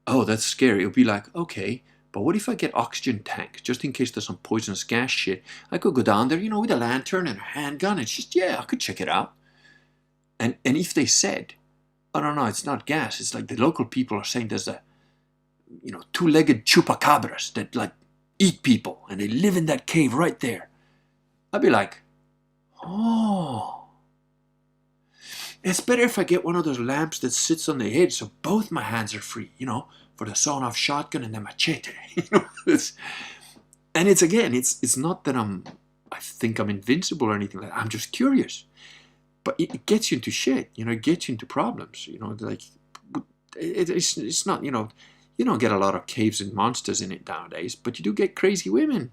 oh, that's scary. It would be like, okay, but what if I get oxygen tanks, just in case there's some poisonous gas shit? I could go down there, you know, with a lantern and a handgun, and just, yeah, I could check it out. And if they said, oh, no, it's not gas, it's like the local people are saying there's you know, two-legged chupacabras that, like, eat people, and they live in that cave right there. I'd be like, oh. It's better if I get one of those lamps that sits on the head so both my hands are free, you know, for the sawn-off shotgun and the machete. You know, and it's not that I think I'm invincible or anything like that. I'm just curious. But it gets you into shit, you know, it gets you into problems, you know, like, it's not, you know, you don't get a lot of caves and monsters in it nowadays, but you do get crazy women.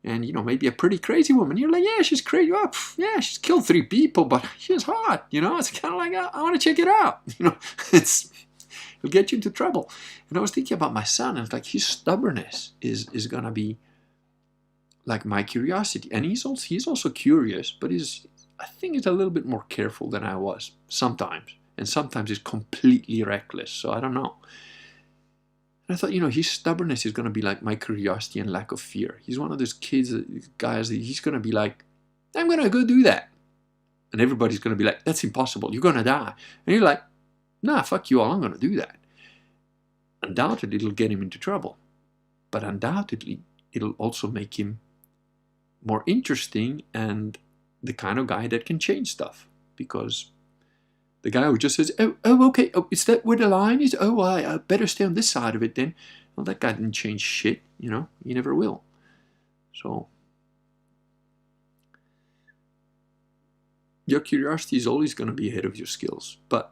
And, you know, maybe a pretty crazy woman. You're like, yeah, she's crazy. Oh, yeah, she's killed 3 people, but she's hot. You know, it's kind of like, I want to check it out. You know, it'll get you into trouble. And I was thinking about my son, and it's like his stubbornness is going to be like my curiosity. And he's also curious, but I think he's a little bit more careful than I was sometimes. And sometimes he's completely reckless. So I don't know. And I thought, you know, his stubbornness is going to be like my curiosity and lack of fear. He's one of those guys, he's going to be like, I'm going to go do that. And everybody's going to be like, that's impossible. You're going to die. And you're like, nah, fuck you all. I'm going to do that. Undoubtedly, it'll get him into trouble. But undoubtedly, it'll also make him more interesting and the kind of guy that can change stuff. Because the guy who just says, oh, okay, oh, is that where the line is? Oh, I better stay on this side of it then. Well, that guy didn't change shit, you know. He never will. So, your curiosity is always going to be ahead of your skills. But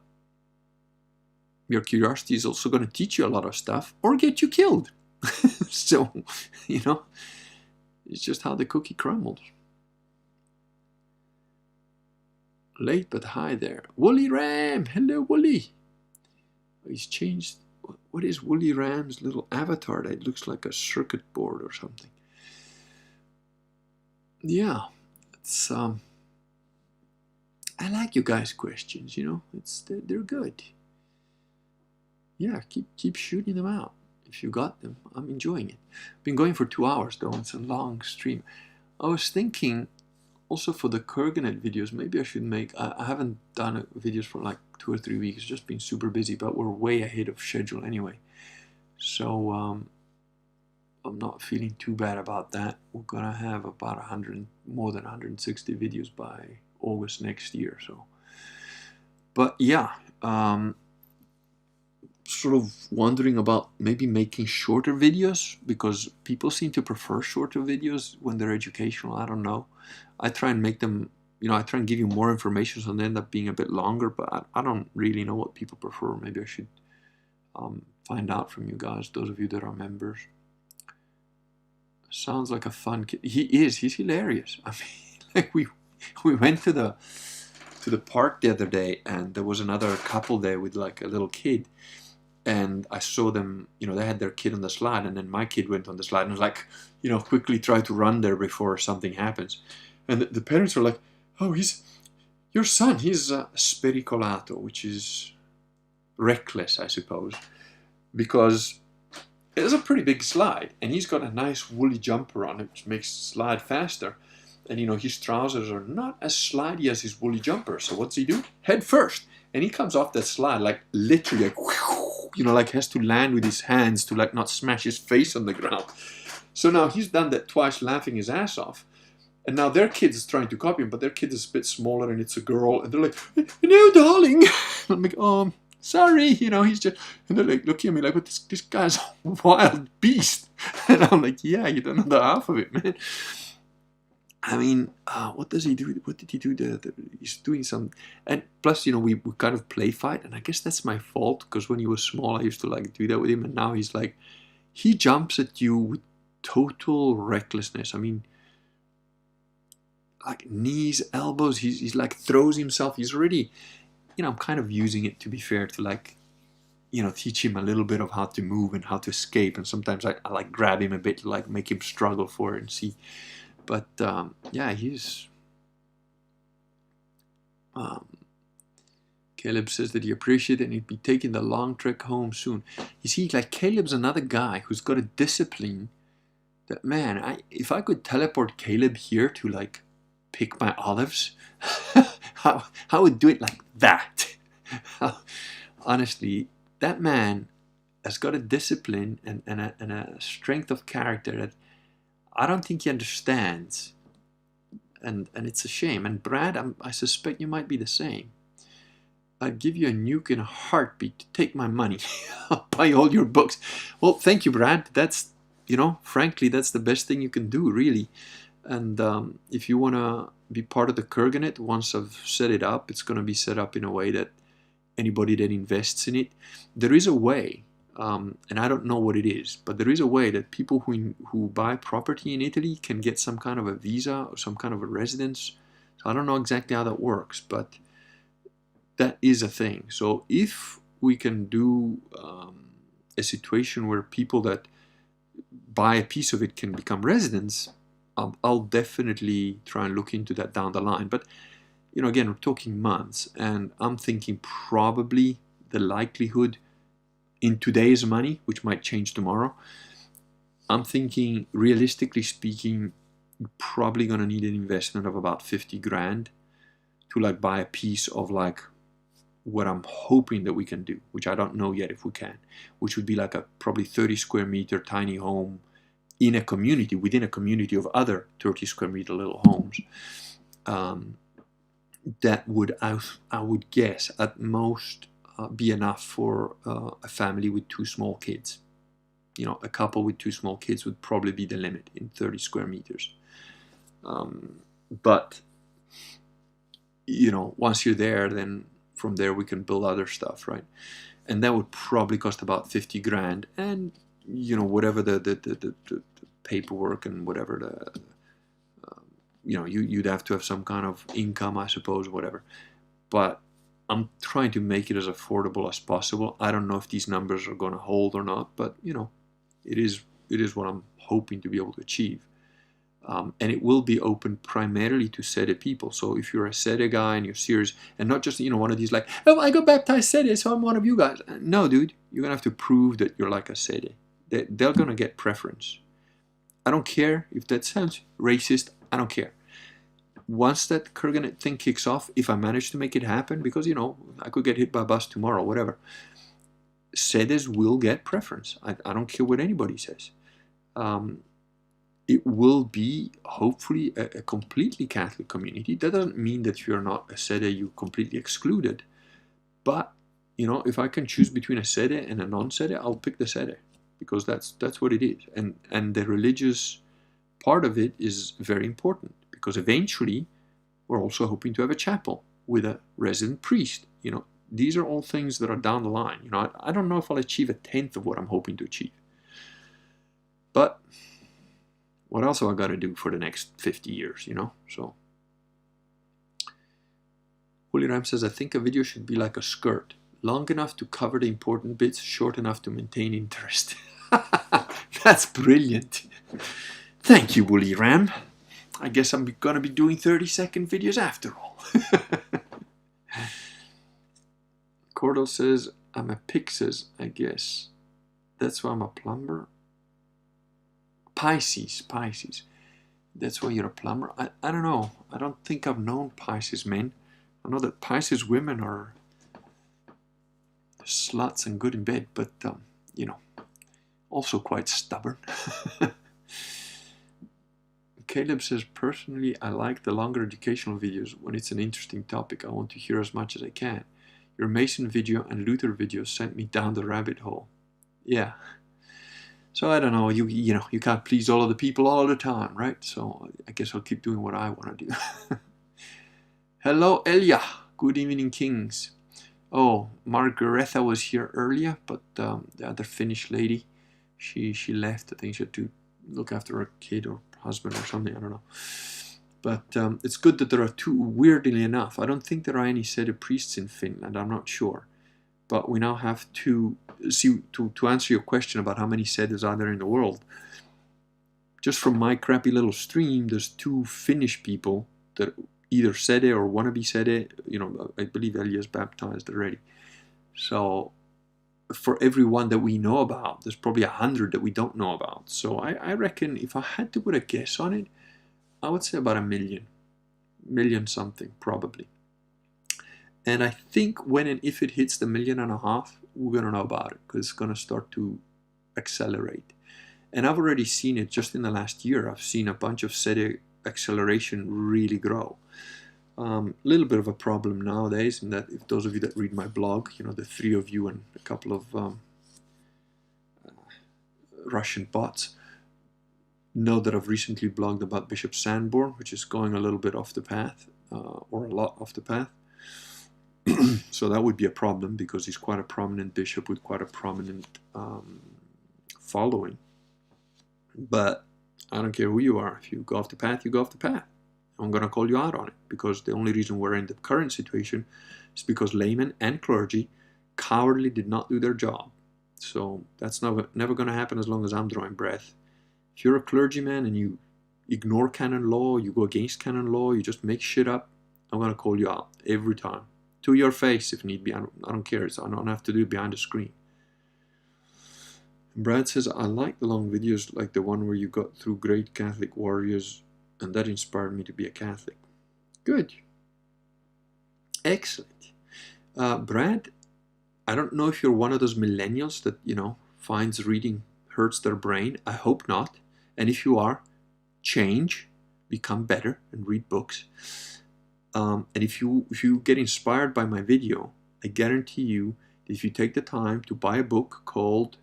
your curiosity is also going to teach you a lot of stuff or get you killed. So, you know, it's just how the cookie crumbles. Late but hi there. Woolly Ram! Hello, Woolly! He's changed. what is Woolly Ram's little avatar that looks like a circuit board or something? Yeah, it's I like you guys' questions. You know, they're good. Yeah, keep shooting them out if you got them. I'm enjoying it. Been going for 2 hours though. It's a long stream. I was thinking also for the Kurganet videos, maybe I should make. I haven't done videos for like 2 or 3 weeks. Just been super busy, but we're way ahead of schedule anyway. So I'm not feeling too bad about that. We're gonna have about more than 160 videos by August next year. So, but yeah, sort of wondering about maybe making shorter videos, because people seem to prefer shorter videos when they're educational. I don't know. I try and make them, you know, I try and give you more information, so they end up being a bit longer, but I don't really know what people prefer. Maybe I should find out from you guys, those of you that are members. Sounds like a fun kid. He's hilarious. I mean, like we went to the park the other day, and there was another couple there with like a little kid, and I saw them, you know, they had their kid on the slide, and then my kid went on the slide, and I was like, you know, quickly try to run there before something happens. And the parents were like, oh, he's your son, he's spericolato, which is reckless, I suppose, because it's a pretty big slide, and he's got a nice woolly jumper on it, which makes the slide faster. And you know, his trousers are not as slidey as his woolly jumper. So what's he do? Head first, and he comes off that slide like literally, like, you know, like has to land with his hands to like not smash his face on the ground. So now he's done that twice, laughing his ass off. And now their kid is trying to copy him, but their kid is a bit smaller, and it's a girl, and they're like, "No, darling." I'm like, sorry, you know, he's just, and they're like looking at me like, but this guy's a wild beast. And I'm like, yeah, you don't know the half of it, man. I mean, what does he do? What did he do? He's doing some, and plus, you know, we kind of play fight, and I guess that's my fault, because when he was small, I used to like do that with him, and now he's like, he jumps at you with total recklessness. I mean, like knees, elbows, he's like throws himself. He's already, you know, I'm kind of using it, to be fair, to like, you know, teach him a little bit of how to move and how to escape. And sometimes I like grab him a bit to like make him struggle for it and see. But yeah, he's. Caleb says that he appreciates it and he'd be taking the long trek home soon. You see, like Caleb's another guy who's got a discipline that, man, if I could teleport Caleb here to like pick my olives, I would do it like that. Honestly, that man has got a discipline and a strength of character that I don't think he understands, and it's a shame. And Brad, I suspect you might be the same. I'd give you a nuke in a heartbeat to take my money. I'll buy all your books. Well, thank you, Brad. That's, you know, frankly, that's the best thing you can do, really. And if you want to be part of the Kurganet, once I've set it up, it's going to be set up in a way that anybody that invests in it, there is a way, and I don't know what it is, but there is a way that people who buy property in Italy can get some kind of a visa or some kind of a residence. So I don't know exactly how that works, but that is a thing. So if we can do a situation where people that buy a piece of it can become residents, I'll definitely try and look into that down the line. But, you know, again, we're talking months, and I'm thinking probably the likelihood in today's money, which might change tomorrow, I'm thinking, realistically speaking, you're probably going to need an investment of about 50 grand to like buy a piece of like what I'm hoping that we can do, which I don't know yet if we can, which would be like a probably 30 square meter tiny home in a community, within a community of other 30 square meter little homes. That would, I would guess, at most be enough for a family with 2 small kids. You know, a couple with 2 small kids would probably be the limit in 30 square meters. But, you know, once you're there, then from there we can build other stuff, right? And that would probably cost about 50 grand. And, you know, whatever the paperwork and whatever the, you know, you'd have to have some kind of income, I suppose, whatever. But I'm trying to make it as affordable as possible. I don't know if these numbers are going to hold or not, but you know, it is what I'm hoping to be able to achieve. And it will be open primarily to Sede people. So if you're a Sede guy and you're serious, and not just, you know, one of these like, oh, I got baptized Sede, so I'm one of you guys. No, dude, you're going to have to prove that you're like a Sede. They're going to get preference. I don't care if that sounds racist. I don't care. Once that Kurgan thing kicks off, if I manage to make it happen, because, you know, I could get hit by a bus tomorrow, whatever, Sedes will get preference. I don't care what anybody says. It will be, hopefully, a completely Catholic community. That doesn't mean that if you're not a Sede, you're completely excluded. But, you know, if I can choose between a Sede and a non-Sede, I'll pick the Sede, because that's what it is. And the religious part of it is very important, because eventually we're also hoping to have a chapel with a resident priest. You know, these are all things that are down the line. You know, I don't know if I'll achieve 1/10 of what I'm hoping to achieve. But what else have I got to do for the next 50 years, you know? So, Holy Ram says, I think a video should be like a skirt. Long enough to cover the important bits, short enough to maintain interest. That's brilliant. Thank you, Woolly Ram. I guess I'm going to be doing 30-second videos after all. Cordell says, I'm a Pixes, I guess. That's why I'm a plumber. Pisces. That's why you're a plumber. I don't know. I don't think I've known Pisces men. I know that Pisces women are sluts and good in bed, but, you know, also quite stubborn. Caleb says, personally, I like the longer educational videos when it's an interesting topic. I want to hear as much as I can. Your Mason video and Luther video sent me down the rabbit hole. Yeah. So I don't know, you know, you can't please all of the people all the time, right? So I guess I'll keep doing what I want to do. Hello, Elia. Good evening, Kings. Oh, Margaretha was here earlier, but the other Finnish lady, she left. I think she had to look after her kid or husband or something, I don't know. But it's good that there are two, weirdly enough. I don't think there are any Sede priests in Finland, I'm not sure. But we now have to see, to answer your question about how many Sedes are there in the world. Just from my crappy little stream, there's 2 Finnish people that either Sede or want to be Sede. You know, I believe Elia's baptized already. So for every one that we know about, there's probably 100 that we don't know about. So I reckon if I had to put a guess on it, I would say about 1 million. Million something, probably. And I think when and if it hits the 1.5 million, we're going to know about it, because it's going to start to accelerate. And I've already seen it just in the last year. I've seen a bunch of Sede acceleration really grow. Little bit of a problem nowadays, in that if those of you that read my blog, you know, the 3 of you and a couple of Russian bots, know that I've recently blogged about Bishop Sanborn, which is going a little bit off the path, or a lot off the path. So that would be a problem, because he's quite a prominent bishop with quite a prominent following. But I don't care who you are. If you go off the path, you go off the path. I'm going to call you out on it, because the only reason we're in the current situation is because laymen and clergy cowardly did not do their job. So that's never going to happen as long as I'm drawing breath. If you're a clergyman and you ignore canon law, you go against canon law, you just make shit up, I'm going to call you out every time. To your face if need be. I don't care. I don't have to do it behind the screen. And Brad says, I like the long videos like the one where you got through great Catholic warriors, and that inspired me to be a Catholic. Good. Excellent. Brad, I don't know if you're one of those millennials that, you know, finds reading hurts their brain. I hope not. And if you are, change, become better, and read books. And if you get inspired by my video, I guarantee you that if you take the time to buy a book called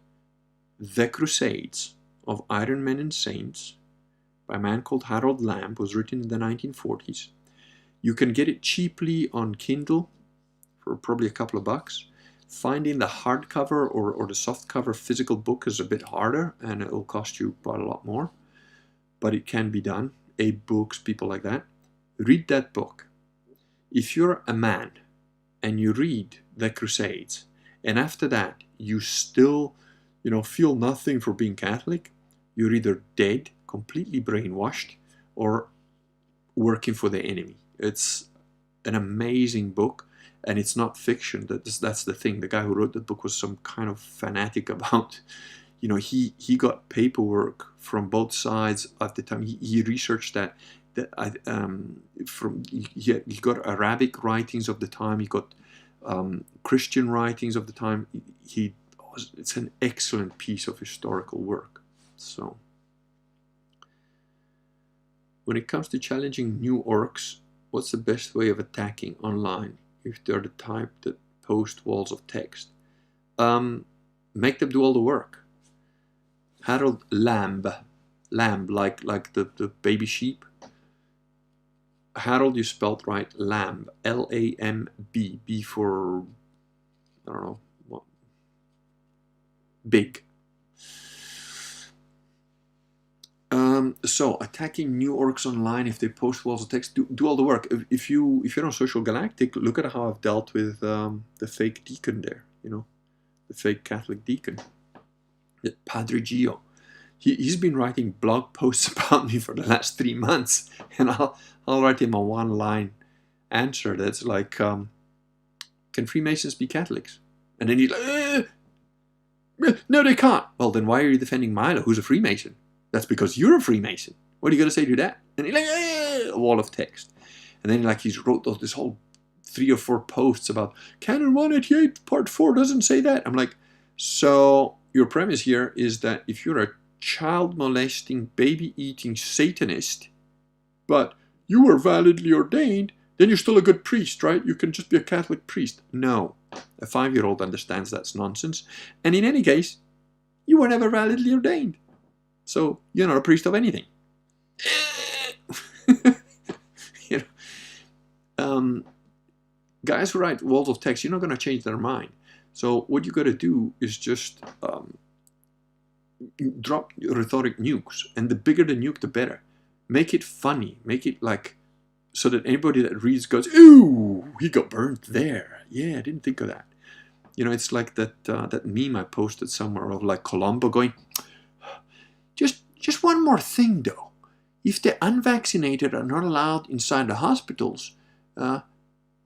The Crusades of Iron Men and Saints by a man called Harold Lamb, was written in the 1940s. You can get it cheaply on Kindle for probably a couple of bucks. Finding the hardcover or the softcover physical book is a bit harder, and it will cost you quite a lot more. But it can be done. Books, people like that. Read that book. If you're a man and you read the Crusades, and after that you still, feel nothing for being Catholic, you're either dead, completely brainwashed, or working for the enemy. It's an amazing book, and it's not fiction. That's the thing. The guy who wrote the book was some kind of fanatic about, he got paperwork from both sides at the time. He researched that he got Arabic writings of the time. He got Christian writings of the time. It's an excellent piece of historical work. So, when it comes to challenging new orcs, what's the best way of attacking online if they're the type that post walls of text? Make them do all the work. Harold Lamb, like the baby sheep. Harold, you spelled right, Lamb, L-A-M-B, B for, I don't know, what, big. So, attacking new orcs online if they post walls of text, do all the work. If you're on Social Galactic, look at how I've dealt with the fake deacon there, the fake Catholic deacon, Padre Gio. He's been writing blog posts about me for the last 3 months, and I'll write him a one-line answer that's like, can Freemasons be Catholics? And then he's like, no, they can't. Well, then why are you defending Milo, who's a Freemason? That's because you're a Freemason. What are you going to say to that? And he's like, a wall of text. And then he's wrote this whole 3 or 4 posts about Canon 188 Part 4 doesn't say that. I'm like, so your premise here is that if you're a child molesting, baby eating Satanist, but you were validly ordained, then you're still a good priest, right? You can just be a Catholic priest. No, a 5-year-old understands that's nonsense. And in any case, you were never validly ordained. So you're not a priest of anything. Guys who write walls of text, you're not going to change their mind. So what you got to do is just drop rhetoric nukes, and the bigger the nuke, the better. Make it funny. Make it like so that anybody that reads goes, "Ooh, he got burnt there." Yeah, I didn't think of that. It's like that meme I posted somewhere of like Columbo going, Just one more thing though. If the unvaccinated are not allowed inside the hospitals,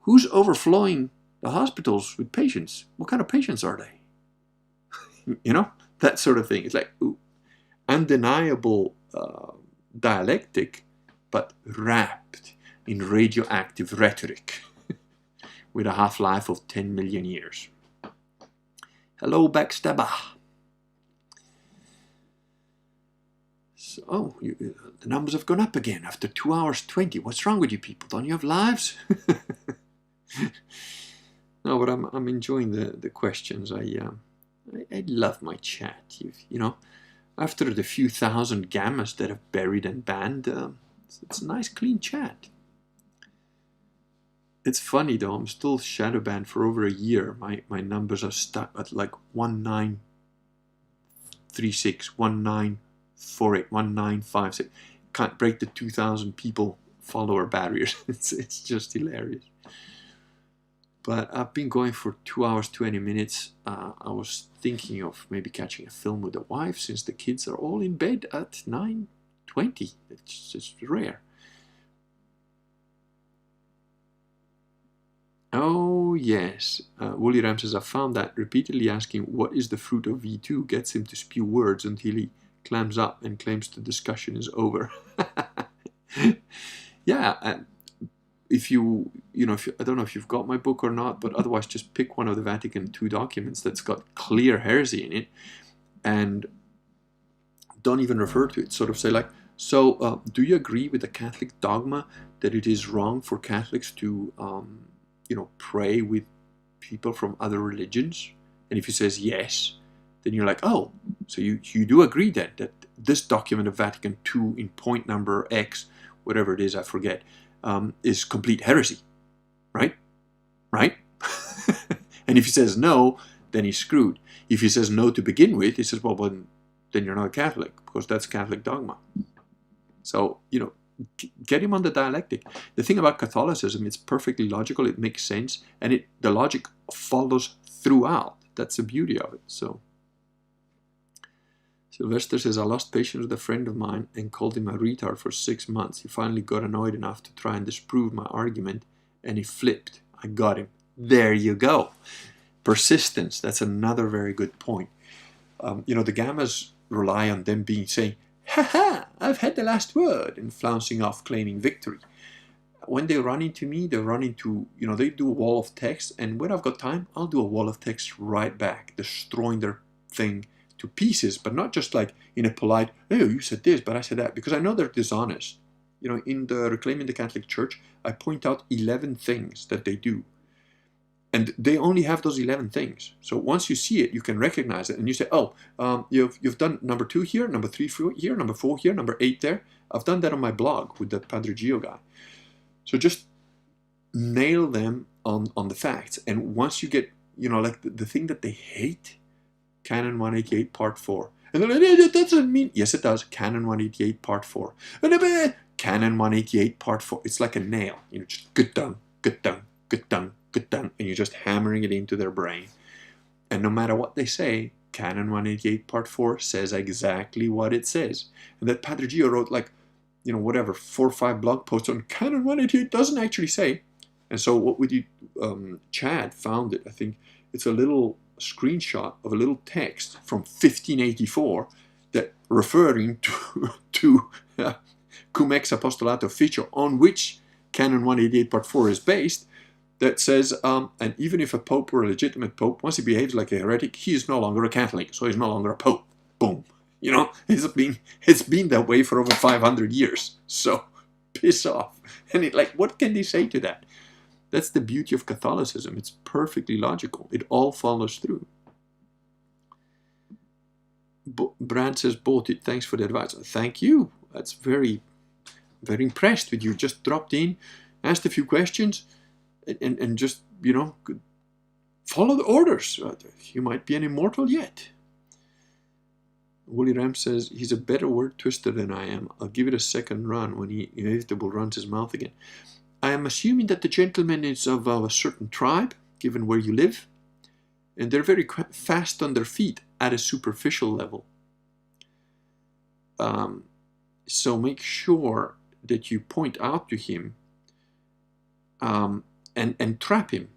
who's overflowing the hospitals with patients? What kind of patients are they? That sort of thing. It's like undeniable dialectic, but wrapped in radioactive rhetoric with a half-life of 10 million years. Hello, backstabber. So, the numbers have gone up again after 2 hours 20. What's wrong with you people? Don't you have lives? No, but I'm enjoying the questions. I love my chat. After the few thousand gammas that have buried and banned, it's a nice clean chat. It's funny though. I'm still shadow banned for over a year. My numbers are stuck at like 1936, 1948, 1956. Can't break the 2,000 people follower barriers. It's just hilarious. But I've been going for 2 hours 20 minutes. I was thinking of maybe catching a film with the wife since the kids are all in bed at 9:20. It's just rare. Oh yes, Wooly Ram says, I found that repeatedly asking what is the fruit of V2 gets him to spew words until he clams up and claims the discussion is over. Yeah, if you I don't know if you've got my book or not, but otherwise just pick one of the Vatican II documents that's got clear heresy in it and don't even refer to it. Sort of say like, so do you agree with the Catholic dogma that it is wrong for Catholics to pray with people from other religions? And if he says yes, then you're like, oh, so you do agree then that this document of Vatican II in point number X, whatever it is, I forget, is complete heresy, right? Right? And if he says no, then he's screwed. If he says no to begin with, he says, well, then you're not a Catholic, because that's Catholic dogma. So, get him on the dialectic. The thing about Catholicism, it's perfectly logical, it makes sense, and the logic follows throughout. That's the beauty of it. So Sylvester says, I lost patience with a friend of mine and called him a retard for 6 months. He finally got annoyed enough to try and disprove my argument, and he flipped. I got him. There you go. Persistence. That's another very good point. The Gammas rely on them saying, ha ha, I've had the last word, and flouncing off claiming victory. When they run into me, they run into, they do a wall of text, and when I've got time, I'll do a wall of text right back, destroying their thing to pieces, but not just like in a polite, oh, you said this, but I said that, because I know they're dishonest. In the Reclaiming the Catholic Church, I point out 11 things that they do. And they only have those 11 things. So once you see it, you can recognize it, and you say, oh, you've done number 2 here, number 3 here, number 4 here, number 8 there. I've done that on my blog with the Padre Gio guy. So just nail them on the facts. And once you get, like the thing that they hate, Canon 188 Part 4. And they're like, that doesn't mean... Yes, it does. Canon 188 Part 4. Canon 188 Part 4. It's like a nail. Just good done, good done, good done, good done. And you're just hammering it into their brain. And no matter what they say, Canon 188 Part 4 says exactly what it says. And that Padre Gio wrote 4 or 5 blog posts on Canon 188 doesn't actually say. And so what we did, Chad found it, I think. It's a little screenshot of a little text from 1584 that referring to Cum ex apostolato officio, on which Canon 188 Part 4 is based, that says, and even if a pope were a legitimate pope, once he behaves like a heretic, he is no longer a Catholic, so he's no longer a pope. Boom. It's been that way for over 500 years. So piss off. And what can they say to that? That's the beauty of Catholicism. It's perfectly logical. It all follows through. Brad says, bought it. Thanks for the advice. Thank you. That's very, very impressed with you. Just dropped in, asked a few questions, and just, follow the orders. You might be an immortal yet. Wooly Ram says, he's a better word twister than I am. I'll give it a second run when he inevitably runs his mouth again. I am assuming that the gentleman is of a certain tribe, given where you live, and they're very fast on their feet at a superficial level. So make sure that you point out to him and trap him.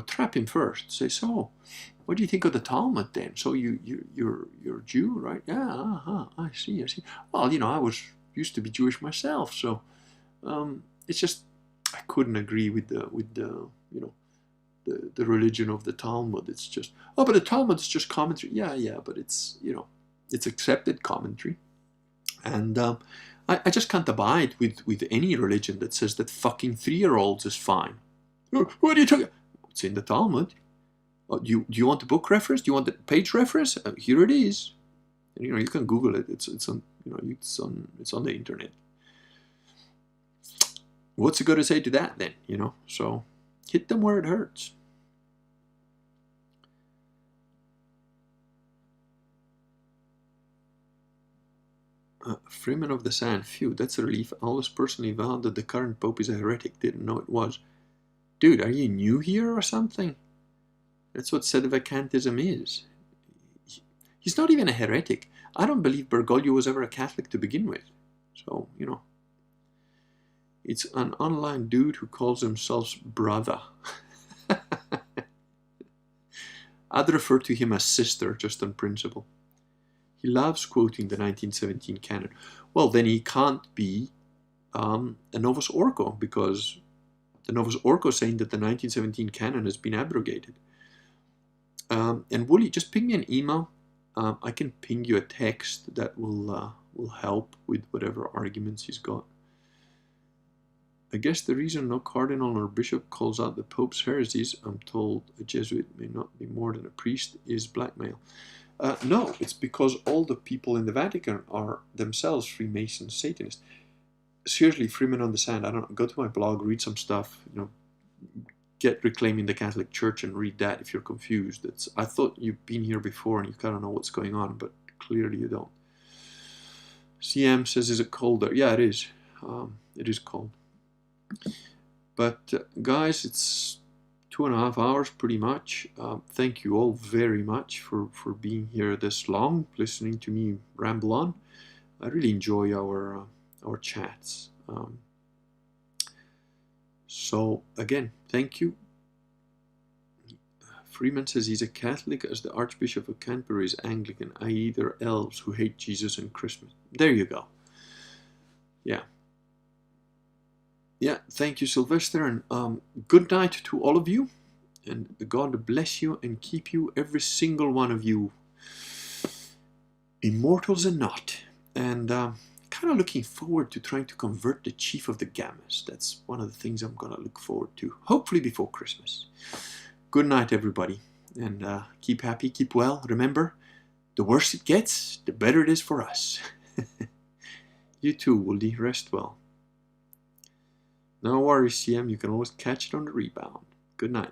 Trap him first. Say, so, what do you think of the Talmud then? So you're Jew, right? Yeah, I see. Well, I used to be Jewish myself, so it's just I couldn't agree with the religion of the Talmud. It's just, but the Talmud is just commentary. Yeah, but it's it's accepted commentary, and I just can't abide with any religion that says that fucking 3-year-olds is fine. What are you talking? It's in the Talmud. Do you want the book reference? Do you want the page reference? Here it is. And, you can Google it. It's on it's on the internet. What's it got to say to that then? So hit them where it hurts. Freeman of the Sand. Phew, that's a relief. I always personally vowed that the current pope is a heretic. Didn't know it was. Dude, are you new here or something? That's what sedevacantism is. He's not even a heretic. I don't believe Bergoglio was ever a Catholic to begin with. So, it's an online dude who calls himself brother. I'd refer to him as sister, just on principle. He loves quoting the 1917 canon. Well, then he can't be a Novus Ordo, because the Novus Ordo is saying that the 1917 canon has been abrogated. And Wooly, just ping me an email. I can ping you a text that will help with whatever arguments he's got. I guess the reason no cardinal or bishop calls out the Pope's heresies, I'm told a Jesuit may not be more than a priest, is blackmail. No, it's because all the people in the Vatican are themselves Freemasons, Satanists. Seriously, Freeman on the Sand, I don't know, go to my blog, read some stuff, get Reclaiming the Catholic Church and read that if you're confused. I thought you've been here before and you kind of know what's going on, but clearly you don't. CM says, is it colder? Yeah, it is. it is cold. But guys, it's 2.5 hours pretty much. Thank you all very much for being here this long, listening to me ramble on. I really enjoy our chats. So again, thank you. Freeman says he's a Catholic as the Archbishop of Canterbury is Anglican, i.e. they're elves who hate Jesus and Christmas. There you go. Yeah. Yeah, thank you, Sylvester, and good night to all of you, and God bless you and keep you, every single one of you, immortals and not. And kind of looking forward to trying to convert the Chief of the Gammas. That's one of the things I'm going to look forward to, hopefully before Christmas. Good night, everybody, and keep happy, keep well. Remember, the worse it gets, the better it is for us. You too, Woody. Rest well. No worries, CM. You can always catch it on the rebound. Good night.